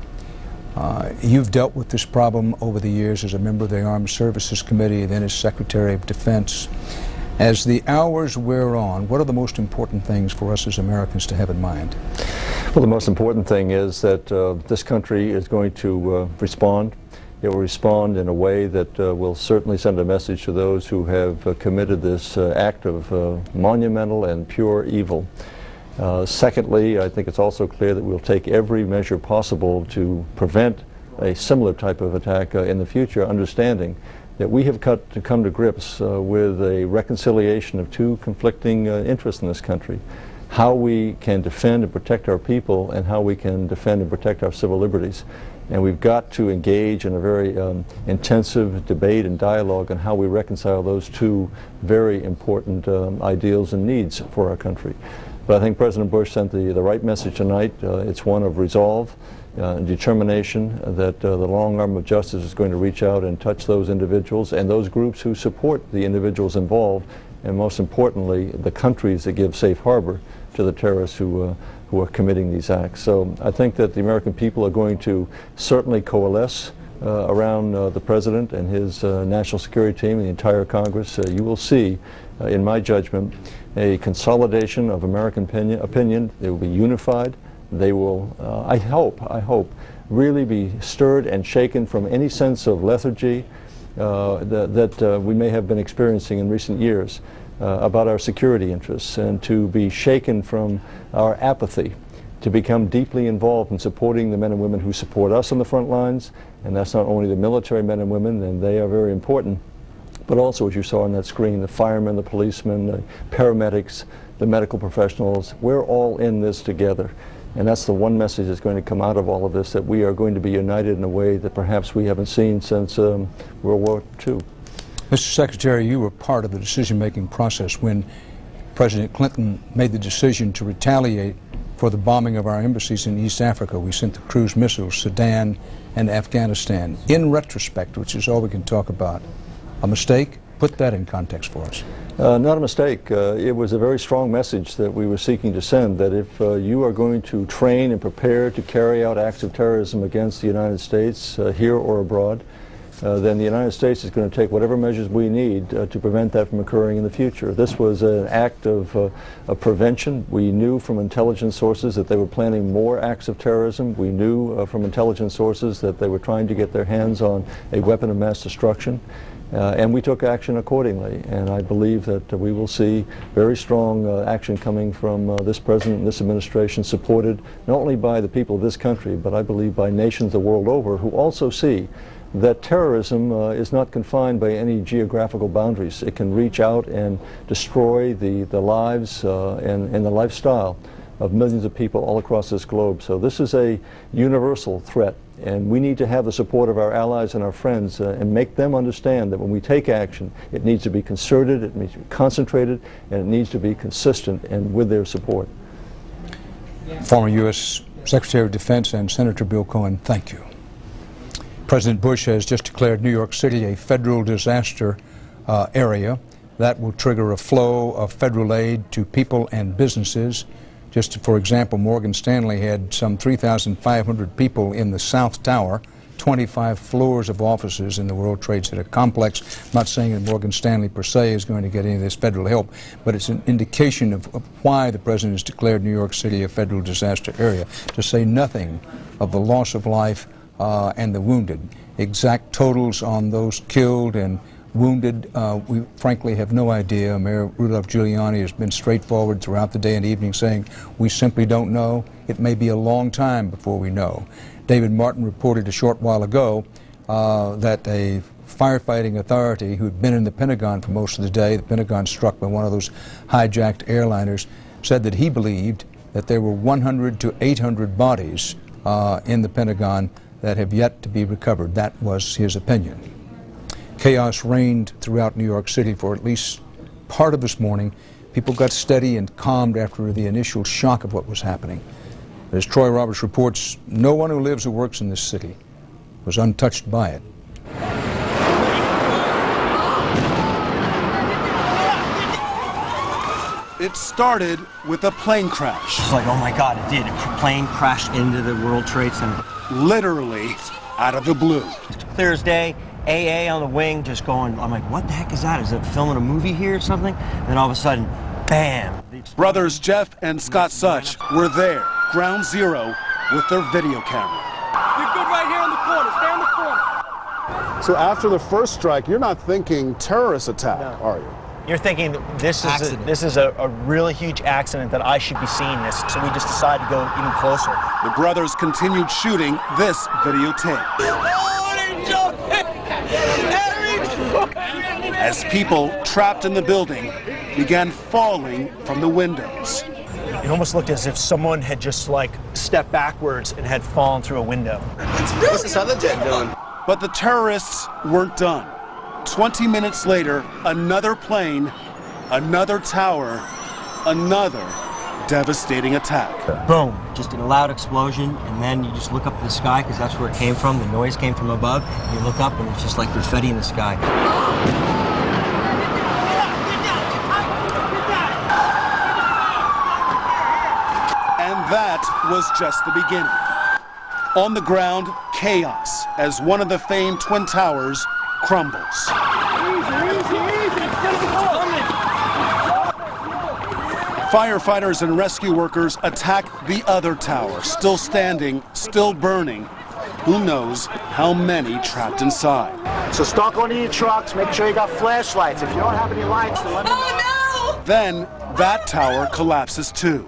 You've dealt with this problem over the years as a member of the Armed Services Committee, then as Secretary of Defense. As the hours wear on, what are the most important things for us as Americans to have in mind? Well, the most important thing is that this country is going to respond. It will respond in a way that will certainly send a message to those who have committed this act of monumental and pure evil. Secondly, I think it's also clear that we'll take every measure possible to prevent a similar type of attack in the future, understanding that we have come to grips with a reconciliation of two conflicting interests in this country. How we can defend and protect our people, and how we can defend and protect our civil liberties. And we've got to engage in a very intensive debate and dialogue on how we reconcile those two very important ideals and needs for our country. But I think President Bush sent the right message tonight. It's one of resolve and determination that the long arm of justice is going to reach out and touch those individuals and those groups who support the individuals involved, and most importantly, the countries that give safe harbor to the terrorists who are committing these acts. So I think that the American people are going to certainly coalesce around the President and his national security team and the entire Congress. You will see, in my judgment, a consolidation of American opinion. They will be unified. They will, I hope, really be stirred and shaken from any sense of lethargy that we may have been experiencing in recent years about our security interests, and to be shaken from our apathy, to become deeply involved in supporting the men and women who support us on the front lines. And that's not only the military men and women, and they are very important, but also, as you saw on that screen, the firemen, the policemen, the paramedics, the medical professionals. We're all in this together. And that's the one message that's going to come out of all of this, that we are going to be united in a way that perhaps we haven't seen since World War II. Mr. Secretary, you were part of the decision-making process when President Clinton made the decision to retaliate for the bombing of our embassies in East Africa. We sent the cruise missiles, Sudan and Afghanistan. In retrospect, which is all we can talk about, a mistake? Put that in context for us. Not a mistake. It was a very strong message that we were seeking to send, that if you are going to train and prepare to carry out acts of terrorism against the United States, here or abroad, then the United States is going to take whatever measures we need to prevent that from occurring in the future. This was an act of prevention. We knew from intelligence sources that they were planning more acts of terrorism. We knew from intelligence sources that they were trying to get their hands on a weapon of mass destruction. And we took action accordingly, and I believe that we will see very strong action coming from this President and this administration, supported not only by the people of this country, but I believe by nations the world over, who also see that terrorism is not confined by any geographical boundaries. It can reach out and destroy the lives and the lifestyle of millions of people all across this globe. So this is a universal threat, and we need to have the support of our allies and our friends and make them understand that when we take action, it needs to be concerted, it needs to be concentrated, and it needs to be consistent and with their support. Former U.S. Secretary of Defense and Senator Bill Cohen, thank you. President Bush has just declared New York City a federal disaster area. That will trigger a flow of federal aid to people and businesses. Just for example, Morgan Stanley had some 3,500 people in the South Tower 25 floors of offices in the World Trade Center complex. I'm not saying that Morgan Stanley per se is going to get any of this federal help, but it's an indication of why the president has declared New York City a federal disaster area, to say nothing of the loss of life and the wounded. Exact totals on those killed and wounded, we frankly have no idea. Mayor Rudolph Giuliani has been straightforward throughout the day and evening, saying we simply don't know. It may be a long time before we know. David Martin reported a short while ago that a firefighting authority who had been in the Pentagon for most of the day, the Pentagon struck by one of those hijacked airliners, said that he believed that there were 100 to 800 bodies in the Pentagon that have yet to be recovered. That was his opinion. Chaos reigned throughout New York City for at least part of this morning. People got steady and calmed after the initial shock of what was happening. As Troy Roberts reports, no one who lives or works in this city was untouched by it. It started with a plane crash. It's like, oh my God, it did. A plane crashed into the World Trade Center. Literally out of the blue. Clear as day, AA on the wing, just going, I'm like, what the heck is that? Is it filming a movie here or something? And then all of a sudden, bam. Brothers Jeff and Scott Such were there, ground zero, with their video camera. You're good right here in the corner. Stay in the corner. So after the first strike, you're not thinking terrorist attack, are you? You're thinking this is a really huge accident that I should be seeing this, so we just decided to go even closer. The brothers continued shooting this videotape. As people trapped in the building began falling from the windows. It almost looked as if someone had just like stepped backwards and had fallen through a window. What's this other jet doing? But the terrorists weren't done. 20 minutes later, another plane, another tower, another devastating attack. Boom, just a loud explosion, and then you just look up at the sky because that's where it came from. The noise came from above. You look up and it's just like confetti in the sky. And that was just the beginning. On the ground, chaos as one of the famed Twin Towers crumbles. Firefighters and rescue workers attack the other tower, still standing, still burning. Who knows how many trapped inside. So stop going to your trucks. Make sure you got flashlights. If you don't have any lights, then let me know. Oh, no! Then that tower collapses too.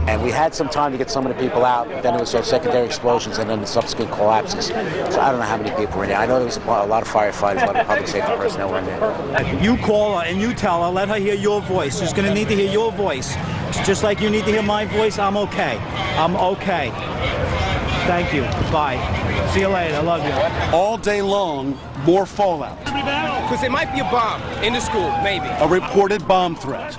And we had some time to get some of the people out, but then it was those secondary explosions and then the subsequent collapses. So I don't know how many people were in there. I know there was a lot of firefighters, a lot of public safety personnel were in there. You call her and you tell her, let her hear your voice. She's going to need to hear your voice. Just like you need to hear my voice, I'm okay. I'm okay. Thank you. Bye. See you later. I love you. All day long, more fallout. Because it might be a bomb in the school, maybe. A reported bomb threat.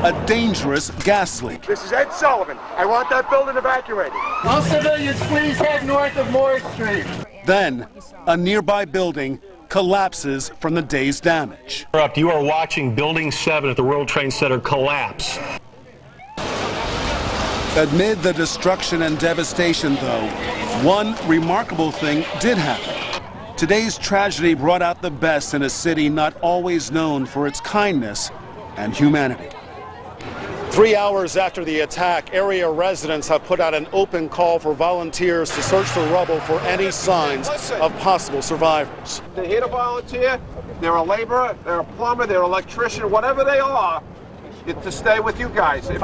A dangerous gas leak. This is Ed Sullivan. I want that building evacuated. All civilians, please head north of Morris Street. Then, a nearby building collapses from the day's damage. You are watching Building 7 at the World Trade Center collapse. Amid the destruction and devastation, though, one remarkable thing did happen. Today's tragedy brought out the best in a city not always known for its kindness and humanity. 3 hours after the attack, area residents have put out an open call for volunteers to search the rubble for any signs of possible survivors. They're here to volunteer. They're a laborer, they're a plumber, they're an electrician, whatever they are, to stay with you guys. If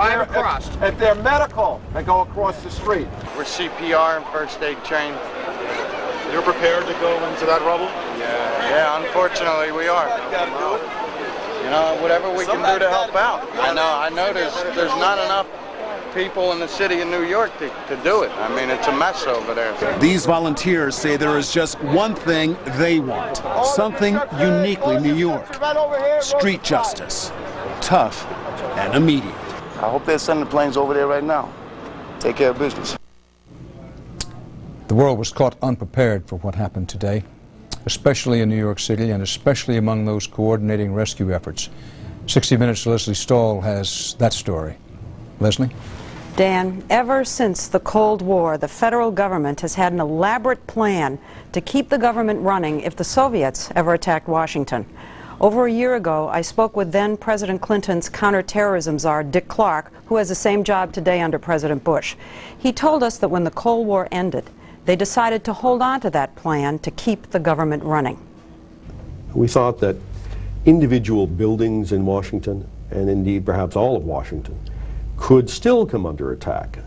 they're medical, they go across the street. We're CPR and first aid trained. You're prepared to go into that rubble? Yeah, unfortunately we are. You know, whatever we can do to help out. I know there's not enough people in the city of New York to do it. I mean, it's a mess over there. These volunteers say there is just one thing they want, something uniquely New York. Street justice. Tough and immediate. I hope they're sending planes over there right now. Take care of business. The world was caught unprepared for what happened today, especially in New York City and especially among those coordinating rescue efforts. 60 Minutes' Leslie Stahl has that story. Leslie? Dan, ever since the Cold War, the federal government has had an elaborate plan to keep the government running if the Soviets ever attacked Washington. Over a year ago, I spoke with then President Clinton's counterterrorism czar, Dick Clark, who has the same job today under President Bush. He told us that when the Cold War ended, they decided to hold on to that plan to keep the government running. We thought that individual buildings in Washington, and indeed perhaps all of Washington, could still come under attack.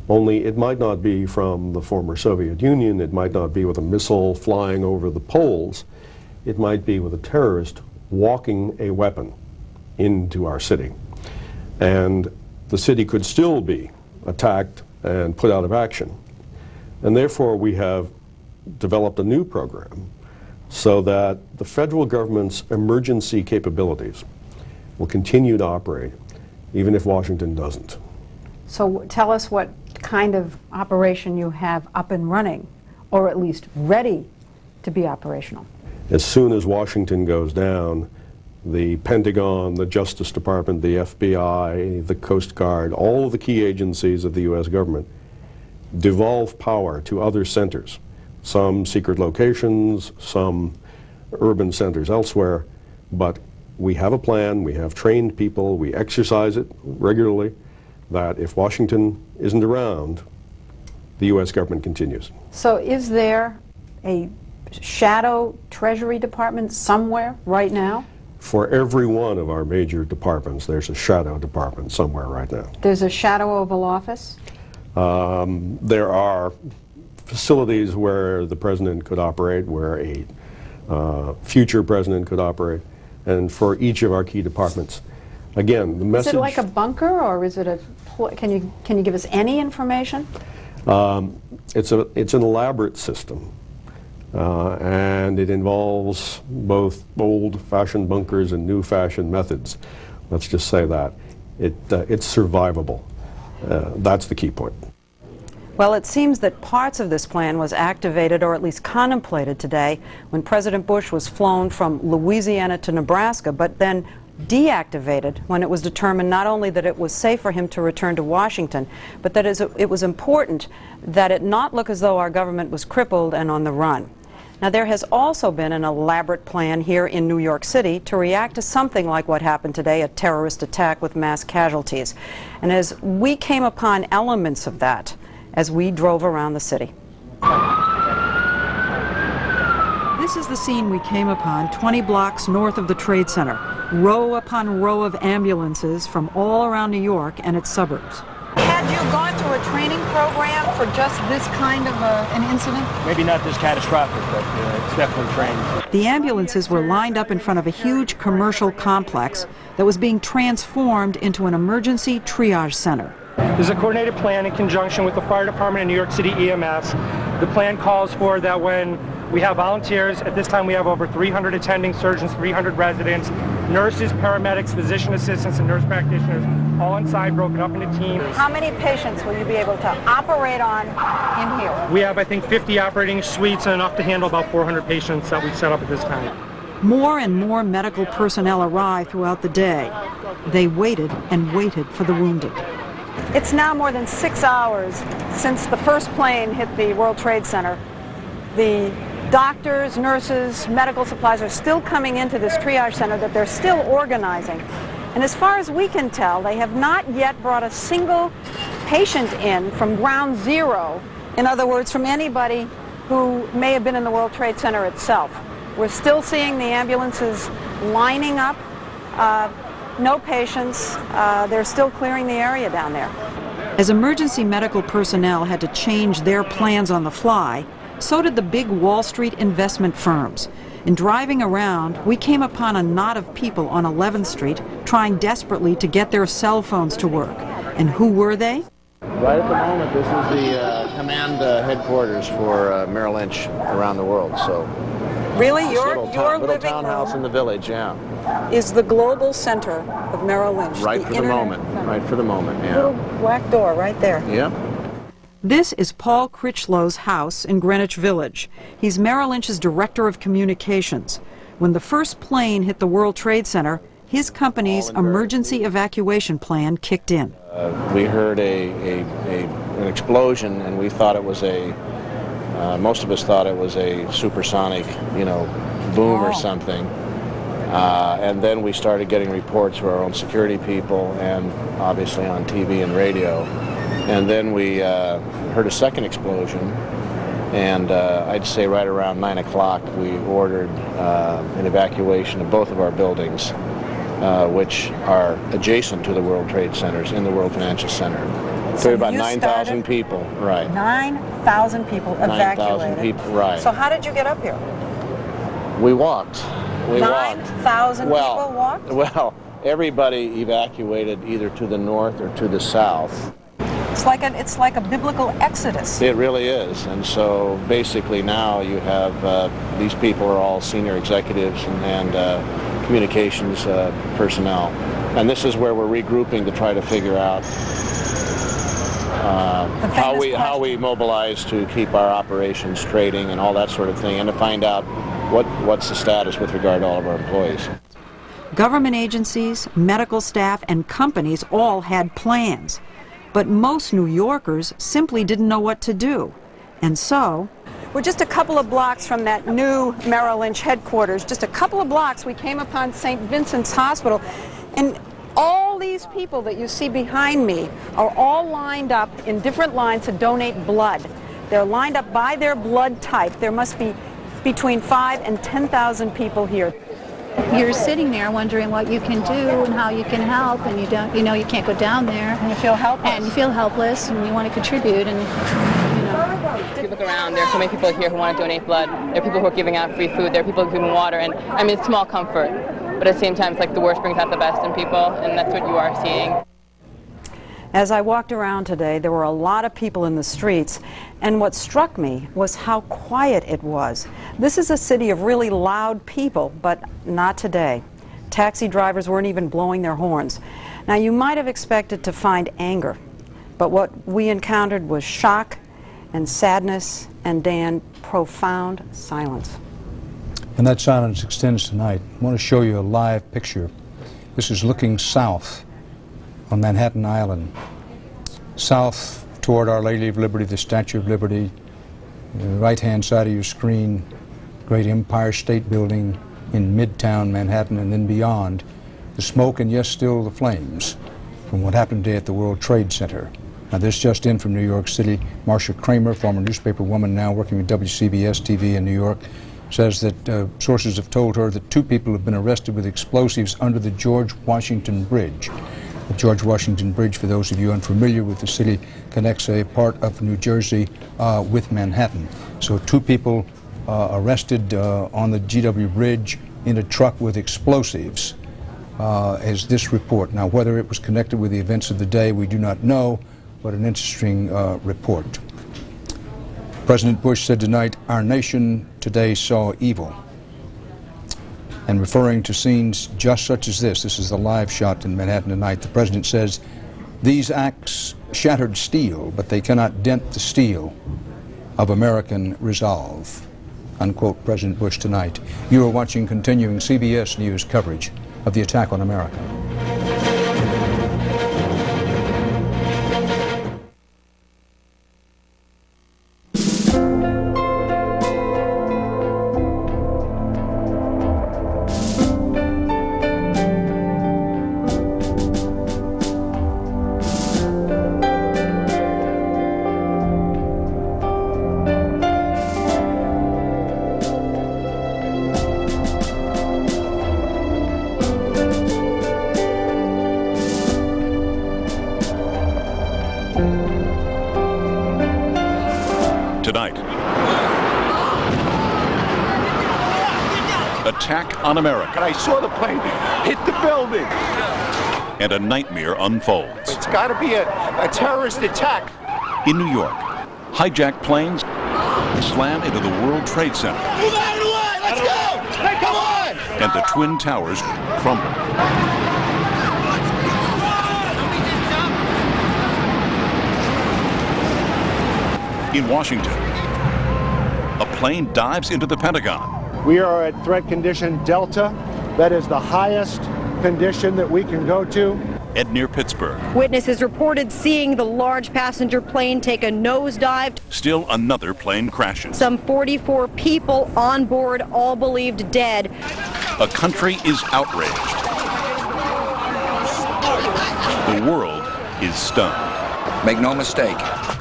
Only it might not be from the former Soviet Union, it might not be with a missile flying over the poles, it might be with a terrorist walking a weapon into our city. And the city could still be attacked and put out of action. And therefore we have developed a new program so that the federal government's emergency capabilities will continue to operate even if Washington doesn't. So tell us what kind of operation you have up and running, or at least ready to be operational. As soon as Washington goes down, the Pentagon, the Justice Department, the FBI, the Coast Guard, all of the key agencies of the U.S. government devolve power to other centers, some secret locations, some urban centers elsewhere, but we have a plan, we have trained people, we exercise it regularly, that if Washington isn't around, the U.S. government continues. So is there a shadow Treasury Department somewhere right now? For every one of our major departments, there's a shadow department somewhere right now. There's a shadow Oval Office? There are facilities where the president could operate, where a future president could operate, and for each of our key departments. Again, the message... Is it like a bunker, or is it a... Can you give us any information? It's an elaborate system, and it involves both old-fashioned bunkers and new-fashioned methods. Let's just say that. It's survivable. That's the key point. Well, it seems that parts of this plan was activated, or at least contemplated today, when President Bush was flown from Louisiana to Nebraska, but then deactivated when it was determined not only that it was safe for him to return to Washington, but that it was important that it not look as though our government was crippled and on the run. Now, there has also been an elaborate plan here in New York City to react to something like what happened today, a terrorist attack with mass casualties. And as we came upon elements of that as we drove around the city. This is the scene we came upon 20 blocks north of the Trade Center. Row upon row of ambulances from all around New York and its suburbs. Had you gone through a training program for just this kind of an incident? Maybe not this catastrophic, but it's definitely trained. The ambulances were lined up in front of a huge commercial complex that was being transformed into an emergency triage center. There's a coordinated plan in conjunction with the Fire Department and New York City EMS. The plan calls for that when we have volunteers, at this time we have over 300 attending surgeons, 300 residents, nurses, paramedics, physician assistants, and nurse practitioners, all inside, broken up into teams. How many patients will you be able to operate on in here? We have, I think, 50 operating suites and enough to handle about 400 patients that we've set up at this time. More and more medical personnel arrived throughout the day. They waited and waited for the wounded. It's now more than 6 hours since the first plane hit the World Trade Center. The doctors, nurses, medical supplies are still coming into this triage center that they're still organizing. And as far as we can tell, they have not yet brought a single patient in from ground zero. In other words, from anybody who may have been in the World Trade Center itself. We're still seeing the ambulances lining up. No patients. They're still clearing the area down there. As emergency medical personnel had to change their plans on the fly, so did the big Wall Street investment firms. In driving around, we came upon a knot of people on 11th Street trying desperately to get their cell phones to work. And who were they? Right at the moment, this is the command headquarters for Merrill Lynch around the world. So, really, your little townhouse in the village, yeah. Is the global center of Merrill Lynch. Right for the moment. Right for the moment, yeah. Little black door right there. Yep. This is Paul Critchlow's house in Greenwich Village. He's Merrill Lynch's director of communications. When the first plane hit the World Trade Center, his company's emergency evacuation plan kicked in. We heard an explosion, and we thought it was most of us thought it was a supersonic, boom or something. And then we started getting reports from our own security people and obviously on TV and radio. And then we heard a second explosion, and I'd say right around 9 o'clock we ordered an evacuation of both of our buildings, which are adjacent to the World Trade Centers in the World Financial Center. So about 9,000 people, right. 9,000 people evacuated. 9,000 people, right. So how did you get up here? We walked. 9,000 people walked? Well, everybody evacuated either to the north or to the south. It's like a biblical exodus. It really is. And so basically now you have these people are all senior executives and communications personnel. And this is where we're regrouping to try to figure out how we mobilize to keep our operations trading and all that sort of thing, and to find out what's the status with regard to all of our employees. Government agencies, medical staff, and companies all had plans. But most New Yorkers simply didn't know what to do. And so, we're just a couple of blocks from that new Merrill Lynch headquarters. Just a couple of blocks, we came upon St. Vincent's Hospital. And all these people that you see behind me are all lined up in different lines to donate blood. They're lined up by their blood type. There must be between 5,000 and 10,000 people here. You're sitting there wondering what you can do and how you can help, and you don't, you can't go down there. And you feel helpless. And you feel helpless, and you want to contribute, and If you look around, there are so many people here who want to donate blood. There are people who are giving out free food. There are people who are giving water, and I mean, it's small comfort. But at the same time, it's like the worst brings out the best in people, and that's what you are seeing. As I walked around today, there were a lot of people in the streets, and what struck me was how quiet it was. This is a city of really loud people, but not today. Taxi drivers weren't even blowing their horns. Now, you might have expected to find anger, but what we encountered was shock and sadness and, Dan, profound silence. And that silence extends tonight. I want to show you a live picture. This is looking south on Manhattan Island, south toward Our Lady of Liberty, the Statue of Liberty, the right-hand side of your screen, great Empire State Building in Midtown Manhattan, and then beyond, the smoke and, yes, still the flames from what happened today at the World Trade Center. Now, this just in from New York City. Marcia Kramer, former newspaper woman now working with WCBS TV in New York, says that sources have told her that 2 people have been arrested with explosives under the George Washington Bridge. The George Washington Bridge, for those of you unfamiliar with the city, connects a part of New Jersey with Manhattan. So 2 people arrested on the GW Bridge in a truck with explosives, as this report. Now, whether it was connected with the events of the day, we do not know, but an interesting report. President Bush said tonight, "Our nation today saw evil." And referring to scenes just such as this is the live shot in Manhattan tonight, the president says, "These acts shattered steel, but they cannot dent the steel of American resolve." Unquote, President Bush tonight. You are watching continuing CBS News coverage of the attack on America. Tonight, attack on America. I saw the plane hit the building. And a nightmare unfolds. It's got to be a terrorist attack. In New York, hijacked planes slam into the World Trade Center. Move out of the way! Let's go! Hey, come on! And the Twin Towers crumble. In Washington, a plane dives into the Pentagon. We are at threat condition Delta. That is the highest condition that we can go to. Ed near Pittsburgh. Witnesses reported seeing the large passenger plane take a nosedive. Still another plane crashes. Some 44 people on board, all believed dead. A country is outraged. The world is stunned. Make no mistake,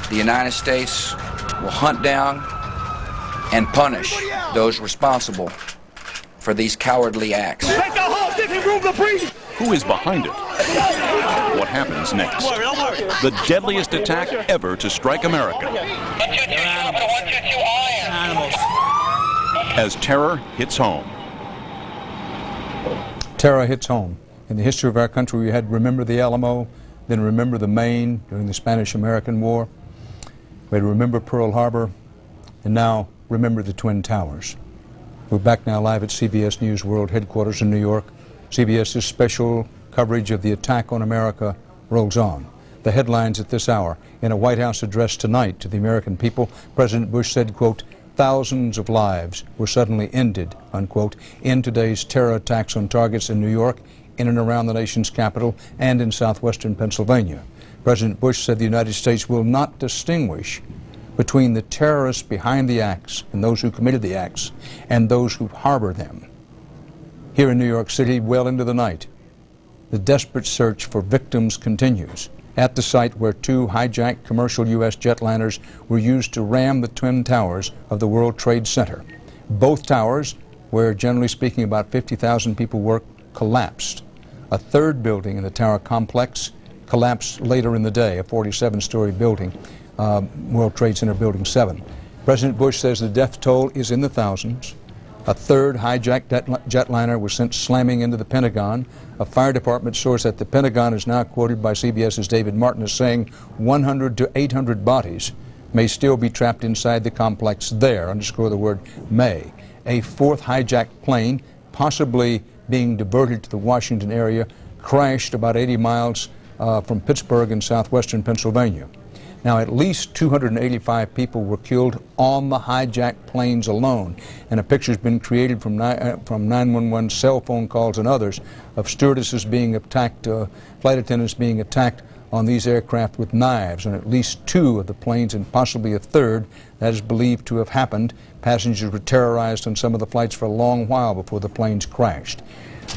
the United States will hunt down and punish those responsible for these cowardly acts. Who is behind it? What happens next? The deadliest attack ever to strike America. As terror hits home. Terror hits home. In the history of our country, we had Remember the Alamo, then Remember the Maine during the Spanish-American War. We had Remember Pearl Harbor, and now Remember the Twin Towers. We're back now live at CBS News World Headquarters in New York. CBS's special coverage of the attack on America rolls on. The headlines at this hour. In a White House address tonight to the American people, President Bush said, quote, thousands of lives were suddenly ended, unquote, in today's terror attacks on targets in New York, in and around the nation's capital, and in southwestern Pennsylvania. President Bush said the United States will not distinguish between the terrorists behind the acts and those who committed the acts and those who harbor them. Here in New York City, well into the night, the desperate search for victims continues at the site where two hijacked commercial U.S. jetliners were used to ram the twin towers of the World Trade Center. Both towers, where generally speaking about 50,000 people work, collapsed. A third building in the tower complex collapsed later in the day, a 47-story building, World Trade Center Building 7. President Bush says the death toll is in the thousands. A third hijacked jetliner was sent slamming into the Pentagon. A fire department source at the Pentagon is now quoted by CBS's David Martin as saying 100 to 800 bodies may still be trapped inside the complex there, underscore the word may. A fourth hijacked plane, possibly being diverted to the Washington area, crashed about 80 miles from Pittsburgh in southwestern Pennsylvania. Now, at least 285 people were killed on the hijacked planes alone, and a picture's been created from 911 cell phone calls and others of stewardesses being attacked, flight attendants being attacked on these aircraft with knives, and at least two of the planes and possibly a third that is believed to have happened. Passengers were terrorized on some of the flights for a long while before the planes crashed.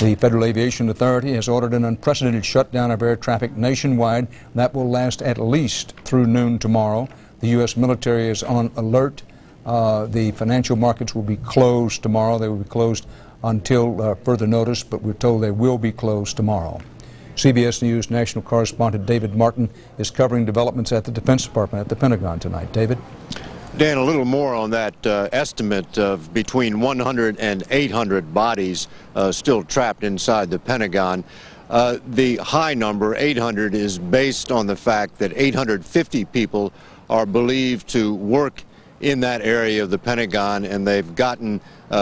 The Federal Aviation Authority has ordered an unprecedented shutdown of air traffic nationwide that will last at least through noon tomorrow. The U.S. military is on alert. The financial markets will be closed tomorrow. They will be closed until further notice, but we're told they will be closed tomorrow. CBS News national correspondent David Martin is covering developments at the Defense Department at the Pentagon tonight. David? Dan, a little more on that estimate of between 100 and 800 bodies still trapped inside the Pentagon. The high number, 800, is based on the fact that 850 people are believed to work in that area of the Pentagon, and they've gotten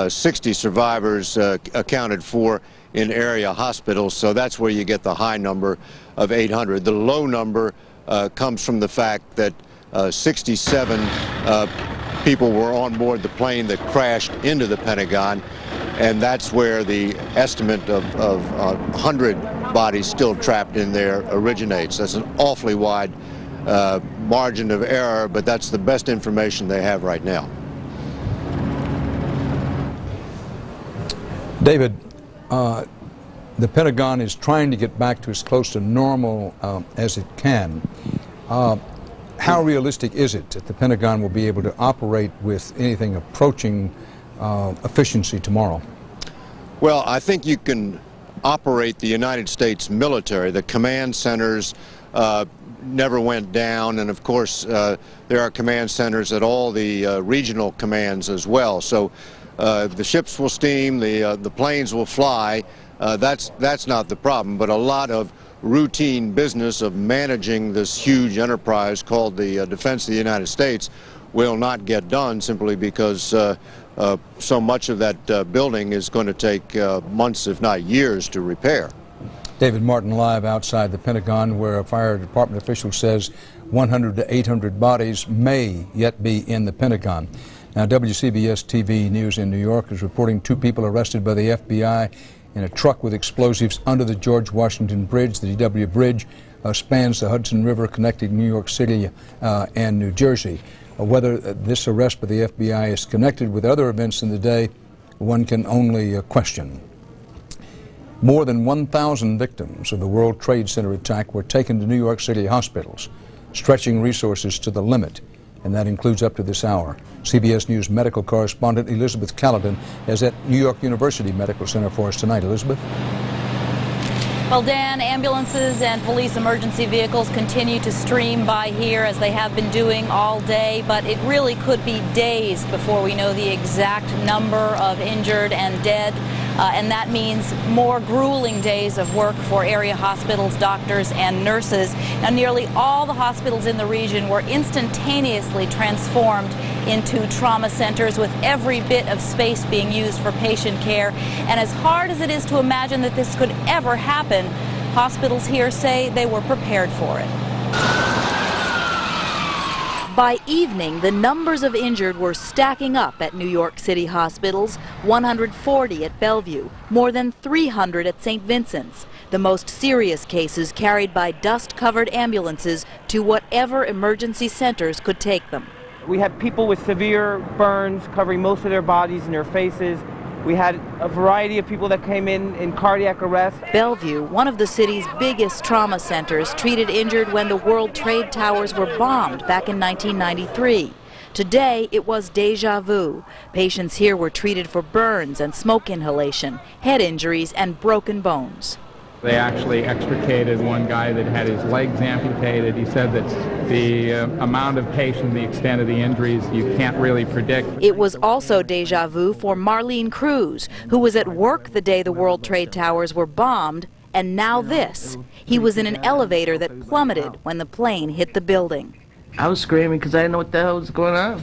60 survivors accounted for in area hospitals, so that's where you get the high number of 800. The low number comes from the fact that 67 people were on board the plane that crashed into the Pentagon, and that's where the estimate of 100 bodies still trapped in there originates. That's an awfully wide margin of error, but that's the best information they have right now. David, the Pentagon is trying to get back to as close to normal as it can. How realistic is it that the Pentagon will be able to operate with anything approaching efficiency tomorrow? Well, I think you can operate the United States military. The command centers never went down, and of course there are command centers at all the regional commands as well. So the ships will steam, the planes will fly. That's not the problem, but a lot of routine business of managing this huge enterprise called the defense of the United States will not get done simply because so much of that building is going to take months, if not years, to repair. David Martin live outside the Pentagon, where a fire department official says 100 to 800 bodies may yet be in the Pentagon. Now, WCBS TV News in New York is reporting 2 people arrested by the FBI in a truck with explosives under the George Washington Bridge. The DW Bridge spans the Hudson River connecting New York City and New Jersey. Whether this arrest by the FBI is connected with other events in the day, one can only question. More than 1,000 victims of the World Trade Center attack were taken to New York City hospitals, stretching resources to the limit, and that includes up to this hour. CBS News medical correspondent Elizabeth Caledon is at New York University Medical Center for us tonight. Elizabeth? Well, Dan, ambulances and police emergency vehicles continue to stream by here as they have been doing all day, but it really could be days before we know the exact number of injured and dead. And that means more grueling days of work for area hospitals, doctors, and nurses. Now, nearly all the hospitals in the region were instantaneously transformed into trauma centers, with every bit of space being used for patient care. And as hard as it is to imagine that this could ever happen, hospitals here say they were prepared for it. By evening, the numbers of injured were stacking up at New York City hospitals, 140 at Bellevue, more than 300 at St. Vincent's. The most serious cases carried by dust-covered ambulances to whatever emergency centers could take them. We had people with severe burns covering most of their bodies and their faces. We had a variety of people that came in cardiac arrest. Bellevue, one of the city's biggest trauma centers, treated injured when the World Trade Towers were bombed back in 1993. Today, it was déjà vu. Patients here were treated for burns and smoke inhalation, head injuries, and broken bones. They actually extricated one guy that had his legs amputated. He said that the amount of patient, the extent of the injuries, you can't really predict. It was also déjà vu for Marlene Cruz, who was at work the day the World Trade Towers were bombed, and now this. He was in an elevator that plummeted when the plane hit the building. I was screaming because I didn't know what the hell was going on.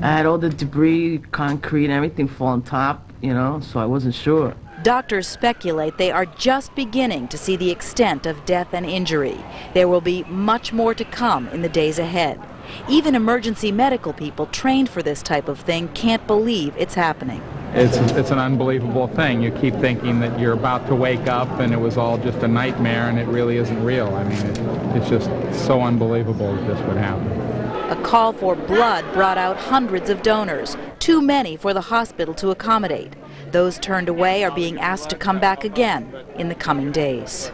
I had all the debris, concrete, everything fall on top, so I wasn't sure. Doctors speculate they are just beginning to see the extent of death and injury. There will be much more to come in the days ahead. Even emergency medical people trained for this type of thing can't believe it's happening. It's an unbelievable thing. You keep thinking that you're about to wake up and it was all just a nightmare, and it really isn't real. I mean, it's just so unbelievable that this would happen. A call for blood brought out hundreds of donors, too many for the hospital to accommodate. Those turned away are being asked to come back again in the coming days.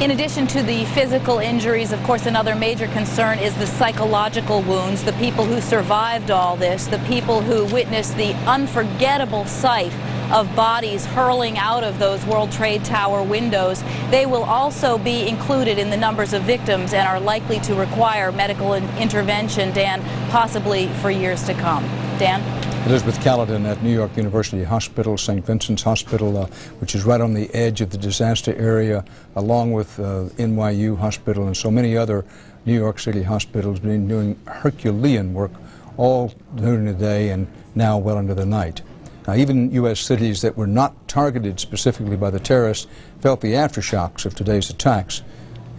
In addition to the physical injuries, of course, another major concern is the psychological wounds, the people who survived all this, the people who witnessed the unforgettable sight of bodies hurling out of those World Trade Tower windows. They will also be included in the numbers of victims and are likely to require medical intervention, Dan, possibly for years to come. Dan? Elizabeth Caledon at New York University Hospital, St. Vincent's Hospital, which is right on the edge of the disaster area, along with NYU Hospital and so many other New York City hospitals, been doing Herculean work all during the day and now well into the night. Now, even U.S. cities that were not targeted specifically by the terrorists felt the aftershocks of today's attacks,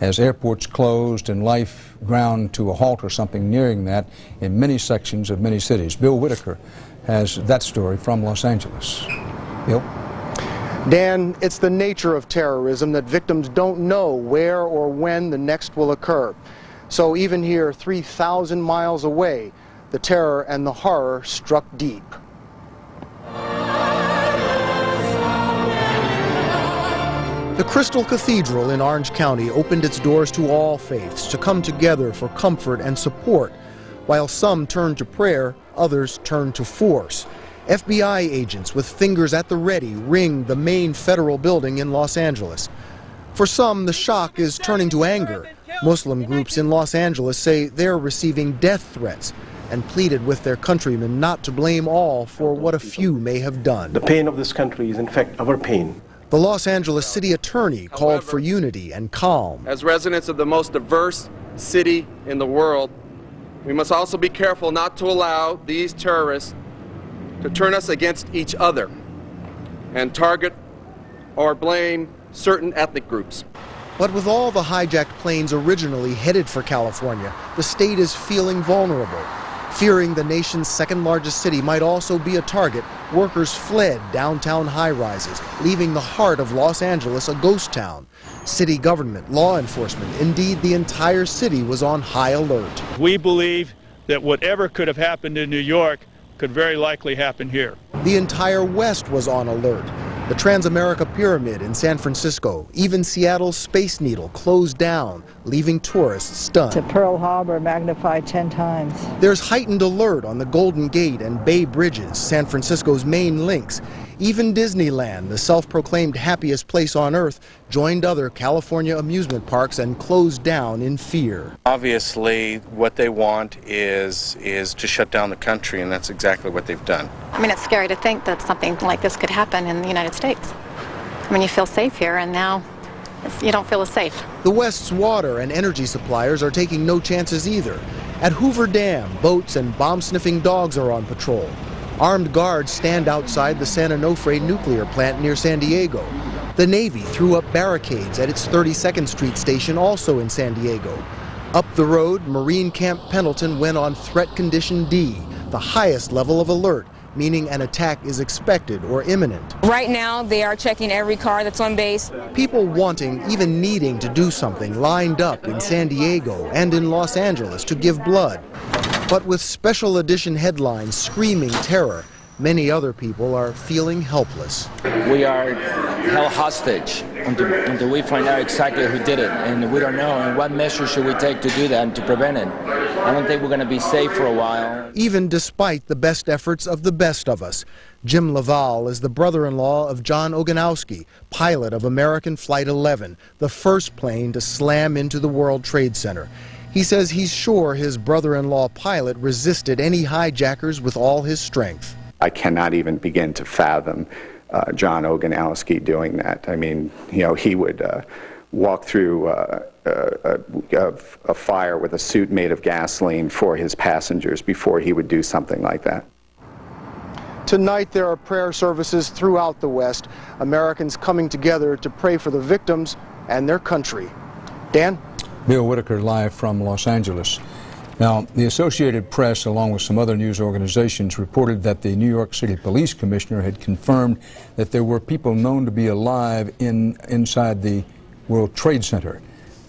as airports closed and life ground to a halt or something nearing that in many sections of many cities. Bill Whitaker has that story from Los Angeles. Bill? Dan, it's the nature of terrorism that victims don't know where or when the next will occur. So even here, 3,000 miles away, the terror and the horror struck deep. The Crystal Cathedral in Orange County opened its doors to all faiths to come together for comfort and support. While some turned to prayer, others turned to force. FBI agents with fingers at the ready ringed the main federal building in Los Angeles. For some, the shock is turning to anger. Muslim groups in Los Angeles say they're receiving death threats and pleaded with their countrymen not to blame all for what a few may have done. The pain of this country is in fact our pain. The Los Angeles city attorney called for unity and calm. As residents of the most diverse city in the world, we must also be careful not to allow these terrorists to turn us against each other and target or blame certain ethnic groups. But with all the hijacked planes originally headed for California, the state is feeling vulnerable. Fearing the nation's second-largest city might also be a target, workers fled downtown high-rises, leaving the heart of Los Angeles a ghost town. City government, law enforcement, indeed the entire city was on high alert. We believe that whatever could have happened in New York could very likely happen here. The entire West was on alert. The Transamerica Pyramid in San Francisco, even Seattle's Space Needle closed down, leaving tourists stunned. To Pearl Harbor, magnified 10 times. There's heightened alert on the Golden Gate and Bay Bridges, San Francisco's main links. Even Disneyland, the self-proclaimed happiest place on earth, joined other California amusement parks and closed down in fear. Obviously, what they want is to shut down the country, and that's exactly what they've done. I mean, it's scary to think that something like this could happen in the United States. I mean, you feel safe here, and now you don't feel as safe. The West's water and energy suppliers are taking no chances either. At Hoover Dam, boats and bomb-sniffing dogs are on patrol. Armed guards stand outside the San Onofre nuclear plant near San Diego. The Navy threw up barricades at its 32nd Street station, also in San Diego. Up the road, Marine Camp Pendleton went on Threat Condition D, the highest level of alert, meaning an attack is expected or imminent. Right now, they are checking every car that's on base. People wanting, even needing to do something lined up in San Diego and in Los Angeles to give blood. But with special edition headlines screaming terror, many other people are feeling helpless. We are held hostage until we find out exactly who did it, and we don't know. And what measures should we take to do that and to prevent it? I don't think we're going to be safe for a while. Even despite the best efforts of the best of us, Jim Laval is the brother-in-law of John Oganowski, pilot of American Flight 11, the first plane to slam into the World Trade Center. He says he's sure his brother-in-law pilot resisted any hijackers with all his strength. I cannot even begin to fathom John Oganowski doing that. I mean, you know, he would walk through a fire with a suit made of gasoline for his passengers before he would do something like that. Tonight there are prayer services throughout the West, Americans coming together to pray for the victims and their country. Dan? Bill Whitaker live from Los Angeles. Now, the Associated Press, along with some other news organizations, reported that the New York City Police Commissioner had confirmed that there were people known to be alive inside the World Trade Center.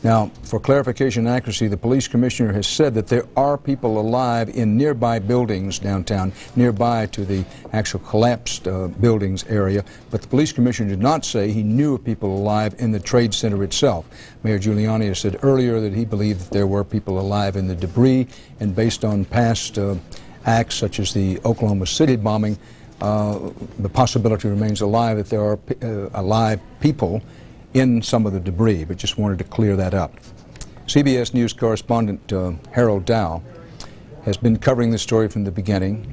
Now, for clarification and accuracy, the police commissioner has said that there are people alive in nearby buildings downtown, nearby to the actual collapsed buildings area, but the police commissioner did not say he knew of people alive in the Trade Center itself. Mayor Giuliani has said earlier that he believed that there were people alive in the debris, and based on past acts such as the Oklahoma City bombing, the possibility remains alive that there are alive people in some of the debris, but just wanted to clear that up. CBS News correspondent Harold Dow has been covering this story from the beginning.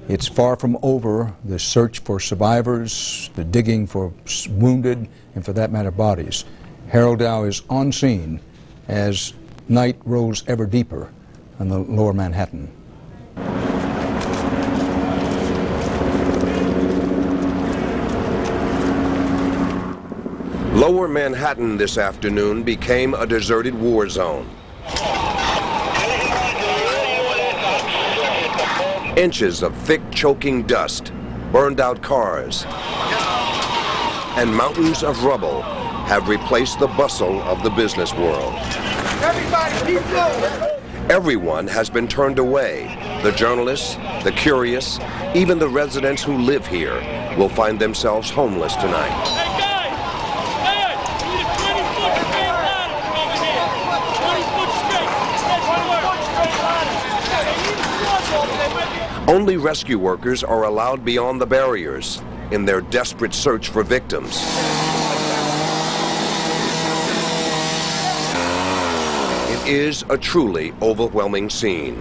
It's far from over, the search for survivors, the digging for wounded, and for that matter, bodies. Harold Dow is on scene as night rolls ever deeper on the lower Manhattan. Lower Manhattan this afternoon became a deserted war zone. Inches of thick, choking dust, burned out cars, and mountains of rubble have replaced the bustle of the business world. Everybody keep going! Everyone has been turned away. The journalists, the curious, even the residents who live here will find themselves homeless tonight. Only rescue workers are allowed beyond the barriers in their desperate search for victims. It is a truly overwhelming scene.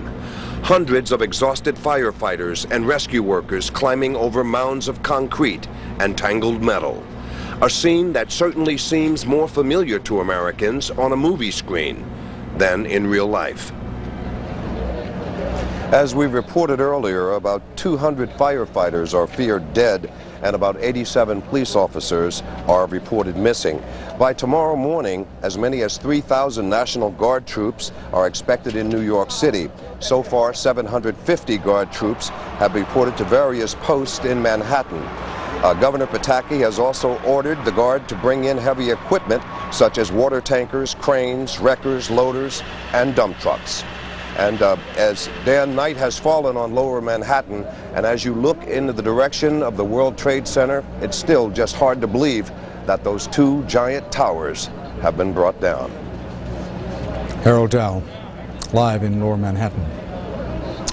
Hundreds of exhausted firefighters and rescue workers climbing over mounds of concrete and tangled metal. A scene that certainly seems more familiar to Americans on a movie screen than in real life. As we reported earlier, about 200 firefighters are feared dead and about 87 police officers are reported missing. By tomorrow morning, as many as 3,000 National Guard troops are expected in New York City. So far, 750 Guard troops have reported to various posts in Manhattan. Governor Pataki has also ordered the Guard to bring in heavy equipment such as water tankers, cranes, wreckers, loaders, and dump trucks. And as day and night has fallen on lower Manhattan, and as you look into the direction of the World Trade Center, it's still just hard to believe that those two giant towers have been brought down. Harold Dow, live in lower Manhattan.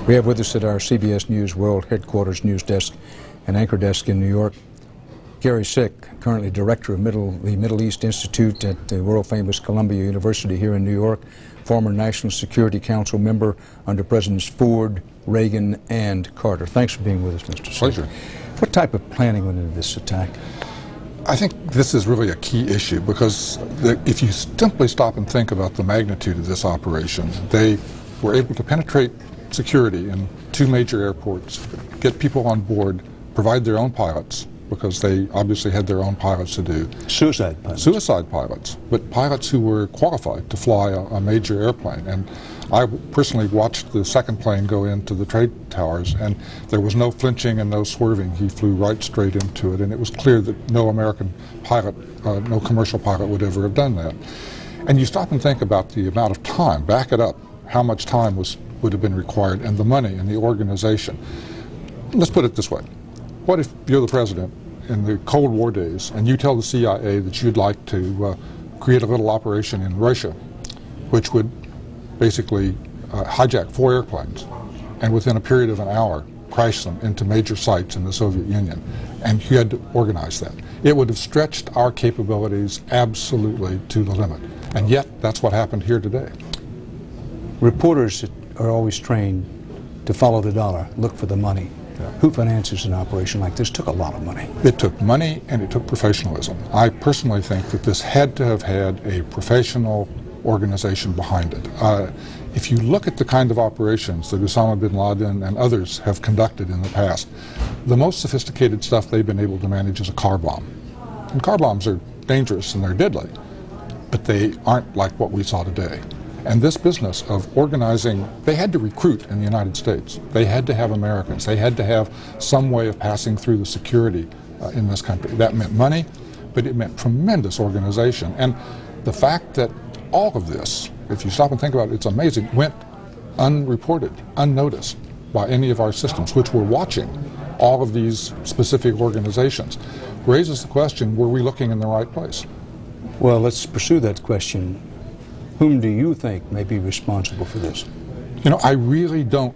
We have with us at our CBS News World Headquarters news desk and anchor desk in New York, Gary Sick, currently director of the Middle East Institute at the world-famous Columbia University here in New York, former National Security Council member under Presidents Ford, Reagan, and Carter. Thanks for being with us, Mr. Sick. Pleasure. What type of planning went into this attack? I think this is really a key issue because if you simply stop and think about the magnitude of this operation, they were able to penetrate security in two major airports, get people on board, provide their own pilots, because they obviously had their own pilots to do. Suicide pilots. Suicide pilots, but pilots who were qualified to fly a major airplane. And I personally watched the second plane go into the trade towers, and there was no flinching and no swerving. He flew right straight into it, and it was clear that no American pilot, no commercial pilot would ever have done that. And you stop and think about the amount of time, back it up, how much time would have been required, and the money and the organization. Let's put it this way. What if you're the president in the Cold War days and you tell the CIA that you'd like to create a little operation in Russia which would basically hijack 4 airplanes and within a period of an hour crash them into major sites in the Soviet Union, and you had to organize that. It would have stretched our capabilities absolutely to the limit, and yet that's what happened here today. Reporters are always trained to follow the dollar, look for the money. Who finances an operation like this? Took a lot of money. It took money and it took professionalism. I personally think that this had to have had a professional organization behind it. If you look at the kind of operations that Osama bin Laden and others have conducted in the past, the most sophisticated stuff they've been able to manage is a car bomb. And car bombs are dangerous and they're deadly, but they aren't like what we saw today. And this business of organizing, they had to recruit in the United States. They had to have Americans. They had to have some way of passing through the security in this country. That meant money, but it meant tremendous organization. And the fact that all of this, if you stop and think about it, it's amazing, went unreported, unnoticed by any of our systems, which were watching all of these specific organizations, raises the question, were we looking in the right place? Well, let's pursue that question. Whom do you think may be responsible for this? You know, I really don't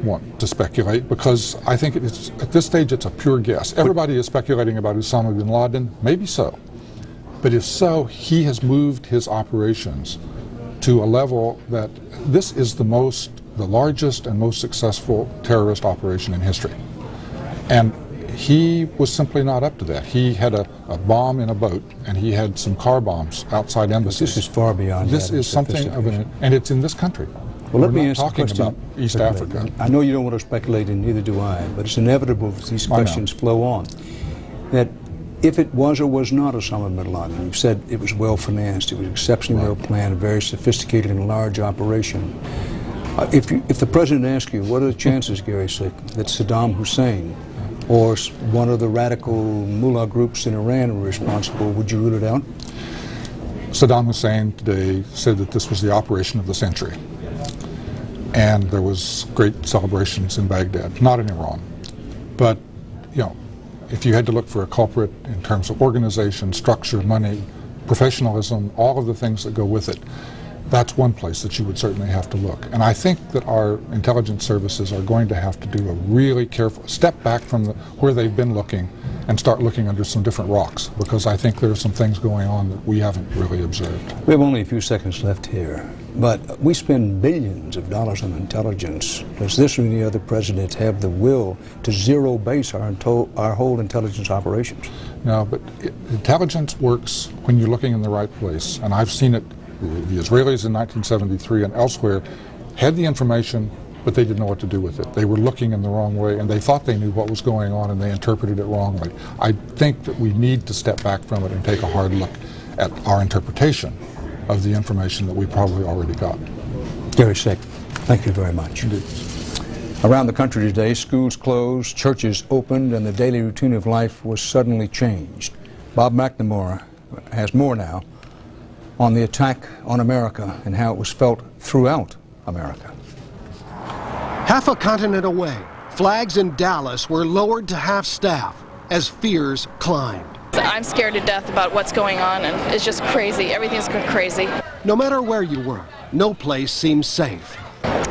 want to speculate because I think it's, at this stage it's a pure guess. Everybody is speculating about Osama bin Laden, maybe so. But if so, he has moved his operations to a level that this is the largest and most successful terrorist operation in history. And he was simply not up to that. He had a bomb in a boat, and he had some car bombs outside embassies. This is far beyond this. This is something of an, and it's in this country. Well, let me We're ask not talking the question about East Africa. I know you don't want to speculate, and neither do I, but it's inevitable that these questions flow on. That if it was or was not Osama bin Laden, you said it was well financed, it was exceptionally well planned, a very sophisticated and large operation. If the president asks you, what are the chances, Gary Sick, that Saddam Hussein or one of the radical mullah groups in Iran were responsible, would you rule it out? Saddam Hussein today said that this was the operation of the century. And there was great celebrations in Baghdad, not in Iran. But, you know, if you had to look for a culprit in terms of organization, structure, money, professionalism, all of the things that go with it, that's one place that you would certainly have to look. And I think that our intelligence services are going to have to do a really careful step back from where they've been looking and start looking under some different rocks, because I think there are some things going on that we haven't really observed. We have only a few seconds left here, but we spend billions of dollars on intelligence. Does this or any other president have the will to zero base our whole intelligence operations? No, but intelligence works when you're looking in the right place, and I've seen it. The Israelis in 1973 and elsewhere had the information, but they didn't know what to do with it. They were looking in the wrong way, and they thought they knew what was going on, and they interpreted it wrongly. I think that we need to step back from it and take a hard look at our interpretation of the information that we probably already got. Gary Sick, Thank you very much. Around the country today, schools closed, churches opened, and the daily routine of life was suddenly changed. Bob McNamara has more now on the attack on America and how it was felt throughout America. Half a continent away, flags in Dallas were lowered to half-staff as fears climbed. I'm scared to death about what's going on, and it's just crazy. Everything's crazy. No matter where you were, no place seems safe.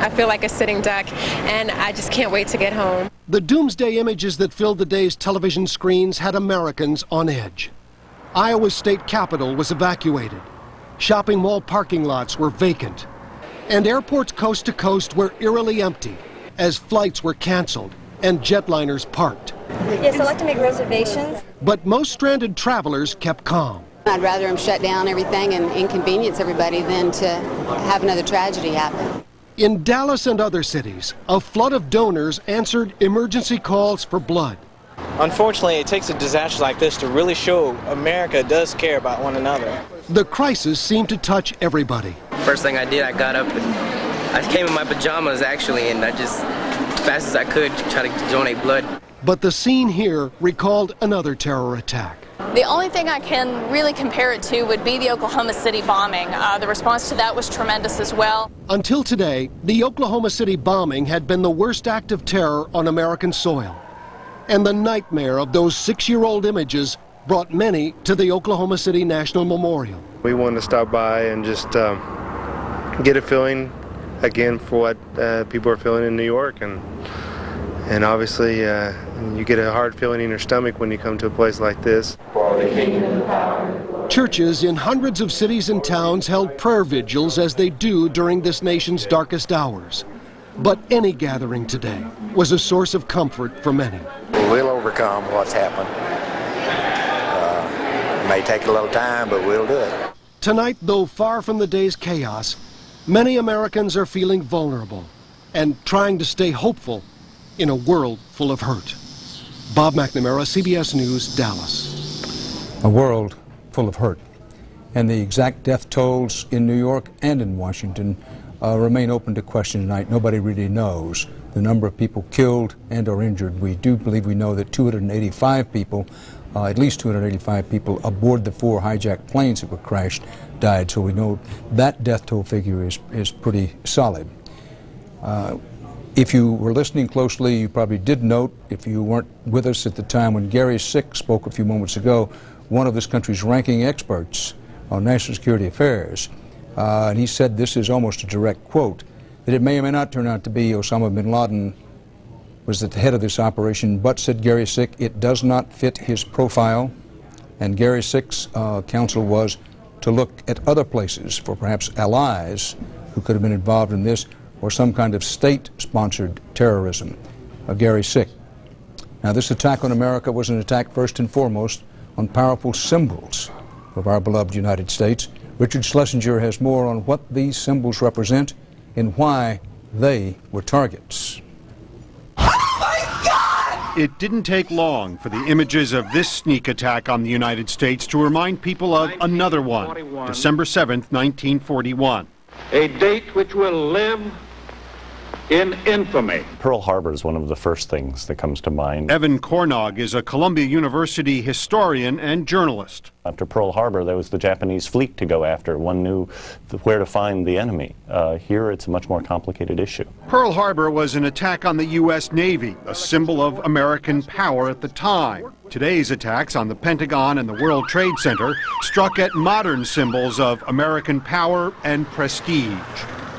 I feel like a sitting duck, and I just can't wait to get home. The doomsday images that filled the day's television screens had Americans on edge. Iowa's state capitol was evacuated. Shopping mall parking lots were vacant. And airports coast to coast were eerily empty as flights were canceled and jetliners parked. Yes, I'd like to make reservations. But most stranded travelers kept calm. I'd rather them shut down everything and inconvenience everybody than to have another tragedy happen. In Dallas and other cities, a flood of donors answered emergency calls for blood. Unfortunately, it takes a disaster like this to really show America does care about one another. The crisis seemed to touch everybody. First thing I did, I got up and I came in my pajamas actually, and I just, as fast as I could, try to donate blood. But the scene here recalled another terror attack. The only thing I can really compare it to would be the Oklahoma City bombing. The response to that was tremendous as well. Until today, the Oklahoma City bombing had been the worst act of terror on American soil. And the nightmare of those 6-year-old images brought many to the Oklahoma City National Memorial. We wanted to stop by and just get a feeling again for what people are feeling in New York, and obviously you get a hard feeling in your stomach when you come to a place like this. Churches in hundreds of cities and towns held prayer vigils as they do during this nation's darkest hours. But any gathering today was a source of comfort for many. We'll overcome what's happened. It may take a little time, but we'll do it. Tonight, though far from the day's chaos, many Americans are feeling vulnerable and trying to stay hopeful in a world full of hurt. Bob McNamara, CBS News, Dallas. A world full of hurt. And the exact death tolls in New York and in Washington remain open to question tonight. Nobody really knows the number of people killed and or injured. We do believe we know that 285 people, at least 285 people aboard the 4 hijacked planes that were crashed died. So we know that death toll figure is pretty solid. If you were listening closely, you probably did note, if you weren't with us at the time when Gary Sick spoke a few moments ago, one of this country's ranking experts on national security affairs, and he said, this is almost a direct quote, that it may or may not turn out to be Osama bin Laden was at the head of this operation, but, said Gary Sick, it does not fit his profile. And Gary Sick's counsel was to look at other places for perhaps allies who could have been involved in this, or some kind of state-sponsored terrorism. Gary Sick. Now, this attack on America was an attack first and foremost on powerful symbols of our beloved United States. Richard Schlesinger has more on what these symbols represent and why they were targets. It didn't take long for the images of this sneak attack on the United States to remind people of another one, December 7th, 1941. A date which will live in infamy. Pearl Harbor is one of the first things that comes to mind. Evan Cornog is a Columbia University historian and journalist. After Pearl Harbor, there was the Japanese fleet to go after. One knew where to find the enemy. Here, it's a much more complicated issue. Pearl Harbor was an attack on the U.S. Navy, a symbol of American power at the time. Today's attacks on the Pentagon and the World Trade Center struck at modern symbols of American power and prestige.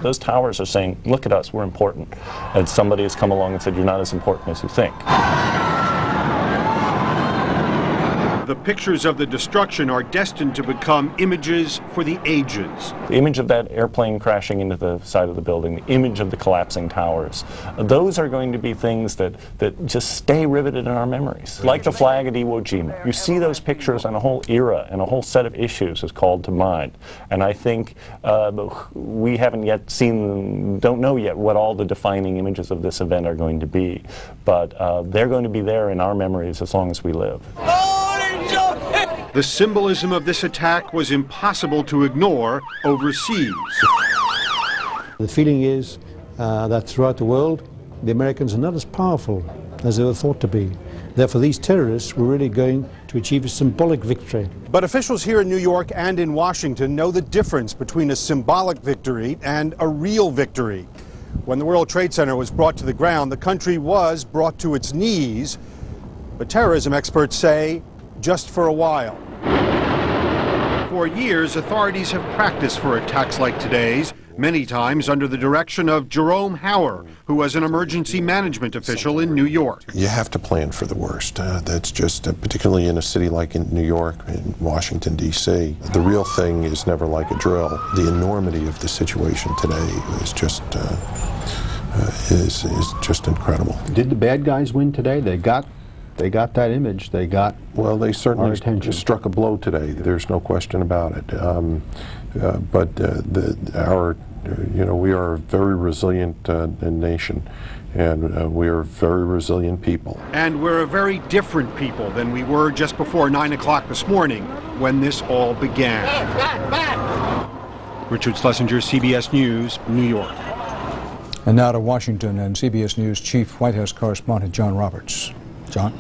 Those towers are saying, look at us, we're important. And somebody has come along and said, you're not as important as you think. The pictures of the destruction are destined to become images for the ages. The image of that airplane crashing into the side of the building, the image of the collapsing towers, those are going to be things that just stay riveted in our memories. Like the flag at Iwo Jima. You see those pictures and a whole era and a whole set of issues is called to mind. And I think we haven't yet seen, don't know yet what all the defining images of this event are going to be. But they're going to be there in our memories as long as we live. The symbolism of this attack was impossible to ignore overseas. The feeling is that throughout the world, the Americans are not as powerful as they were thought to be. Therefore, these terrorists were really going to achieve a symbolic victory. But officials here in New York and in Washington know the difference between a symbolic victory and a real victory. When the World Trade Center was brought to the ground, the country was brought to its knees. But terrorism experts say just for a while. For years, authorities have practiced for attacks like today's, many times under the direction of Jerome Hauer, who was an emergency management official in New York. You have to plan for the worst. That's just, particularly in a city like in New York, in Washington, D.C., the real thing is never like a drill. The enormity of the situation today is just is just incredible. Did the bad guys win today? They got that image. They got well. They certainly just struck a blow today. There's no question about it. But we are a very resilient nation, and we are very resilient people. And we're a very different people than we were just before 9 o'clock this morning when this all began. Richard Schlesinger, CBS News, New York. And now to Washington and CBS News Chief White House Correspondent John Roberts. John?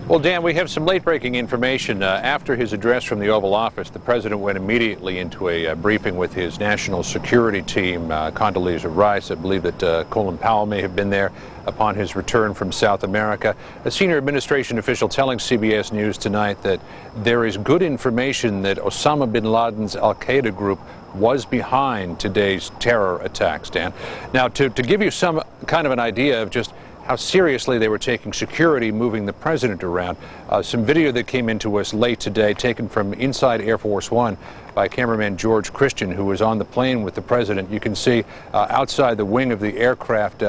Well, Dan, we have some late-breaking information. After his address from the Oval Office, the president went immediately into a briefing with his national security team. Condoleezza Rice, I believe that Colin Powell may have been there upon his return from South America. A senior administration official telling CBS News tonight that there is good information that Osama bin Laden's al-Qaeda group was behind today's terror attacks, Dan. Now, to give you some kind of an idea of just how seriously they were taking security moving the president around. Some video that came into us late today, taken from inside Air Force One by cameraman George Christian, who was on the plane with the president. You can see outside the wing of the aircraft,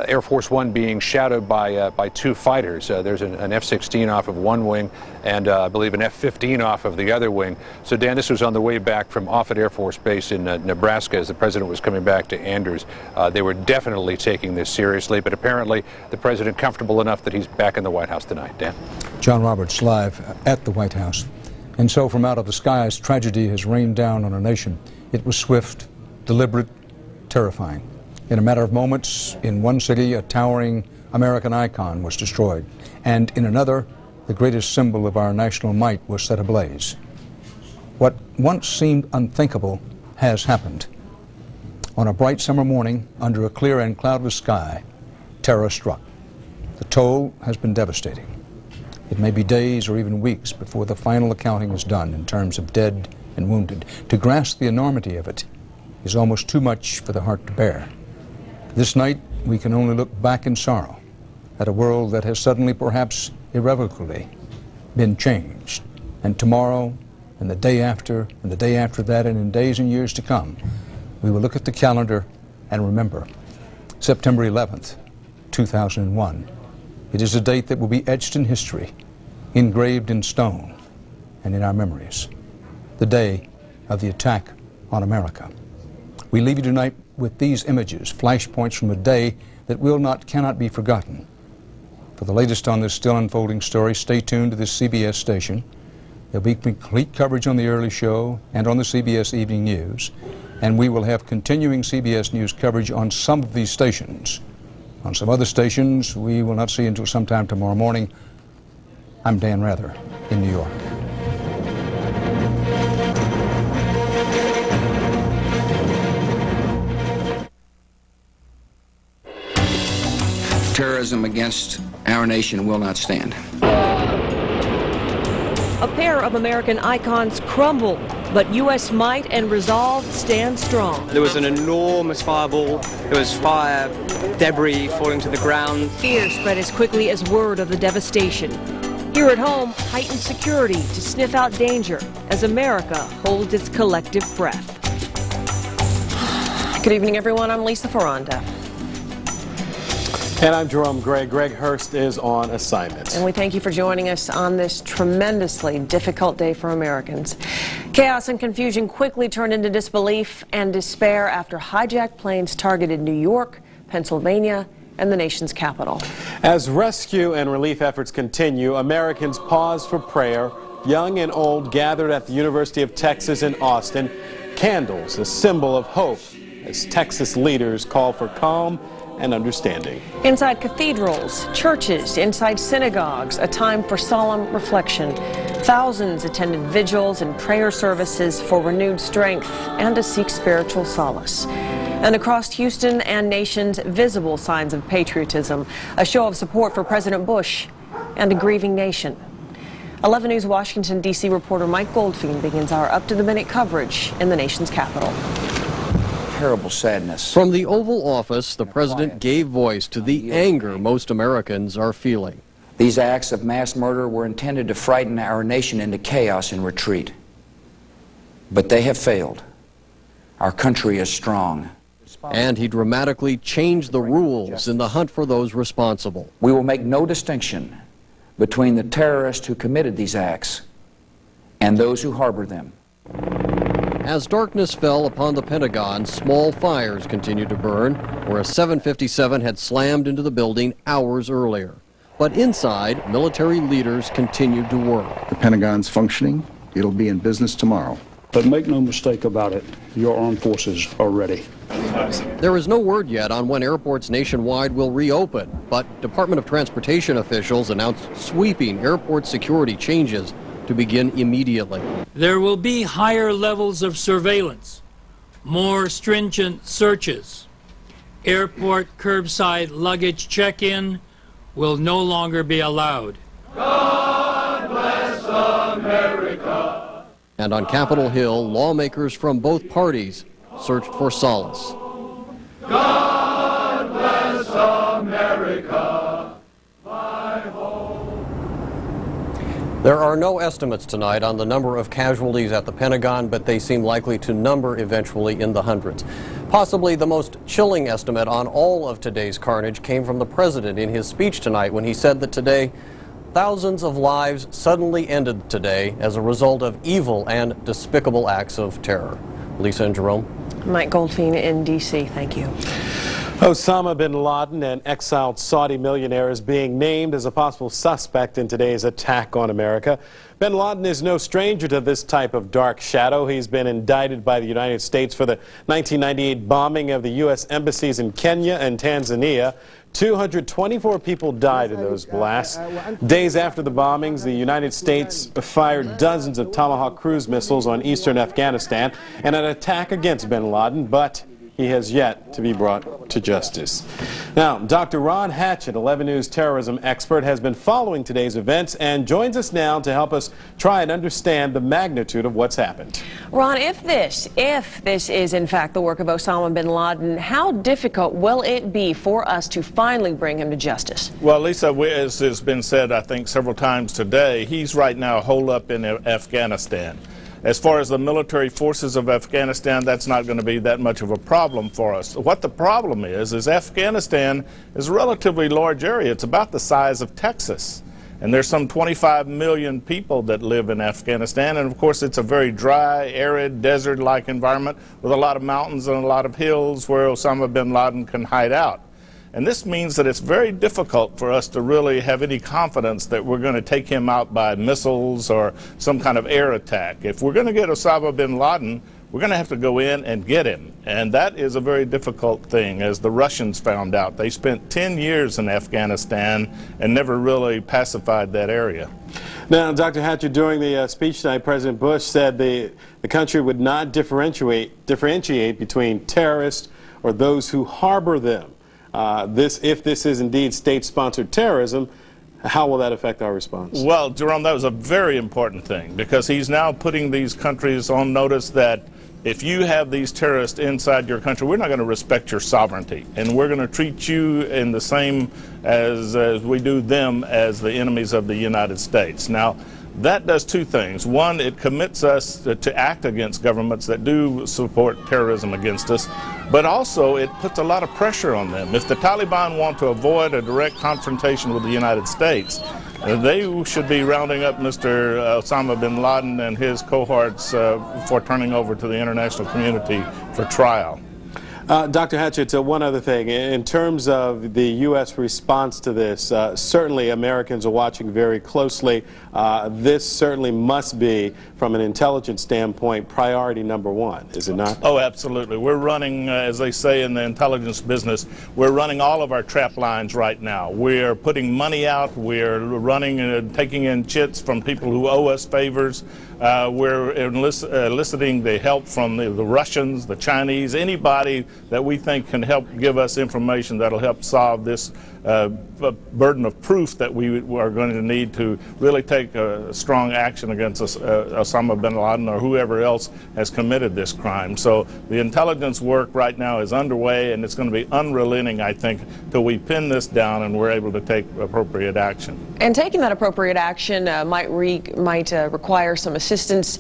Air Force One being shadowed by two fighters. There's an F-16 off of one wing and I believe an F-15 off of the other wing. So, Dan, this was on the way back from Offutt Air Force Base in Nebraska as the president was coming back to Andrews. They were definitely taking this seriously, but apparently the president comfortable enough that he's back in the White House tonight. Dan? John Roberts live at the White House. And so from out of the skies, tragedy has rained down on a nation. It was swift, deliberate, terrifying. In a matter of moments, in one city, a towering American icon was destroyed, and in another, the greatest symbol of our national might was set ablaze. What once seemed unthinkable has happened. On a bright summer morning, under a clear and cloudless sky, terror struck. The toll has been devastating. It may be days or even weeks before the final accounting is done in terms of dead and wounded. To grasp the enormity of it is almost too much for the heart to bear. This night, we can only look back in sorrow at a world that has suddenly, perhaps irrevocably, been changed. And tomorrow, and the day after, and the day after that, and in days and years to come, we will look at the calendar and remember September 11th, 2001. It is a date that will be etched in history, engraved in stone, and in our memories. The day of the attack on America. We leave you tonight with these images, flashpoints from a day that cannot be forgotten. For the latest on this still unfolding story, stay tuned to this CBS station. There'll be complete coverage on the early show and on the CBS Evening News, and we will have continuing CBS News coverage on some of these stations. On some other stations, we will not see until sometime tomorrow morning. I'm Dan Rather in New York. Terrorism against our nation will not stand. A pair of American icons crumbled, but U.S. might and resolve stand strong. There was an enormous fireball. There was fire, debris falling to the ground. Fear spread as quickly as word of the devastation. Here at home, heightened security to sniff out danger as America holds its collective breath. Good evening, everyone. I'm Lisa Ferranda. And I'm Jerome Gray. Greg Hurst is on assignment. And we thank you for joining us on this tremendously difficult day for Americans. Chaos and confusion quickly turned into disbelief and despair after hijacked planes targeted New York, Pennsylvania, and the nation's capital. As rescue and relief efforts continue, Americans pause for prayer. Young and old gathered at the University of Texas in Austin. Candles, a symbol of hope as Texas leaders call for calm and understanding. Inside cathedrals, churches, inside synagogues, a time for solemn reflection. Thousands attended vigils and prayer services for renewed strength and to seek spiritual solace. And across Houston and nations, visible signs of patriotism, a show of support for President Bush and a grieving nation. 11 News Washington, D.C. reporter Mike Goldfein begins our up-to-the-minute coverage in the nation's capital. Terrible sadness. From the Oval Office, the president gave voice to the anger most Americans are feeling. These acts of mass murder were intended to frighten our nation into chaos and retreat. But they have failed. Our country is strong. And he dramatically changed the rules in the hunt for those responsible. We will make no distinction between the terrorists who committed these acts and those who harbor them. As darkness fell upon the Pentagon, small fires continued to burn, where a 757 had slammed into the building hours earlier. But inside, military leaders continued to work. The Pentagon's functioning. It'll be in business tomorrow. But make no mistake about it, your armed forces are ready. There is no word yet on when airports nationwide will reopen, but Department of Transportation officials announced sweeping airport security changes to begin immediately. There will be higher levels of surveillance, more stringent searches. Airport curbside luggage check-in will no longer be allowed. God bless America. And on Capitol Hill, lawmakers from both parties searched for solace. God bless America, my home. There are no estimates tonight on the number of casualties at the Pentagon, but they seem likely to number eventually in the hundreds. Possibly the most chilling estimate on all of today's carnage came from the president in his speech tonight when he said that today, thousands of lives suddenly ended today as a result of evil and despicable acts of terror. Lisa and Jerome. Mike Goldfein in D.C. Thank you. Osama bin Laden, an exiled Saudi millionaire, is being named as a possible suspect in today's attack on America. Bin Laden is no stranger to this type of dark shadow. He's been indicted by the United States for the 1998 bombing of the U.S. embassies in Kenya and Tanzania. 224 people died in those blasts. Days after the bombings, the United States fired dozens of Tomahawk cruise missiles on eastern Afghanistan in an attack against bin Laden, but he has yet to be brought to justice. Now, Dr. Ron Hatchett, 11 News terrorism expert, has been following today's events and joins us now to help us try and understand the magnitude of what's happened. Ron, if this is in fact the work of Osama bin Laden, how difficult will it be for us to finally bring him to justice? Well, Lisa, as has been said, I think, several times today, he's right now holed up in Afghanistan. As far as the military forces of Afghanistan, that's not going to be that much of a problem for us. What the problem is Afghanistan is a relatively large area. It's about the size of Texas. And there's some 25 million people that live in Afghanistan. And of course, it's a very dry, arid, desert-like environment with a lot of mountains and a lot of hills where Osama bin Laden can hide out. And this means that it's very difficult for us to really have any confidence that we're going to take him out by missiles or some kind of air attack. If we're going to get Osama bin Laden, we're going to have to go in and get him. And that is a very difficult thing, as the Russians found out. They spent 10 years in Afghanistan and never really pacified that area. Now, Dr. Hatchett, during the speech tonight, President Bush said the country would not differentiate between terrorists or those who harbor them. If this is indeed state-sponsored terrorism, how will that affect our response? Well, Jerome, that was a very important thing, because he's now putting these countries on notice that if you have these terrorists inside your country, we're not going to respect your sovereignty, and we're going to treat you in the same as we do them as the enemies of the United States. Now, that does two things. One, it commits us to act against governments that do support terrorism against us, but also it puts a lot of pressure on them. If the Taliban want to avoid a direct confrontation with the United States, they should be rounding up Mr. Osama bin Laden and his cohorts for turning over to the international community for trial. Dr. Hatchett, one other thing. In terms of the U.S. response to this, certainly Americans are watching very closely. This certainly must be, from an intelligence standpoint, priority number one, is it not? Oh, absolutely. We're running, as they say in the intelligence business, we're running all of our trap lines right now. We're putting money out. We're running and taking in chits from people who owe us favors. We're eliciting the help from the Russians, the Chinese, anybody that we think can help give us information that'll help solve this burden of proof that we are going to need to really take strong action against Osama bin Laden or whoever else has committed this crime. So the intelligence work right now is underway, and it's going to be unrelenting, I think, till we pin this down and we're able to take appropriate action. And taking that appropriate action might require some assistance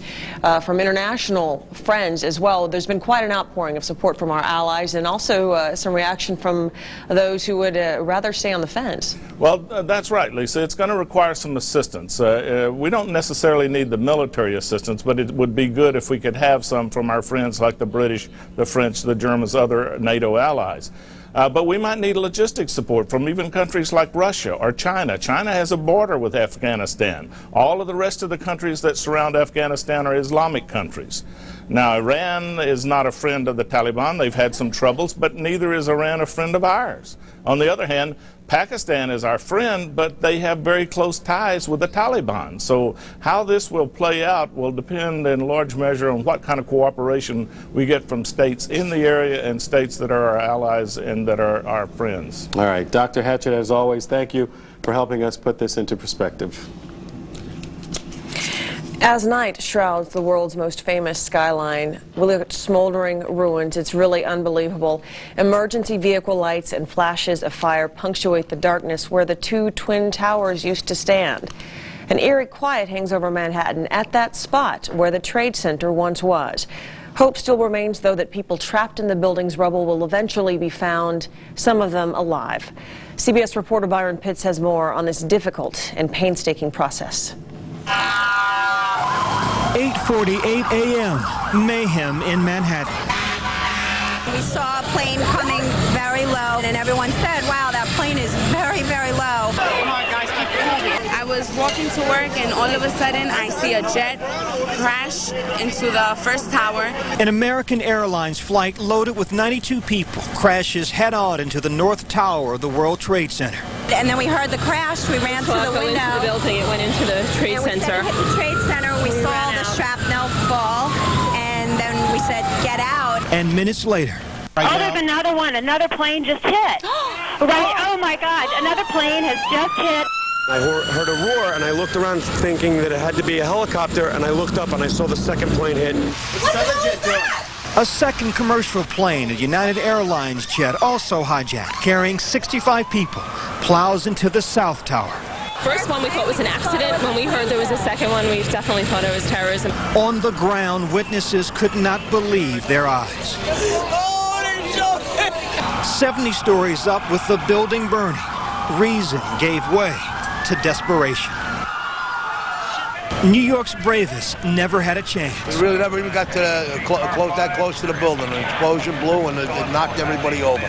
from international friends as well. There's been quite an outpouring of support from our allies, and also some reaction from those who would rather stay on the fence. Well, that's right, Lisa. It's going to require some assistance. We don't necessarily need the military assistance, but it would be good if we could have some from our friends like the British, the French, the Germans, other NATO allies. But we might need logistics support from even countries like Russia or China. China has a border with Afghanistan. All of the rest of the countries that surround Afghanistan are Islamic countries. Now, Iran is not a friend of the Taliban. They've had some troubles, but neither is Iran a friend of ours. On the other hand, Pakistan is our friend, but they have very close ties with the Taliban. So how this will play out will depend in large measure on what kind of cooperation we get from states in the area and states that are our allies and that are our friends. All right. Dr. Hatchett, as always, thank you for helping us put this into perspective. As night shrouds the world's most famous skyline with smoldering ruins, it's really unbelievable. Emergency vehicle lights and flashes of fire punctuate the darkness where the two twin towers used to stand. An eerie quiet hangs over Manhattan at that spot where the Trade Center once was. Hope still remains, though, that people trapped in the building's rubble will eventually be found, some of them alive. CBS reporter Byron Pitts has more on this difficult and painstaking process. 8:48 a.m. Mayhem in Manhattan. We saw a plane coming very low, and everyone said, wow, that plane is very, very low. Come on, guys, keep moving. I was walking to work, and all of a sudden, I see a jet crash into the first tower. An American Airlines flight loaded with 92 people crashes head-on into the North Tower of the World Trade Center. And then we heard the crash. We ran to the window. Into the building. It went into the Trade Center. We hit the Trade Center. We saw the shrapnel fall, and then we said, get out. And minutes later. Oh, there's another one. Another plane just hit. Right. Oh, my God. Another plane has just hit. I heard a roar, and I looked around thinking that it had to be a helicopter, and I looked up, and I saw the second plane hit. A second commercial plane, a United Airlines jet, also hijacked, carrying 65 people, plows into the South Tower. First one we thought was an accident. When we heard there was a second one, we definitely thought it was terrorism. On the ground, witnesses could not believe their eyes. 70 stories up with the building burning. Reason gave way to desperation. New York's bravest never had a chance. We really never even got to that close to the building. An explosion blew and it knocked everybody over.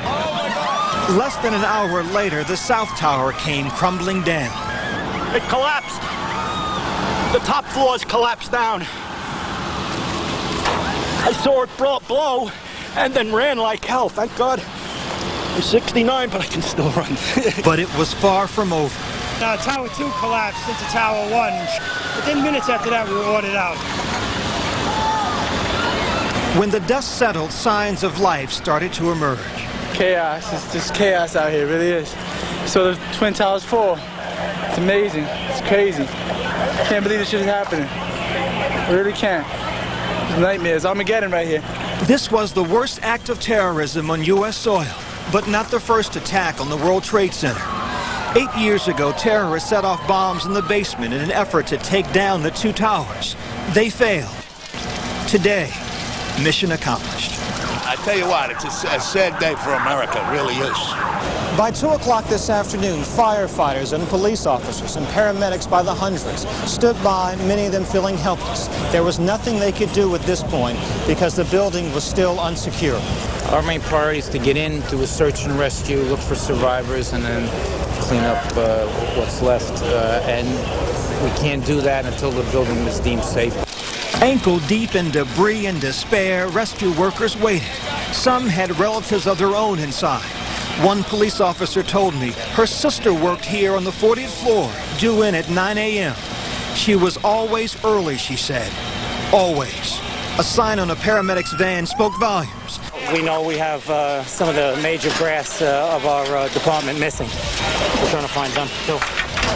Less than an hour later, the South Tower came crumbling down. It collapsed. The top floors collapsed down. I saw it blow and then ran like hell. Thank God. I'm 69, but I can still run. But it was far from over. Tower 2 collapsed into Tower 1. Within minutes after that, we were ordered out. When the dust settled, signs of life started to emerge. Chaos. It's just chaos out here. It really is. So the Twin Towers fall. It's amazing. It's crazy. Can't believe this shit is happening. I really can't. It's nightmares. Armageddon right here. This was the worst act of terrorism on U.S. soil, but not the first attack on the World Trade Center. 8 years ago, terrorists set off bombs in the basement in an effort to take down the two towers. They failed. Today, mission accomplished. I tell you what, it's a sad day for America. It really is. By 2 o'clock this afternoon, firefighters and police officers and paramedics by the hundreds stood by, many of them feeling helpless. There was nothing they could do at this point because the building was still unsecured. Our main priority is to get in, do a search and rescue, look for survivors, and then clean up what's left. And we can't do that until the building is deemed safe. Ankle deep in debris and despair, rescue workers waited. Some had relatives of their own inside. One police officer told me her sister worked here on the 40th floor, due in at 9 a.m. She was always early, she said. Always. A sign on a paramedic's van spoke volumes. We know we have some of the major brass of our department missing. We're trying to find them too.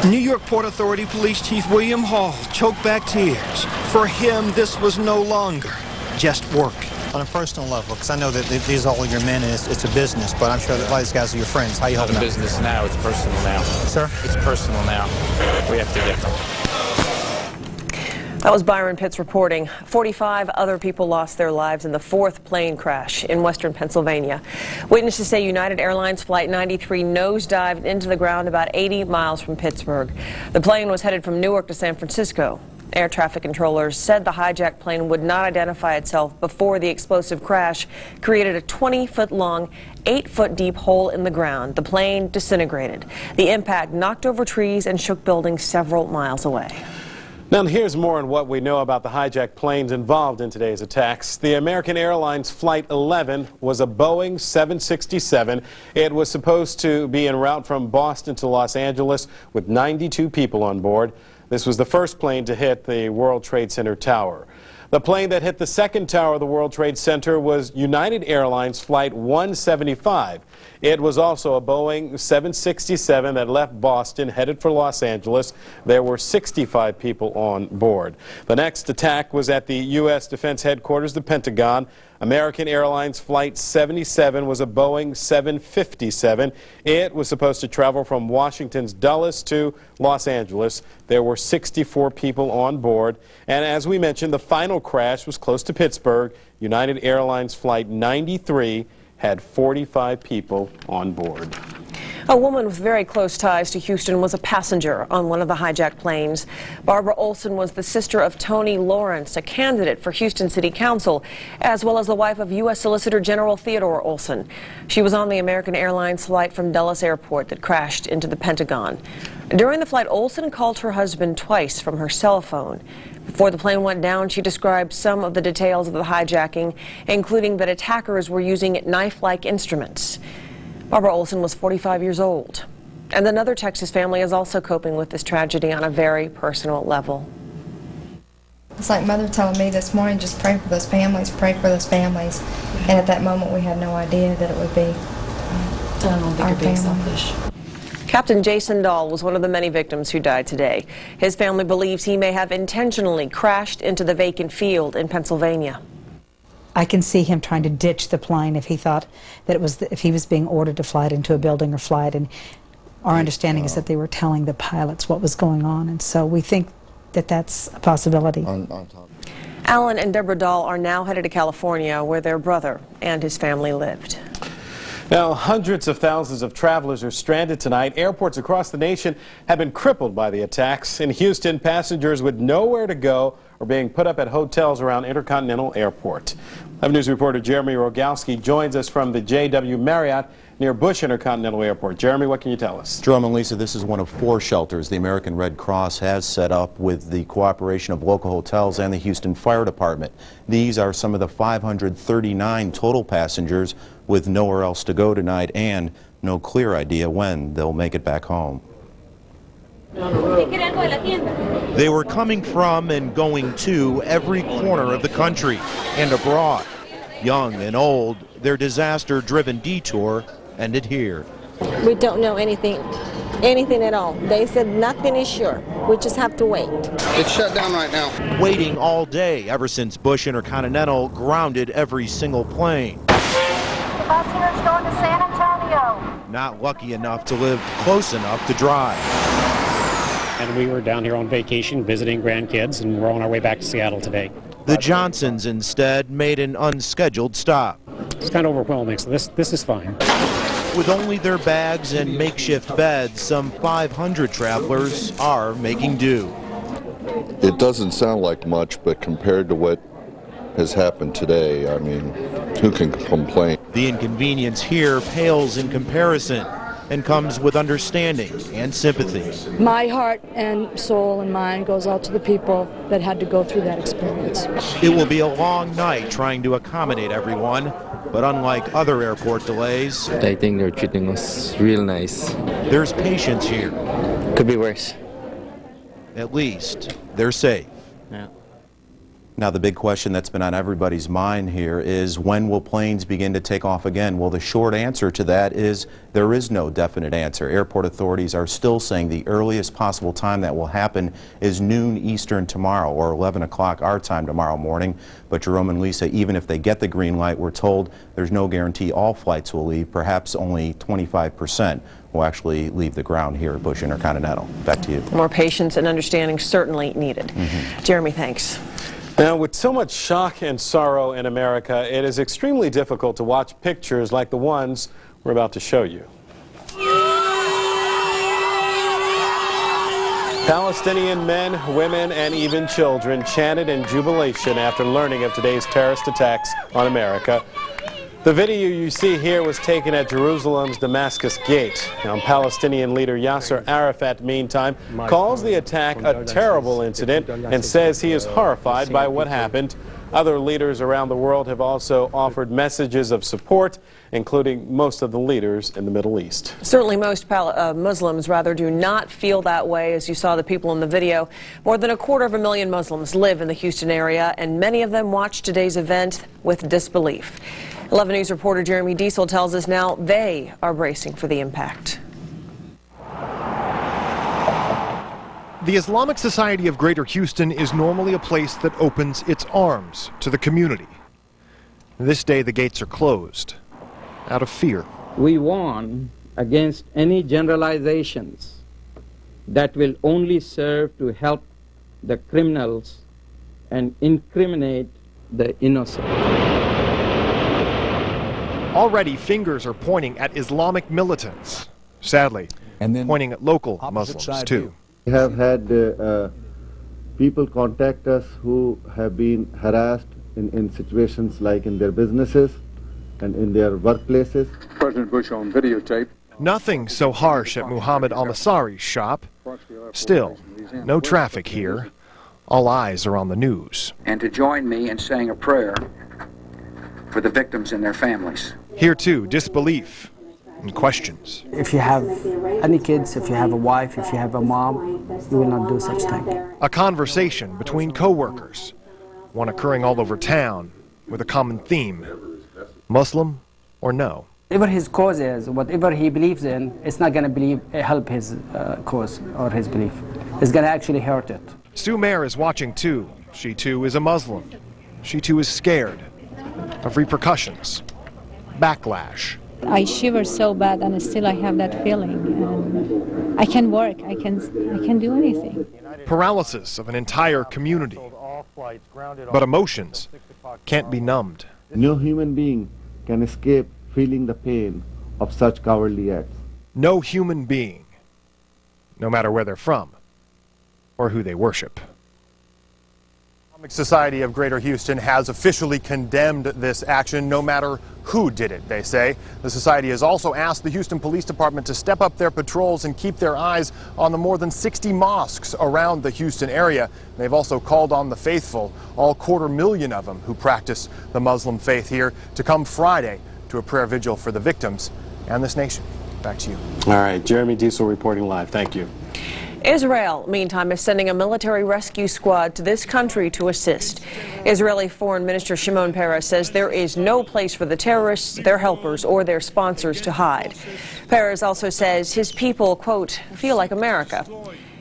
New York Port Authority Police Chief William Hall choked back tears. For him, this was no longer just work. On a personal level, because I know that these are all your men and it's a business, but I'm sure that a lot of these guys are your friends. How you It's holding not a up? business now, it's personal now. Sir? It's personal now. We have to get them. That was Byron Pitts reporting. 45 other people lost their lives in the fourth plane crash in western Pennsylvania. Witnesses say United Airlines Flight 93 nosedived into the ground about 80 miles from Pittsburgh. The plane was headed from Newark to San Francisco. Air traffic controllers said the hijacked plane would not identify itself before the explosive crash created a 20-foot-long, 8-foot-deep hole in the ground. The plane disintegrated. The impact knocked over trees and shook buildings several miles away. Now here's more on what we know about the hijacked planes involved in today's attacks. The American Airlines Flight 11 was a Boeing 767. It was supposed to be en route from Boston to Los Angeles with 92 people on board. This was the first plane to hit the World Trade Center tower. The plane that hit the second tower of the World Trade Center was United Airlines Flight 175. It was also a Boeing 767 that left Boston, headed for Los Angeles. There were 65 people on board. The next attack was at the U.S. Defense Headquarters, the Pentagon. American Airlines Flight 77 was a Boeing 757. It was supposed to travel from Washington's Dulles to Los Angeles. There were 64 people on board. And as we mentioned, the final crash was close to Pittsburgh. United Airlines Flight 93 had 45 people on board. A woman with very close ties to Houston was a passenger on one of the hijacked planes. Barbara Olson was the sister of Tony Lawrence, a candidate for Houston City Council, as well as the wife of U.S. Solicitor General Theodore Olson. She was on the American Airlines flight from Dulles Airport that crashed into the Pentagon. During the flight, Olson called her husband twice from her cell phone. Before the plane went down, she described some of the details of the hijacking, including that attackers were using knife-like instruments. Barbara Olson was 45 years old. And another Texas family is also coping with this tragedy on a very personal level. It's like Mother telling me this morning, just pray for those families, pray for those families. And at that moment, we had no idea that it would be our family. Captain Jason Dahl was one of the many victims who died today. His family believes he may have intentionally crashed into the vacant field in Pennsylvania. I can see him trying to ditch the plane if he thought that it was if he was being ordered to fly it into a building or fly it. And our understanding is that they were telling the pilots what was going on, and so we think that that's a possibility. Alan and Deborah Dahl are now headed to California, where their brother and his family lived. Now, hundreds of thousands of travelers are stranded tonight. Airports across the nation have been crippled by the attacks. In Houston, passengers with nowhere to go are being put up at hotels around Intercontinental Airport. 11 News reporter Jeremy Rogalski joins us from the JW Marriott near Bush Intercontinental Airport. Jeremy, what can you tell us? Jerome and Lisa, this is one of 4 shelters the American Red Cross has set up with the cooperation of local hotels and the Houston Fire Department. These are some of the 539 total passengers with nowhere else to go tonight and no clear idea when they'll make it back home. They were coming from and going to every corner of the country and abroad. Young and old, their disaster-driven detour ended here. We don't know anything at all. They said nothing is sure. We just have to wait. It's shut down right now. Waiting all day ever since Bush Intercontinental grounded every single plane. The bus here is going to San Antonio. Not lucky enough to live close enough to drive. And we were down here on vacation visiting grandkids, and we're on our way back to Seattle today. The Johnsons instead made an unscheduled stop. It's kind of overwhelming, so this is fine. With only their bags and makeshift beds, some 500 travelers are making do. It doesn't sound like much, but compared to what has happened today, I mean, who can complain? The inconvenience here pales in comparison and comes with understanding and sympathy. My heart and soul and mind goes out to the people that had to go through that experience. It will be a long night trying to accommodate everyone, but unlike other airport delays, I think they're treating us real nice. There's patience here. Could be worse. At least they're safe. Yeah. Now, the big question that's been on everybody's mind here is, when will planes begin to take off again? Well, the short answer to that is there is no definite answer. Airport authorities are still saying the earliest possible time that will happen is noon Eastern tomorrow, or 11 o'clock our time tomorrow morning. But Jerome and Lisa, even if they get the green light, we're told there's no guarantee all flights will leave. Perhaps only 25% will actually leave the ground here at Bush Intercontinental. Back to you. More patience and understanding certainly needed. Jeremy, thanks. Now, with so much shock and sorrow in America, it is extremely difficult to watch pictures like the ones we're about to show you. Palestinian men, women, and even children chanted in jubilation after learning of today's terrorist attacks on America. The video you see here was taken at Jerusalem's Damascus Gate. Now, Palestinian leader Yasser Arafat, meantime, calls the attack a terrible incident and says he is horrified by what happened. Other leaders around the world have also offered messages of support, including most of the leaders in the Middle East. Certainly most Muslims do not feel that way, as you saw the people in the video. More than 250,000 Muslims live in the Houston area, and many of them watched today's event with disbelief. 11 News reporter Jeremy Diesel tells us now they are bracing for the impact. The Islamic Society of Greater Houston is normally a place that opens its arms to the community. This day the gates are closed out of fear. We warn against any generalizations that will only serve to help the criminals and incriminate the innocent. Already fingers are pointing at Islamic militants, sadly, and then pointing at local Muslims too. We have had people contact us who have been harassed in situations like in their businesses and in their workplaces. President Bush on videotape. Nothing so harsh at Muhammad al-Masari's shop. Still, no traffic here. All eyes are on the news. And to join me in saying a prayer for the victims and their families. Here too, disbelief and questions. If you have any kids, if you have a wife, if you have a mom, you will not do such thing. A conversation between co-workers, one occurring all over town with a common theme: Muslim or no. Whatever his cause is, whatever he believes in, it's not going to help his cause or his belief. It's going to actually hurt it. Sue Mayer is watching too. She too is a Muslim. She too is scared of repercussions, backlash. I shiver so bad, and still I have that feeling. And I can work. I can do anything. Paralysis of an entire community. But emotions can't be numbed. No human being can escape feeling the pain of such cowardly acts. No human being, no matter where they're from or who they worship. The Islamic Society of Greater Houston has officially condemned this action, no matter who did it, they say. The society has also asked the Houston Police Department to step up their patrols and keep their eyes on the more than 60 mosques around the Houston area. They've also called on the faithful, all 250,000 of them who practice the Muslim faith here, to come Friday to a prayer vigil for the victims and this nation. Back to you. All right, Jeremy Diesel reporting live. Thank you. Israel, meantime, is sending a military rescue squad to this country to assist. Israeli Foreign Minister Shimon Peres says there is no place for the terrorists, their helpers, or their sponsors to hide. Peres also says his people, quote, feel like America.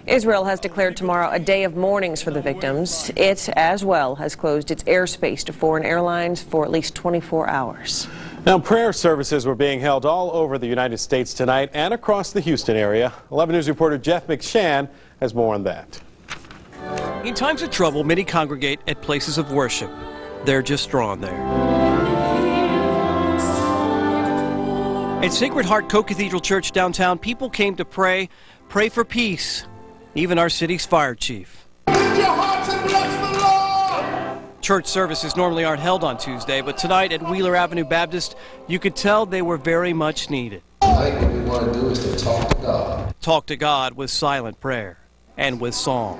Israel has declared tomorrow a day of mournings for the victims. It, as well, has closed its airspace to foreign airlines for at least 24 hours. Now, prayer services were being held all over the United States tonight and across the Houston area. 11 News reporter Jeff McShann has more on that. In times of trouble, many congregate at places of worship. They're just drawn there. At Sacred Heart Co-Cathedral Church downtown, people came to pray for peace. Even our city's fire chief. Lift your hearts and bless the Lord! Church services normally aren't held on Tuesday, but tonight at Wheeler Avenue Baptist, you could tell they were very much needed. Tonight what we want to do is to talk to God. Talk to God with silent prayer and with song.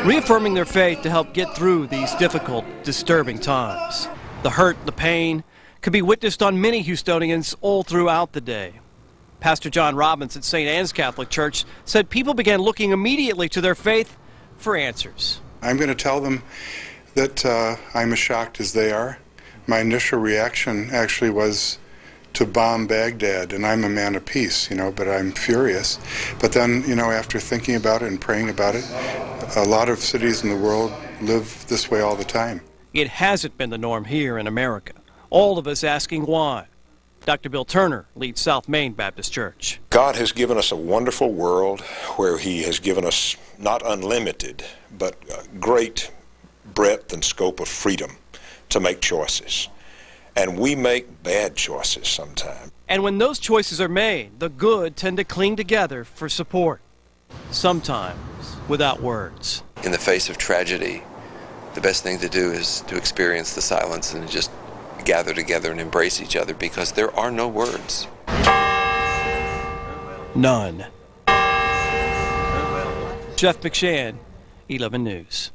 Reaffirming their faith to help get through these difficult, disturbing times. The hurt, the pain, could be witnessed on many Houstonians all throughout the day. Pastor John Robbins at St. Anne's Catholic Church said people began looking immediately to their faith for answers. I'm going to tell them that I'm as shocked as they are. My initial reaction actually was to bomb Baghdad, and I'm a man of peace, but I'm furious. But then, after thinking about it and praying about it, a lot of cities in the world live this way all the time. It hasn't been the norm here in America. All of us asking why. Dr. Bill Turner leads South Main Baptist Church. God has given us a wonderful world where He has given us not unlimited, but great breadth and scope of freedom to make choices. And we make bad choices sometimes. And when those choices are made, the good tend to cling together for support, sometimes without words. In the face of tragedy, the best thing to do is to experience the silence and just gather together and embrace each other, because there are no words. None. Jeff McShann, 11 News.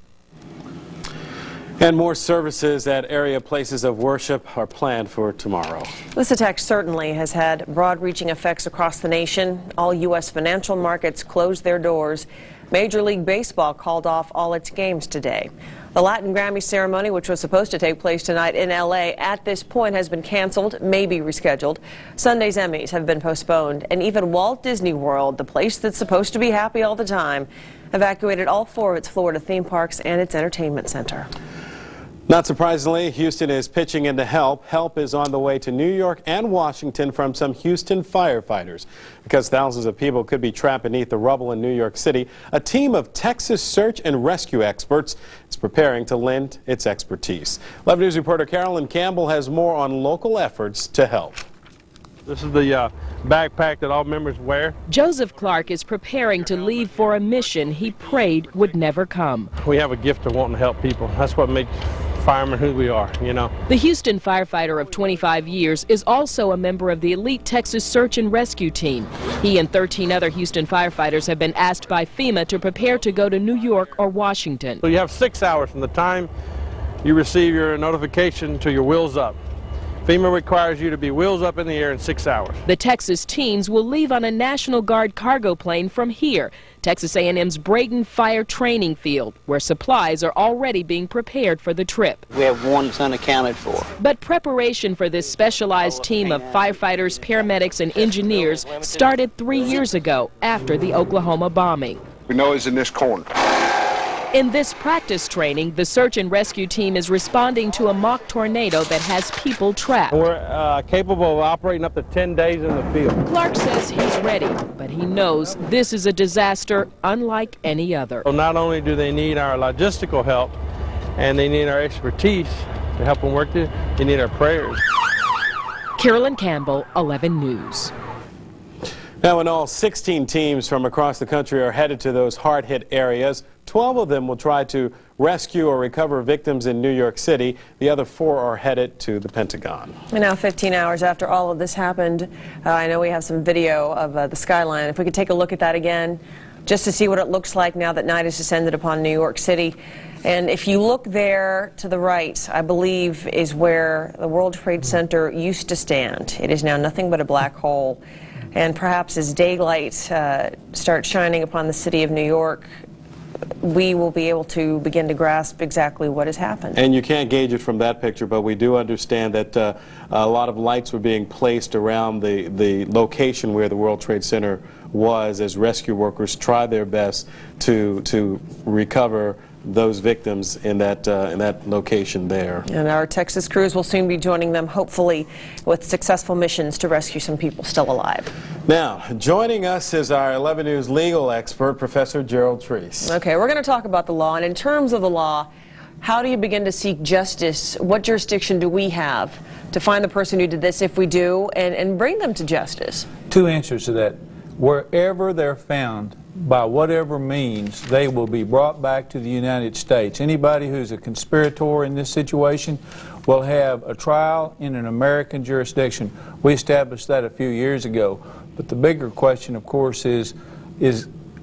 And more services at area places of worship are planned for tomorrow. This attack certainly has had broad-reaching effects across the nation. All U.S. financial markets closed their doors. Major League Baseball called off all its games today. The Latin Grammy ceremony, which was supposed to take place tonight in L.A., at this point has been canceled, maybe rescheduled. Sunday's Emmys have been postponed, and even Walt Disney World, the place that's supposed to be happy all the time, evacuated all 4 of its Florida theme parks and its entertainment center. Not surprisingly, Houston is pitching in to help. Help is on the way to New York and Washington from some Houston firefighters. Because thousands of people could be trapped beneath the rubble in New York City, a team of Texas search and rescue experts is preparing to lend its expertise. 11 News reporter Carolyn Campbell has more on local efforts to help. This is the backpack that all members wear. Joseph Clark is preparing to leave for a mission he prayed would never come. We have a gift of wanting to help people. That's what makes firemen who we are, The Houston firefighter of 25 years is also a member of the elite Texas search and rescue team. He and 13 other Houston firefighters have been asked by FEMA to prepare to go to New York or Washington. So you have 6 hours from the time you receive your notification to your wheels up. FEMA requires you to be wheels up in the air in 6 hours. The Texas teens will leave on a National Guard cargo plane from here, Texas A&M's Braden Fire Training Field, where supplies are already being prepared for the trip. We have one that's unaccounted for. But preparation for this specialized team of firefighters, paramedics, and engineers started 3 years ago after the Oklahoma bombing. We know it's in this corner. In this practice training, the search and rescue team is responding to a mock tornado that has people trapped. We're capable of operating up to 10 days in the field. Clark says he's ready, but he knows this is a disaster unlike any other. So not only do they need our logistical help and they need our expertise to help them work this, they need our prayers. Carolyn Campbell, 11 News. Now, in all, 16 teams from across the country are headed to those hard-hit areas. 12 of them will try to rescue or recover victims in New York City. The other 4 are headed to the Pentagon. And now 15 hours after all of this happened, I know we have some video of the skyline. If we could take a look at that again, just to see what it looks like now that night has descended upon New York City. And if you look there to the right, I believe is where the World Trade Center used to stand. It is now nothing but a black hole. And perhaps as daylight starts shining upon the city of New York, we will be able to begin to grasp exactly what has happened. And you can't gauge it from that picture, but we do understand that a lot of lights were being placed around the location where the World Trade Center was as rescue workers tried their best to recover those victims in that location there. And our Texas crews will soon be joining them, hopefully, with successful missions to rescue some people still alive. Now, joining us is our 11 News legal expert, Professor Gerald Treese. Okay, we're going to talk about the law. And in terms of the law, how do you begin to seek justice? What jurisdiction do we have to find the person who did this, if we do, and bring them to justice? 2 answers to that. Wherever they're found by whatever means, they will be brought back to the United States. Anybody who's a conspirator in this situation will have a trial in an American jurisdiction. We established that a few years ago. But the bigger question, of course, is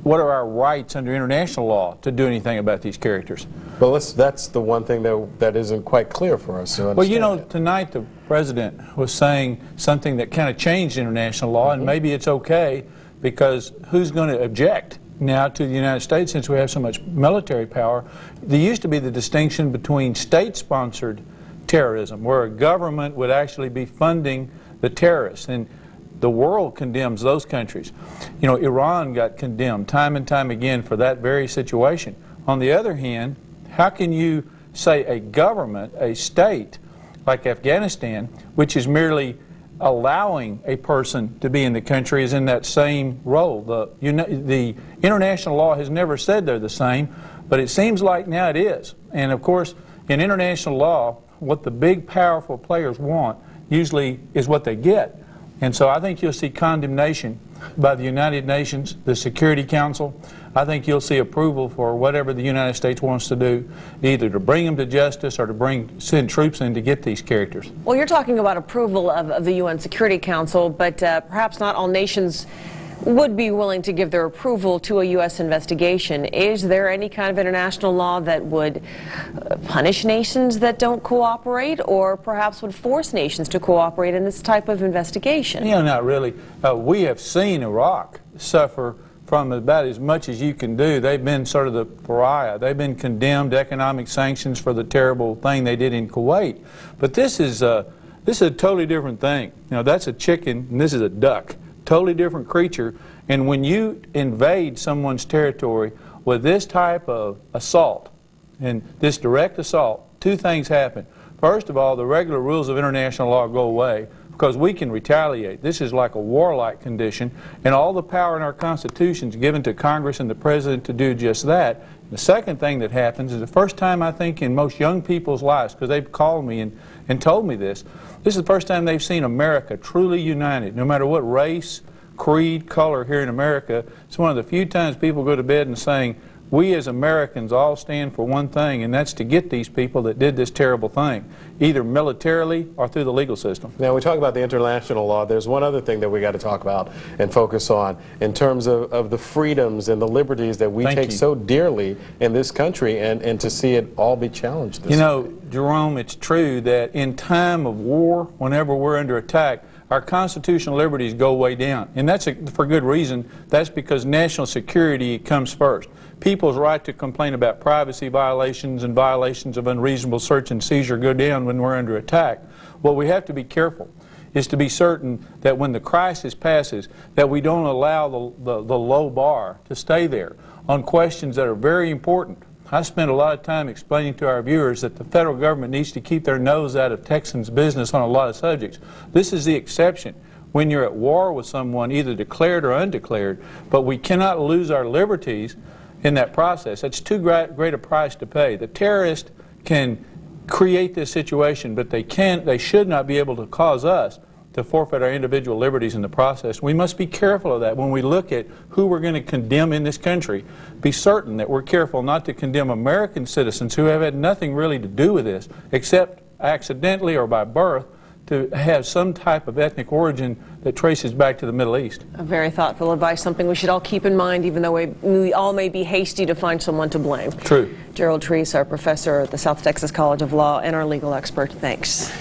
what are our rights under international law to do anything about these characters? Well, that's the one thing that isn't quite clear for us to understand. Well, you know, tonight the president was saying something that kind of changed international law, and maybe it's okay, because who's going to object now to the United States since we have so much military power? There used to be the distinction between state-sponsored terrorism, where a government would actually be funding the terrorists, and the world condemns those countries. You know, Iran got condemned time and time again for that very situation. On the other hand, how can you say a government, a state like Afghanistan, which is merely allowing a person to be in the country, is in that same role? The international law has never said they're the same, but it seems like now it is. And of course, in international law, what the big, powerful players want usually is what they get. And so I think you'll see condemnation by the United Nations, the Security Council. I think you'll see approval for whatever the United States wants to do, either to bring them to justice or to send troops in to get these characters. Well, you're talking about approval of the UN Security Council, but perhaps not all nations would be willing to give their approval to a U.S. investigation. Is there any kind of international law that would punish nations that don't cooperate, or perhaps would force nations to cooperate in this type of investigation? You know, not really. We have seen Iraq suffer from about as much as you can do. They've been sort of the pariah. They've been condemned, economic sanctions for the terrible thing they did in Kuwait. But this is a totally different thing. You know, that's a chicken and this is a duck. Totally different creature. And when you invade someone's territory with this type of assault and this direct assault, two things happen. First of all, the regular rules of international law go away because we can retaliate. This is like a warlike condition, and all the power in our Constitution is given to Congress and the President to do just that. The second thing that happens is the first time, I think, in most young people's lives, because they've called me and told me this is the first time they've seen America truly united, no matter what race, creed, color here in America. It's one of the few times people go to bed and saying, we as Americans all stand for one thing, and that's to get these people that did this terrible thing, either militarily or through the legal system. Now, we talk about the international law. There's one other thing that we got to talk about and focus on in terms of the freedoms and the liberties that we take so dearly in this country, and to see it all be challenged. You know, Jerome, it's true that in time of war, whenever we're under attack, our constitutional liberties go way down. And that's for good reason. That's because national security comes first. People's right to complain about privacy violations and violations of unreasonable search and seizure go down when we're under attack. What we have to be careful is to be certain that when the crisis passes, that we don't allow the low bar to stay there on questions that are very important. I spent a lot of time explaining to our viewers that the federal government needs to keep their nose out of Texans' business on a lot of subjects. This is the exception. When you're at war with someone, either declared or undeclared, but we cannot lose our liberties in that process. That's too great a price to pay. The terrorist can create this situation, but they should not be able to cause us to forfeit our individual liberties in the process. We must be careful of that when we look at who we're going to condemn in this country. Be certain that we're careful not to condemn American citizens who have had nothing really to do with this, except accidentally or by birth, to have some type of ethnic origin that traces back to the Middle East. A very thoughtful advice, something we should all keep in mind, even though we all may be hasty to find someone to blame. True. Gerald Treese, our professor at the South Texas College of Law and our legal expert. Thanks.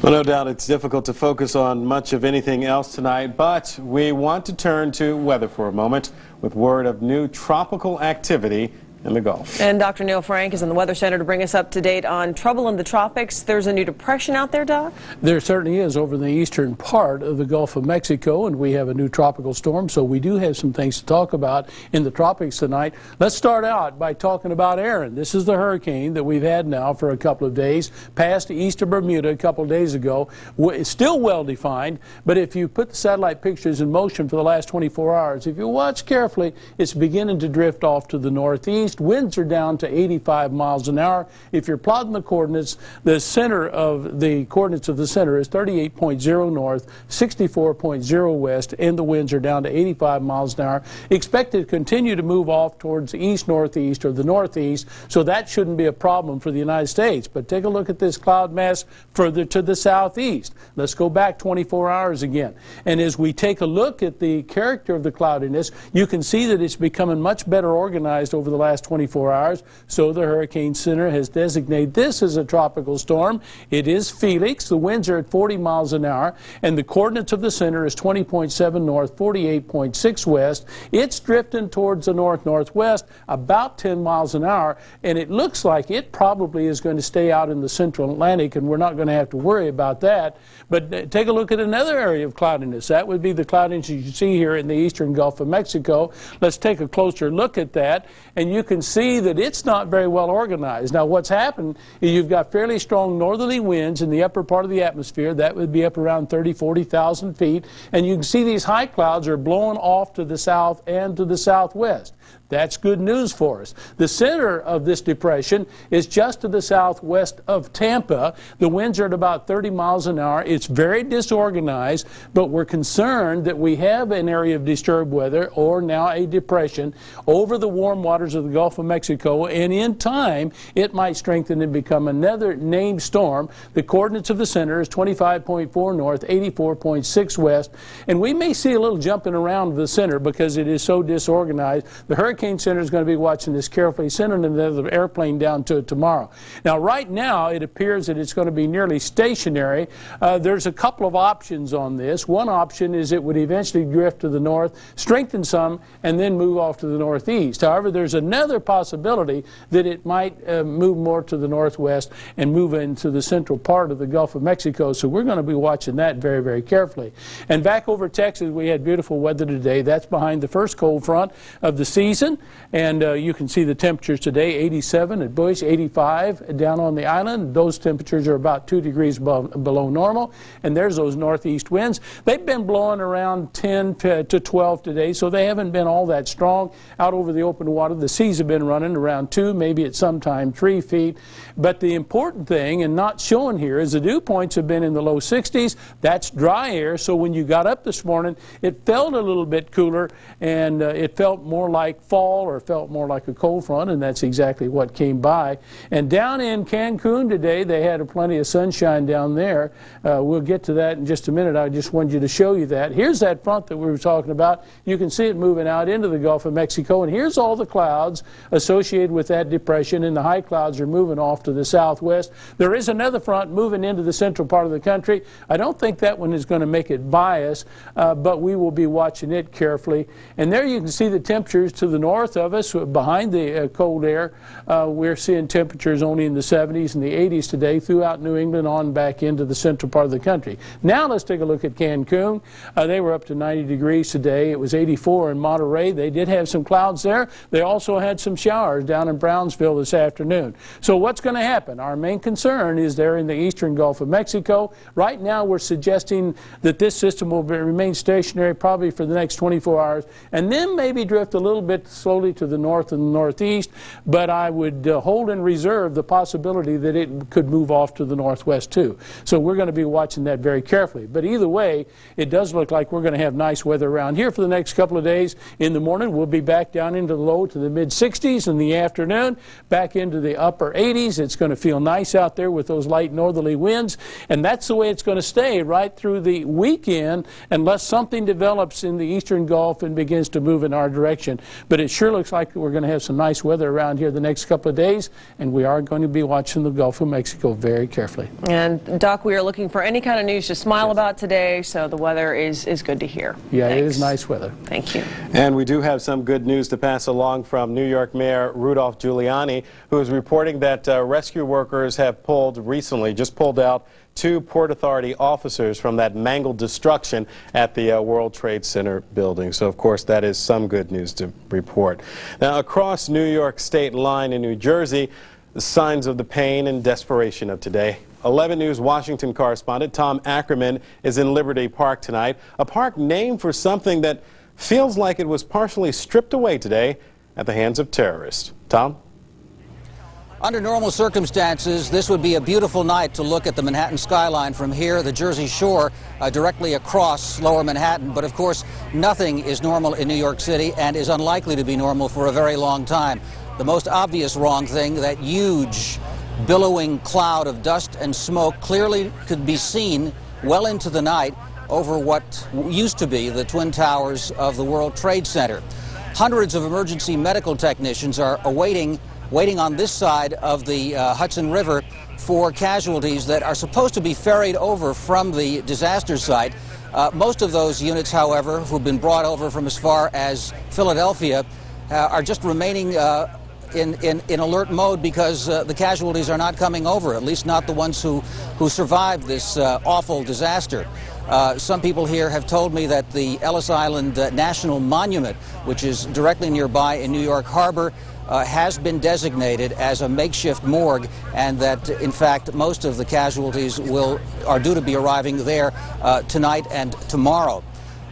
Well, no doubt it's difficult to focus on much of anything else tonight, but we want to turn to weather for a moment with word of new tropical activity in the Gulf. And Dr. Neil Frank is in the Weather Center to bring us up to date on trouble in the tropics. There's a new depression out there, Doc? There certainly is over the eastern part of the Gulf of Mexico, and we have a new tropical storm, so we do have some things to talk about in the tropics tonight. Let's start out by talking about Aaron. This is the hurricane that we've had now for a couple of days, passed east of Bermuda a couple of days ago. It's still well defined, but if you put the satellite pictures in motion for the last 24 hours, if you watch carefully, it's beginning to drift off to the northeast. northeast. Winds are down to 85 miles an hour. If you're plotting the coordinates, the coordinates of the center is 38.0 north, 64.0 west, and the winds are down to 85 miles an hour. Expected to continue to move off towards the east-northeast or the northeast, so that shouldn't be a problem for the United States. But take a look at this cloud mass further to the southeast. Let's go back 24 hours again. And as we take a look at the character of the cloudiness, you can see that it's becoming much better organized over the last 24 hours. So the Hurricane Center has designated this as a tropical storm. It is Felix. The winds are at 40 miles an hour, and the coordinates of the center is 20.7 north, 48.6 west. It's drifting towards the north-northwest about 10 miles an hour, and it looks like it probably is going to stay out in the central Atlantic, and we're not going to have to worry about that. But take a look at another area of cloudiness. That would be the cloudiness you see here in the eastern Gulf of Mexico. Let's take a closer look at that, and you can see that it's not very well organized. Now, what's happened is you've got fairly strong northerly winds in the upper part of the atmosphere. That would be up around 40,000 feet, and you can see these high clouds are blowing off to the south and to the southwest. That's good news for us. The center of this depression is just to the southwest of Tampa. The winds are at about 30 miles an hour. It's very disorganized, but we're concerned that we have an area of disturbed weather, or now a depression, over the warm waters of the Gulf of Mexico, and in time it might strengthen and become another named storm. The coordinates of the center is 25.4 north, 84.6 west, and we may see a little jumping around the center because it is so disorganized. The Hurricane Center is going to be watching this carefully, sending another airplane down to it tomorrow. Now, right now, it appears that it's going to be nearly stationary. There's a couple of options on this. One option is it would eventually drift to the north, strengthen some, and then move off to the northeast. However, there's another possibility that it might move more to the northwest and move into the central part of the Gulf of Mexico. So we're going to be watching that very, very carefully. And back over Texas, we had beautiful weather today. That's behind the first cold front of the season. And you can see the temperatures today, 87 at Bush, 85 down on the island. Those temperatures are about 2 degrees below normal. And there's those northeast winds. They've been blowing around 10 to 12 today, so they haven't been all that strong. Out over the open water, the seas have been running around 2, maybe at some time 3 feet. But the important thing, and not shown here, is the dew points have been in the low 60s. That's dry air, so when you got up this morning, it felt a little bit cooler, and it felt more like fall, or felt more like a cold front, and that's exactly what came by. And down in Cancun today, they had plenty of sunshine down there. We'll get to that in just a minute. I just wanted you to show you that. Here's that front that we were talking about. You can see it moving out into the Gulf of Mexico, and here's all the clouds associated with that depression, and the high clouds are moving off to the southwest. There is another front moving into the central part of the country. I don't think that one is going to make it by us, but we will be watching it carefully. And there you can see the temperatures to the north of us, behind the cold air. We're seeing temperatures only in the 70s and the 80s today throughout New England on back into the central part of the country. Now let's take a look at Cancun. They were up to 90 degrees today. It was 84 in Monterey. They did have some clouds there. They also had some showers down in Brownsville this afternoon. So what's going to happen? Our main concern is there in the eastern Gulf of Mexico. Right now we're suggesting that this system will remain stationary probably for the next 24 hours and then maybe drift a little bit slowly to the north and the northeast, but I would hold in reserve the possibility that it could move off to the northwest too. So we're going to be watching that very carefully. But either way, it does look like we're going to have nice weather around here for the next couple of days. In the morning, we'll be back down into the low to the mid-60s. In the afternoon, back into the upper 80s. It's going to feel nice out there with those light northerly winds, and that's the way it's going to stay right through the weekend unless something develops in the eastern Gulf and begins to move in our direction. But it sure looks like we're going to have some nice weather around here the next couple of days, and we are going to be watching the Gulf of Mexico very carefully. And Doc, we are looking for any kind of news to smile about today, so the weather is good to hear. Yeah, Thanks. It is nice weather. Thank you. And we do have some good news to pass along from New York Mayor Rudolph Giuliani, who is reporting that rescue workers have just pulled out 2 Port Authority officers from that mangled destruction at the World Trade Center building. So, of course, that is some good news to report. Now, across New York State line in New Jersey, the signs of the pain and desperation of today. 11 News Washington correspondent Tom Ackerman is in Liberty Park tonight, a park named for something that feels like it was partially stripped away today at the hands of terrorists. Tom? Under normal circumstances, this would be a beautiful night to look at the Manhattan skyline from here, the Jersey Shore, directly across lower Manhattan. But of course, nothing is normal in New York City and is unlikely to be normal for a very long time. The most obvious wrong thing, that huge billowing cloud of dust and smoke clearly could be seen well into the night over what used to be the Twin Towers of the World Trade Center. Hundreds of emergency medical technicians are waiting on this side of the Hudson River for casualties that are supposed to be ferried over from the disaster site. Most of those units, however, who've been brought over from as far as Philadelphia, are just remaining in alert mode because the casualties are not coming over, at least not the ones who survived this awful disaster. Some people here have told me that the Ellis Island National Monument, which is directly nearby in New York Harbor, has been designated as a makeshift morgue, and that in fact most of the casualties are due to be arriving there tonight and tomorrow.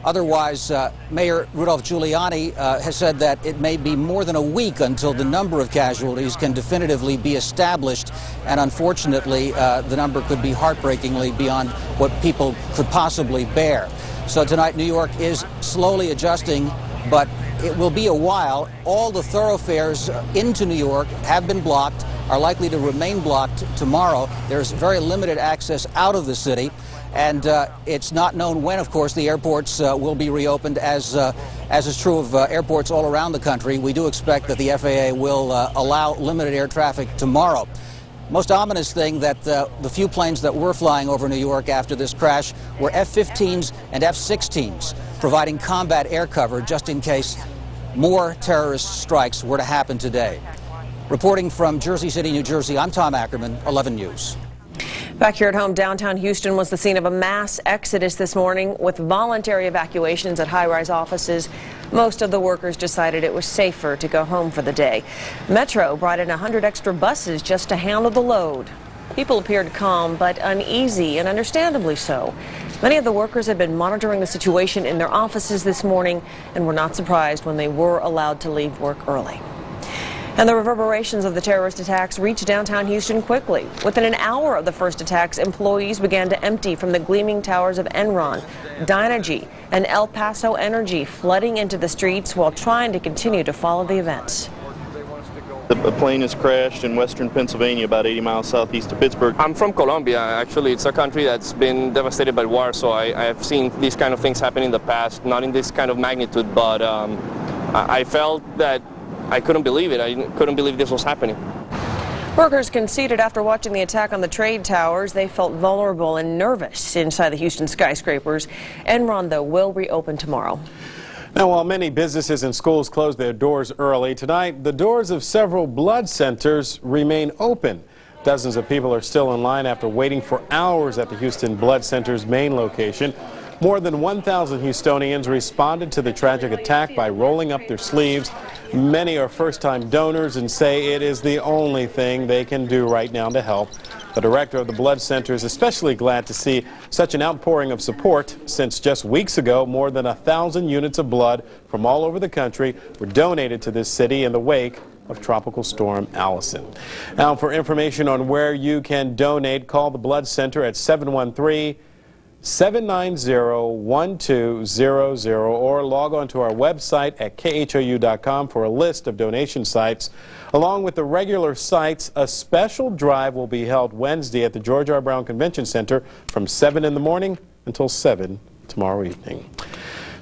Otherwise, Mayor Rudolph Giuliani has said that it may be more than a week until the number of casualties can definitively be established, and unfortunately the number could be heartbreakingly beyond what people could possibly bear. So tonight New York is slowly adjusting, but it will be a while. All the thoroughfares into New York have been blocked, are likely to remain blocked tomorrow. There's very limited access out of the city, and it's not known when, of course, the airports will be reopened, as is true of airports all around the country. We do expect that the FAA will allow limited air traffic tomorrow. Most ominous thing, that the few planes that were flying over New York after this crash were F-15s and F-16s, providing combat air cover just in case more terrorist strikes were to happen today. Reporting from Jersey City, New Jersey, I'm Tom Ackerman, 11 News. Back here at home, downtown Houston was the scene of a mass exodus this morning with voluntary evacuations at high-rise offices. Most of the workers decided it was safer to go home for the day. Metro brought in 100 extra buses just to handle the load. People appeared calm but uneasy, and understandably so. Many of the workers had been monitoring the situation in their offices this morning and were not surprised when they were allowed to leave work early. And the reverberations of the terrorist attacks reached downtown Houston quickly. Within an hour of the first attacks, employees began to empty from the gleaming towers of Enron, Dynegy, and El Paso Energy, flooding into the streets while trying to continue to follow the events. A plane has crashed in western Pennsylvania, about 80 miles southeast of Pittsburgh. I'm from Colombia. Actually, it's a country that's been devastated by war, so I have seen these kind of things happen in the past, not in this kind of magnitude, but I felt that I couldn't believe it. I couldn't believe this was happening. Workers conceded after watching the attack on the trade towers. They felt vulnerable and nervous inside the Houston skyscrapers. Enron, though, will reopen tomorrow. Now, while many businesses and schools closed their doors early, tonight the doors of several blood centers remain open. Dozens of people are still in line after waiting for hours at the Houston Blood Center's main location. More than 1,000 Houstonians responded to the tragic attack by rolling up their sleeves. Many are first-time donors and say it is the only thing they can do right now to help. The director of the Blood Center is especially glad to see such an outpouring of support, since just weeks ago, more than 1,000 units of blood from all over the country were donated to this city in the wake of Tropical Storm Allison. Now, for information on where you can donate, call the Blood Center at 713-790-1200 or log on to our website at khou.com for a list of donation sites. Along with the regular sites, a special drive will be held Wednesday at the George R. Brown Convention Center from 7 in the morning until 7 tomorrow evening.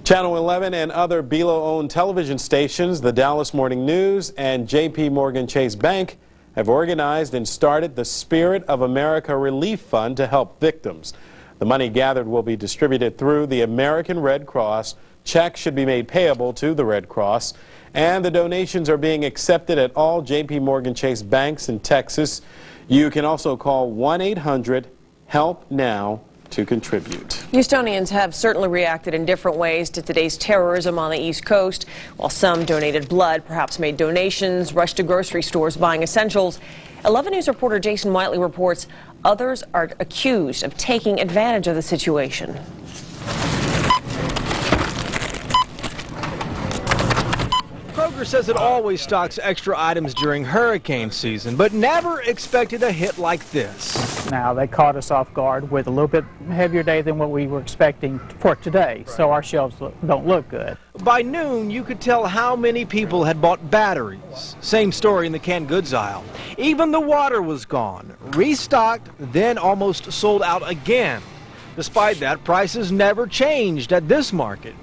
Channel 11 and other Belo-owned television stations, the Dallas Morning News and J.P. Morgan Chase Bank have organized and started the Spirit of America Relief Fund to help victims. The money gathered will be distributed through the American Red Cross. Checks should be made payable to the Red Cross, and the donations are being accepted at all J.P. Morgan Chase banks in Texas. You can also call 1-800-HELP-NOW to contribute. Houstonians have certainly reacted in different ways to today's terrorism on the East Coast. While some donated blood, perhaps made donations, rushed to grocery stores buying essentials, 11 News reporter Jason Whiteley reports others are accused of taking advantage of the situation. Kroger Kroger says it always stocks extra items during hurricane season, but never expected a hit like this. Now, they caught us off guard with a little bit heavier day than what we were expecting for today, so our shelves don't look good. By noon, you could tell how many people had bought batteries. Same story in the canned goods aisle. Even the water was gone, restocked, then almost sold out again. Despite that, prices never changed at this market.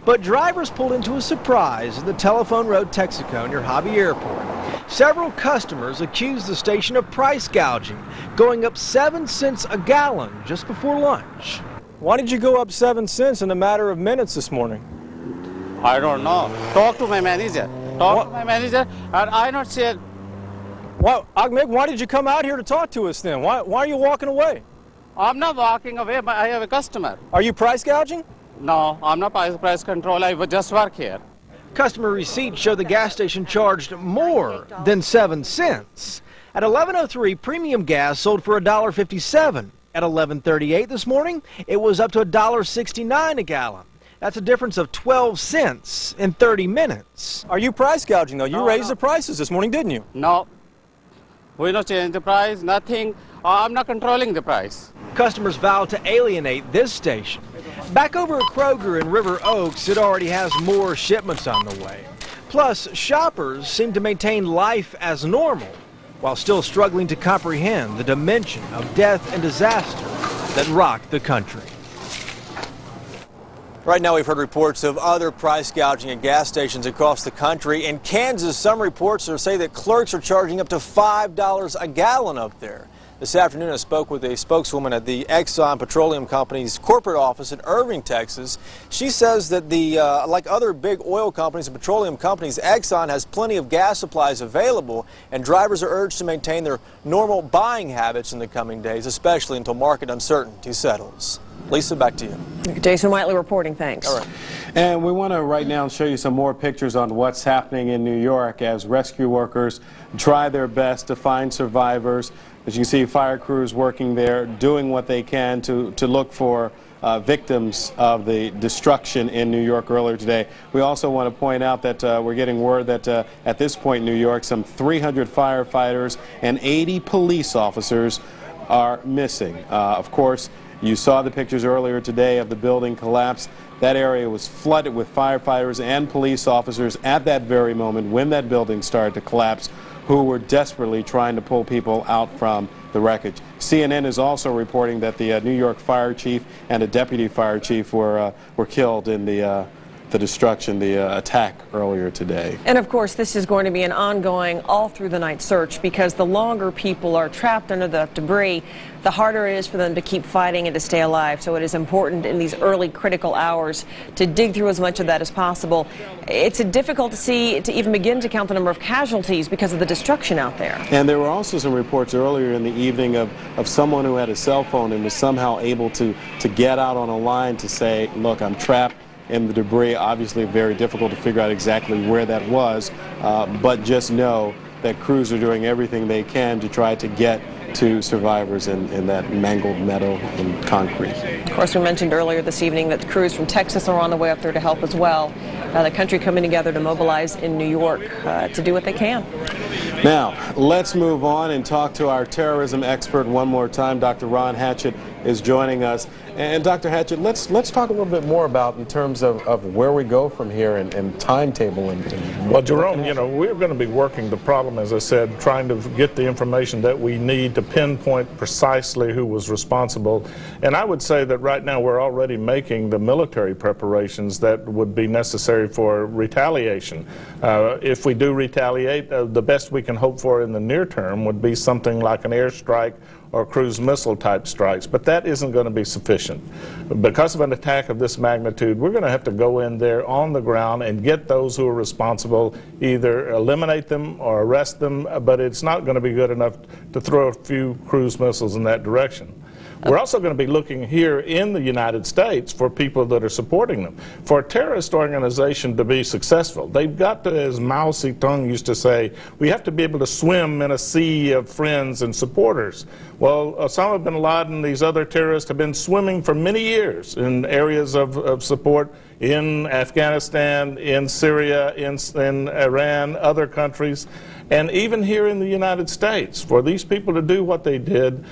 But drivers pulled into a surprise at the Telephone Road Texaco near Hobby Airport. Several customers accused the station of price gouging, going up 7 cents a gallon just before lunch. Why did you go up 7 cents in a matter of minutes this morning? I don't know. Talk to my manager. Talk to my manager, and I not say. Why did you come out here to talk to us then? Why are you walking away? I'm not walking away, but I have a customer. Are you price gouging? No, I'm not price control. I just work here. Customer receipts show the gas station charged more than 7 cents. At 11:03, premium gas sold for $1.57. At 11:38 this morning, it was up to $1.69 a gallon. That's a difference of 12 cents in 30 minutes. Are you price gouging, though? You raised the prices this morning, didn't you? No. We don't change the price, nothing. I'm not controlling the price. Customers vowed to alienate this station. Back over at Kroger in River Oaks, it already has more shipments on the way. Plus, shoppers seem to maintain life as normal while still struggling to comprehend the dimension of death and disaster that rocked the country. Right now, we've heard reports of other price gouging at gas stations across the country. In Kansas, some reports say that clerks are charging up to $5 a gallon up there. This afternoon, I spoke with a spokeswoman at the Exxon Petroleum Company's corporate office in Irving, Texas. She says that like other big oil companies and petroleum companies, Exxon has plenty of gas supplies available, and drivers are urged to maintain their normal buying habits in the coming days, especially until market uncertainty settles. Lisa, back to you. Jason Whiteley reporting. Thanks. All right. And we want to right now show you some more pictures on what's happening in New York as rescue workers try their best to find survivors. As you see, fire crews working there, doing what they can to look for victims of the destruction in New York earlier today. We also want to point out that we're getting word that at this point in New York, some 300 firefighters and 80 police officers are missing. Of course, you saw the pictures earlier today of the building collapse. That area was flooded with firefighters and police officers at that very moment when that building started to collapse, who were desperately trying to pull people out from the wreckage. CNN is also reporting that the New York fire chief and a deputy fire chief were killed in the destruction, the attack earlier today. And of course, this is going to be an ongoing all through the night search, because the longer people are trapped under the debris, the harder it is for them to keep fighting and to stay alive. So it is important in these early critical hours to dig through as much of that as possible. It's difficult to even begin to count the number of casualties because of the destruction out there. And there were also some reports earlier in the evening of someone who had a cell phone and was somehow able to get out on a line to say, look, I'm trapped in the debris. Obviously very difficult to figure out exactly where that was, but just know that crews are doing everything they can to try to get to survivors in that mangled metal and concrete. Of course, we mentioned earlier this evening that the crews from Texas are on the way up there to help as well. The country coming together to mobilize in New York to do what they can. Now, let's move on and talk to our terrorism expert one more time. Dr. Ron Hatchett is joining us. And Dr. Hatchett, let's talk a little bit more about in terms of where we go from here and timetable. Well, Jerome, you know, we're going to be working the problem, as I said, trying to get the information that we need to pinpoint precisely who was responsible. And I would say that right now we're already making the military preparations that would be necessary for retaliation. If we do retaliate, the best we can hope for in the near term would be something like an airstrike or cruise missile type strikes, but that isn't going to be sufficient. Because of an attack of this magnitude, we're going to have to go in there on the ground and get those who are responsible, either eliminate them or arrest them, but it's not going to be good enough to throw a few cruise missiles in that direction. We're also going to be looking here in the United States for people that are supporting them. For a terrorist organization to be successful, they've got to, as Mao Zedong used to say, we have to be able to swim in a sea of friends and supporters. Well, Osama bin Laden, these other terrorists have been swimming for many years in areas of support in Afghanistan, in Syria, in Iran, other countries, and even here in the United States. For these people to do what they did,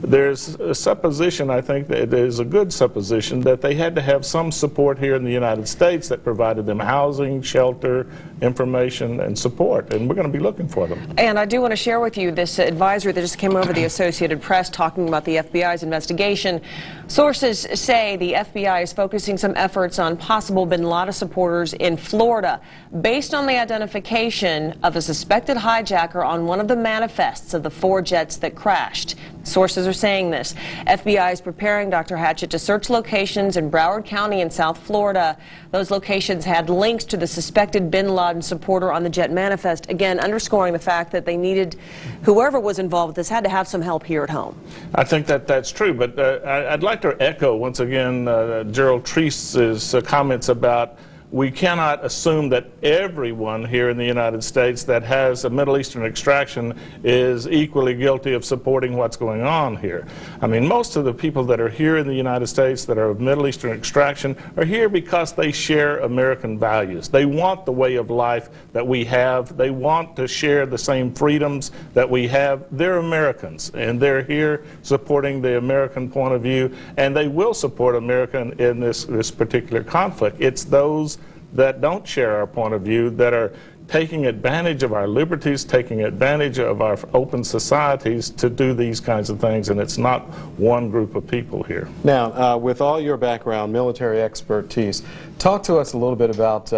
there's a supposition, I think that it is a good supposition, that they had to have some support here in the United States that provided them housing, shelter, information, and support, and we're going to be looking for them. And I do want to share with you this advisory that just came over the Associated Press talking about the FBI's investigation. Sources say the FBI is focusing some efforts on possible bin Laden supporters in Florida based on the identification of a suspected hijacker on one of the manifests of the 4 jets that crashed. Sources are saying this. FBI is preparing, Dr. Hatchett, to search locations in Broward County in South Florida. Those locations had links to the suspected bin Laden supporter on the jet manifest, again underscoring the fact that they needed, whoever was involved with this had to have some help here at home. I think that that's true, but I'd like to echo once again Gerald Treese's comments about we cannot assume that everyone here in the United States that has a Middle Eastern extraction is equally guilty of supporting what's going on here. I mean, most of the people that are here in the United States that are of Middle Eastern extraction are here because they share American values. They want the way of life that we have. They want to share the same freedoms that we have. They're Americans, and they're here supporting the American point of view, and they will support America in this particular conflict. It's those that don't share our point of view that are taking advantage of our liberties, taking advantage of our open societies to do these kinds of things, and it's not one group of people here. Now, with all your background, military expertise, talk to us a little bit about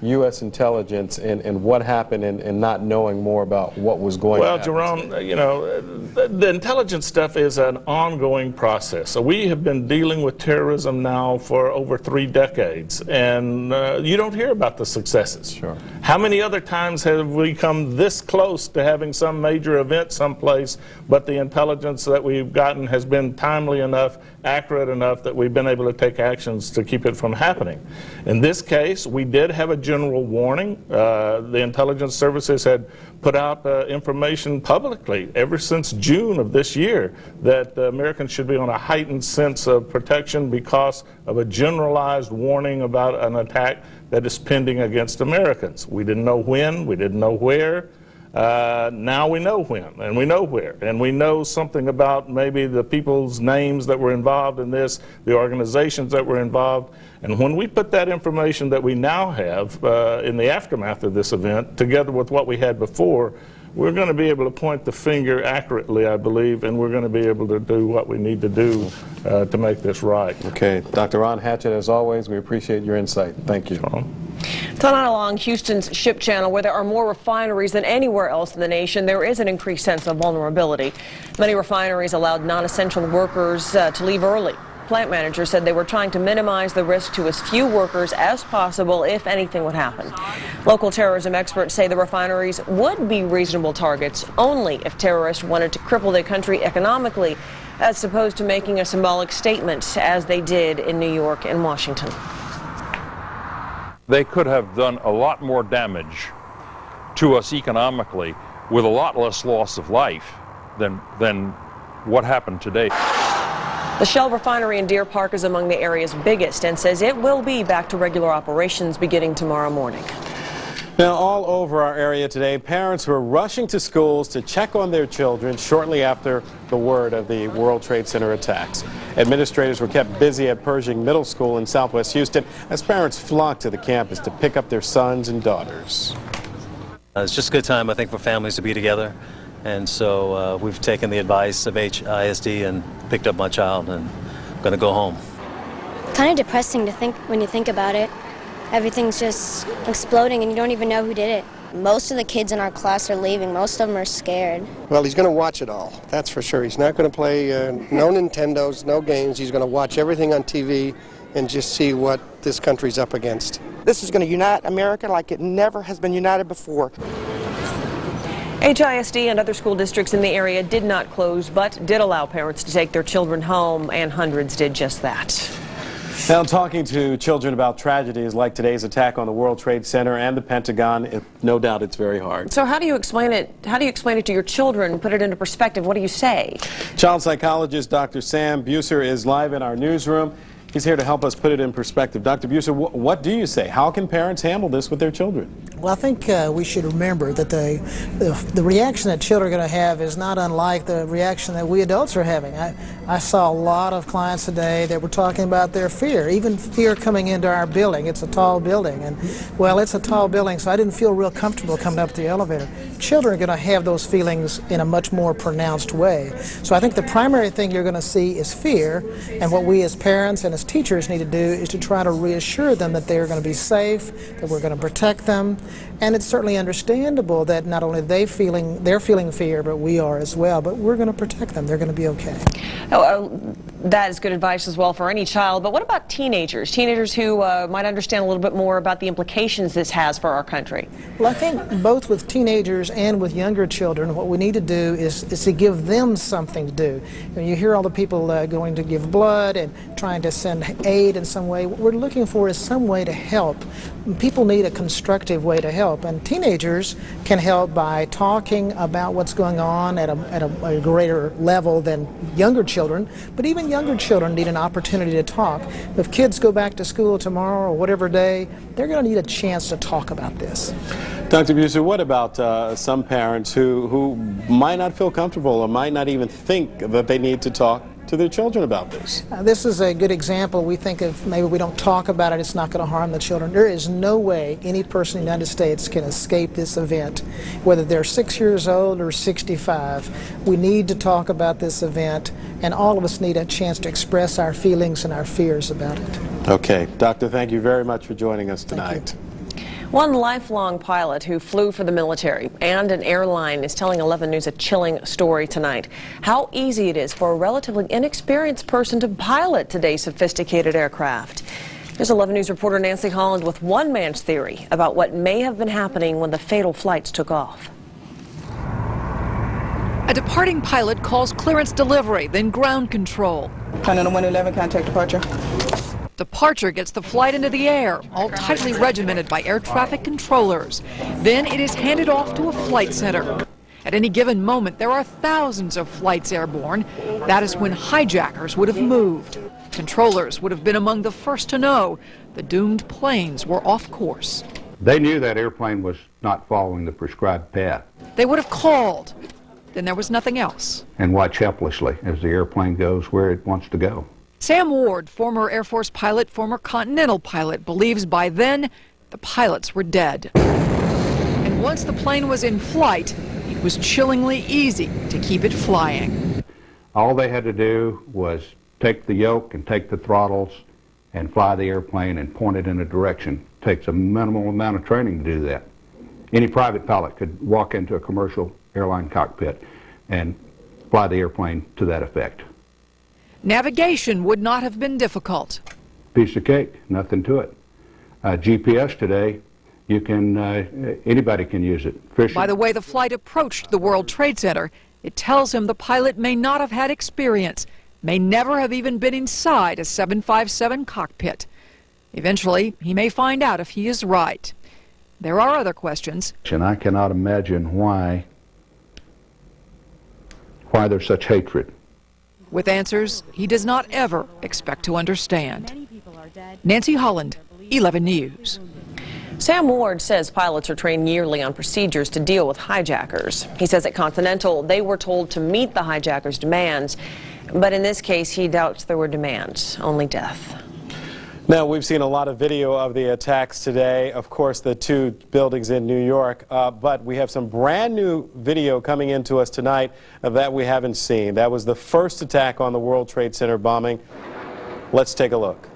U.S. intelligence and what happened and not knowing more about what was going on. Well, Jerome, you know, the intelligence stuff is an ongoing process. So we have been dealing with terrorism now for over 3 decades, and you don't hear about the successes. Sure. How many other times have we come this close to having some major event someplace, but the intelligence that we've gotten has been timely enough, accurate enough that we've been able to take actions to keep it from happening? In this case, we did have a general warning. The intelligence services had put out information publicly ever since June of this year that Americans should be on a heightened sense of protection because of a generalized warning about an attack that is pending against Americans. We didn't know when, we didn't know where. Now we know when, and we know where, and we know something about maybe the people's names that were involved in this, the organizations that were involved. And when we put that information that we now have in the aftermath of this event together with what we had before, we're going to be able to point the finger accurately, I believe, and we're going to be able to do what we need to do to make this right. Okay. Dr. Ron Hatchett, as always, we appreciate your insight. Thank you. Tonight along Houston's ship channel, where there are more refineries than anywhere else in the nation, there is an increased sense of vulnerability. Many refineries allowed non-essential workers to leave early. Plant managers said they were trying to minimize the risk to as few workers as possible if anything would happen. Local terrorism experts say the refineries would be reasonable targets only if terrorists wanted to cripple their country economically, as opposed to making a symbolic statement as they did in New York and Washington. They could have done a lot more damage to us economically with a lot less loss of life than what happened today. The Shell refinery in Deer Park is among the area's biggest and says it will be back to regular operations beginning tomorrow morning. Now, all over our area today, parents were rushing to schools to check on their children shortly after the word of the World Trade Center attacks. Administrators were kept busy at Pershing Middle School in Southwest Houston as parents flocked to the campus to pick up their sons and daughters. It's just a good time, I think, for families to be together. And so we've taken the advice of HISD and picked up my child, and I'm going to go home. Kind of depressing to think when you think about it. Everything's just exploding and you don't even know who did it. Most of the kids in our class are leaving. Most of them are scared. Well, he's going to watch it all, that's for sure. He's not going to play no Nintendos, no games. He's going to watch everything on TV and just see what this country's up against. This is going to unite America like it never has been united before. HISD and other school districts in the area did not close, but did allow parents to take their children home, and hundreds did just that. Now, talking to children about tragedies like today's attack on the World Trade Center and the Pentagon, no doubt it's very hard. So how do you explain it? How do you explain it to your children, put it into perspective? What do you say? Child psychologist Dr. Sam Buser is live in our newsroom. He's here to help us put it in perspective. Dr. Buser, what do you say? How can parents handle this with their children? Well, I think we should remember that the reaction that children are going to have is not unlike the reaction that we adults are having. I saw a lot of clients today that were talking about their fear, even fear coming into our building. It's a tall building, and well, it's a tall building, so I didn't feel real comfortable coming up the elevator. Children are going to have those feelings in a much more pronounced way. So I think the primary thing you're going to see is fear, and what we as parents and as teachers need to do is to try to reassure them that they're going to be safe, that we're going to protect them, and it's certainly understandable that not only they're feeling fear, but we are as well, but we're going to protect them. They're going to be okay. That is good advice as well for any child, but what about teenagers? Teenagers who might understand a little bit more about the implications this has for our country. Well, I think both with teenagers and with younger children, what we need to do is to give them something to do. When you hear all the people going to give blood and trying to send aid in some way, what we're looking for is some way to help. People need a constructive way to help, and teenagers can help by talking about what's going on at a greater level than younger children, but even younger children need an opportunity to talk. If kids go back to school tomorrow or whatever day, they're going to need a chance to talk about this. Dr. Buser, what about some parents who might not feel comfortable or might not even think that they need to talk to their children about this? This is a good example. We think if maybe we don't talk about it, it's not going to harm the children. There is no way any person in the United States can escape this event, whether they're 6 years old or 65. We need to talk about this event, and all of us need a chance to express our feelings and our fears about it. Okay. Doctor, thank you very much for joining us tonight. One lifelong pilot who flew for the military and an airline is telling 11 News a chilling story tonight. How easy it is for a relatively inexperienced person to pilot today's sophisticated aircraft. Here's 11 News reporter Nancy Holland with one man's theory about what may have been happening when the fatal flights took off. A departing pilot calls clearance delivery, then ground control. Channel 111, contact departure. Departure gets the flight into the air, all tightly regimented by air traffic controllers. Then it is handed off to a flight center. At any given moment, there are thousands of flights airborne. That is when hijackers would have moved. Controllers would have been among the first to know the doomed planes were off course. They knew that airplane was not following the prescribed path. They would have called. Then there was nothing else. And watch helplessly as the airplane goes where it wants to go. Sam Ward, former Air Force pilot, former Continental pilot, believes by then the pilots were dead. And once the plane was in flight, it was chillingly easy to keep it flying. All they had to do was take the yoke and take the throttles and fly the airplane and point it in a direction. It takes a minimal amount of training to do that. Any private pilot could walk into a commercial airline cockpit and fly the airplane to that effect. Navigation would not have been difficult. Piece of cake, nothing to it. GPS today, you can, anybody can use it. By the way the flight approached the World Trade Center, it tells him the pilot may not have had experience, may never have even been inside a 757 cockpit. Eventually, he may find out if he is right. There are other questions. And I cannot imagine why there's such hatred. With answers he does not ever expect to understand. Nancy Holland, 11 News. Sam Ward says pilots are trained yearly on procedures to deal with hijackers. He says at Continental they were told to meet the hijackers' demands, but in this case he doubts there were demands, only death. Now, we've seen a lot of video of the attacks today, of course, the two buildings in New York, but we have some brand new video coming into us tonight that we haven't seen. That was the first attack on the World Trade Center bombing. Let's take a look.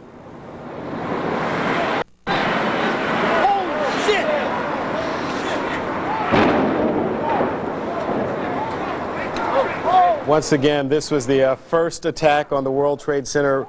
Once again, this was the first attack on the World Trade Center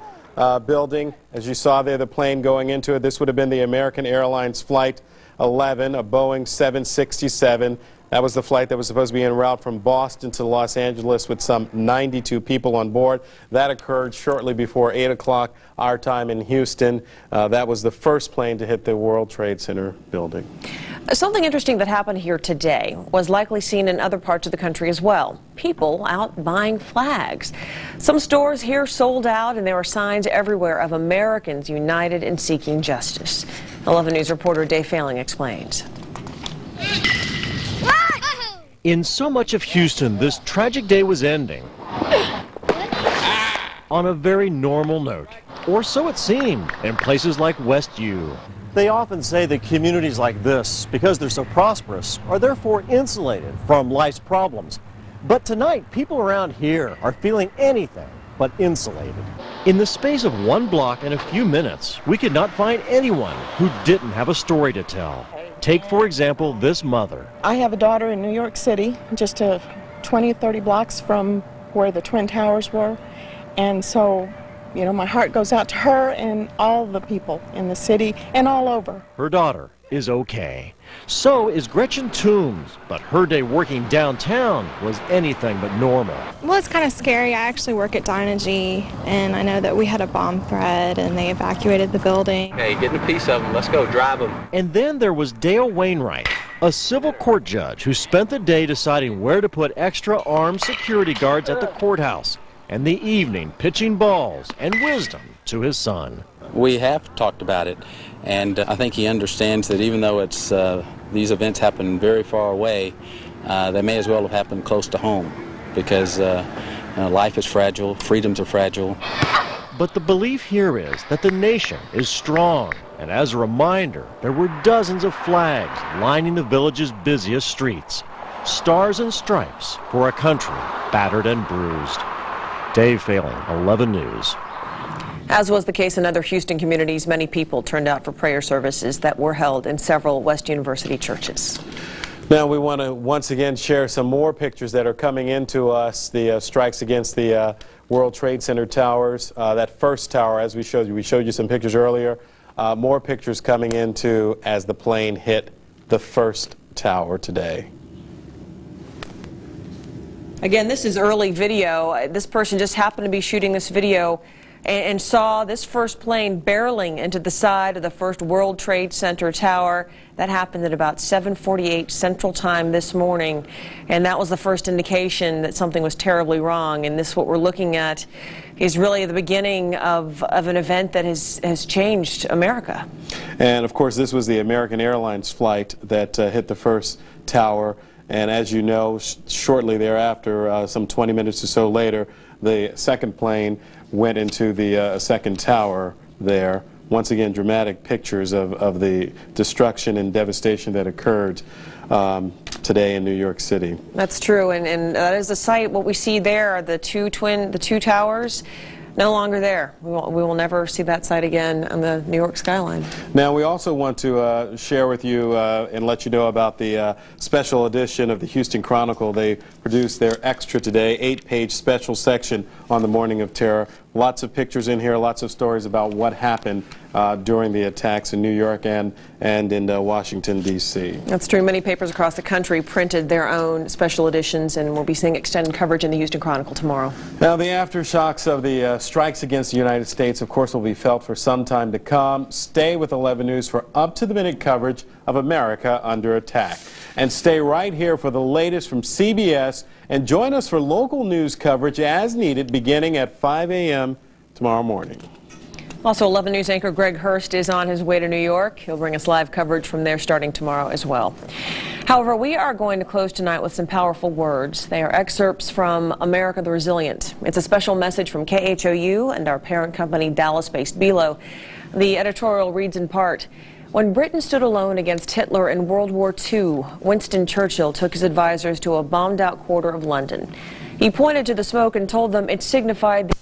building. As you saw there, the plane going into it. This would have been the American Airlines Flight 11, a Boeing 767. That was the flight that was supposed to be en route from Boston to Los Angeles with some 92 people on board. That occurred shortly before 8 o'clock our time in Houston. That was the first plane to hit the World Trade Center building. Something interesting that happened here today was likely seen in other parts of the country as well. People out buying flags. Some stores here sold out, and there were signs everywhere of Americans united in seeking justice. 11 News reporter Dave Failing explains. In so much of Houston, this tragic day was ending on a very normal note, or so it seemed in places like West U. They often say that communities like this, because they're so prosperous, are therefore insulated from life's problems. But tonight, people around here are feeling anything but insulated. In the space of one block and a few minutes, we could not find anyone who didn't have a story to tell. Take, for example, this mother. I have a daughter in New York City, just 20 or 30 blocks from where the Twin Towers were. And so, you know, my heart goes out to her and all the people in the city and all over. Her daughter is okay. So is Gretchen Toombs, but her day working downtown was anything but normal. Well, it's kind of scary. I actually work at Dynegy, and I know that we had a bomb threat and they evacuated the building. Hey, getting a piece of them. Let's go drive them. And then there was Dale Wainwright, a civil court judge who spent the day deciding where to put extra armed security guards at the courthouse, and the evening pitching balls and wisdom to his son. We have talked about it, and I think he understands that even though it's these events happen very far away, they may as well have happened close to home, because life is fragile, freedoms are fragile. But the belief here is that the nation is strong, and as a reminder, there were dozens of flags lining the village's busiest streets. Stars and stripes for a country battered and bruised. Dave Failing, 11 News. As was the case in other Houston communities, many people turned out for prayer services that were held in several West University churches. Now we want to once again share some more pictures that are coming into us, the strikes against the World Trade Center towers. That first tower, as we showed you some pictures earlier. More pictures coming into as the plane hit the first tower today. Again, this is early video. This person just happened to be shooting this video and saw this first plane barreling into the side of the first World Trade Center tower. That happened at about 7:48 Central Time this morning, and that was the first indication that something was terribly wrong. And this, what we're looking at, is really the beginning of an event that has changed America. And of course, this was the American Airlines flight that hit the first tower. And as you know, shortly thereafter, some 20 minutes or so later, the second plane went into the second tower there. Once again, dramatic pictures of the destruction and devastation that occurred today in New York City. That's true, and that is the site. What we see there are the two towers. No longer there. We will never see that site again on the New York skyline. Now, we also want to share with you and let you know about the special edition of the Houston Chronicle. They produced their extra today, 8-page special section on the morning of terror. Lots of pictures in here, lots of stories about what happened during the attacks in New York and in Washington, D.C. That's true. Many papers across the country printed their own special editions, and we'll be seeing extended coverage in the Houston Chronicle tomorrow. Now, the aftershocks of the strikes against the United States, of course, will be felt for some time to come. Stay with 11 News for up-to-the-minute coverage of America under attack. And stay right here for the latest from CBS, and join us for local news coverage as needed beginning at 5 a.m. tomorrow morning. Also, 11 News anchor Greg Hurst is on his way to New York. He'll bring us live coverage from there starting tomorrow as well. However, we are going to close tonight with some powerful words. They are excerpts from America the Resilient. It's a special message from KHOU and our parent company, Dallas-based Belo. The editorial reads in part, "When Britain stood alone against Hitler in World War II, Winston Churchill took his advisors to a bombed-out quarter of London. He pointed to the smoke and told them it signified the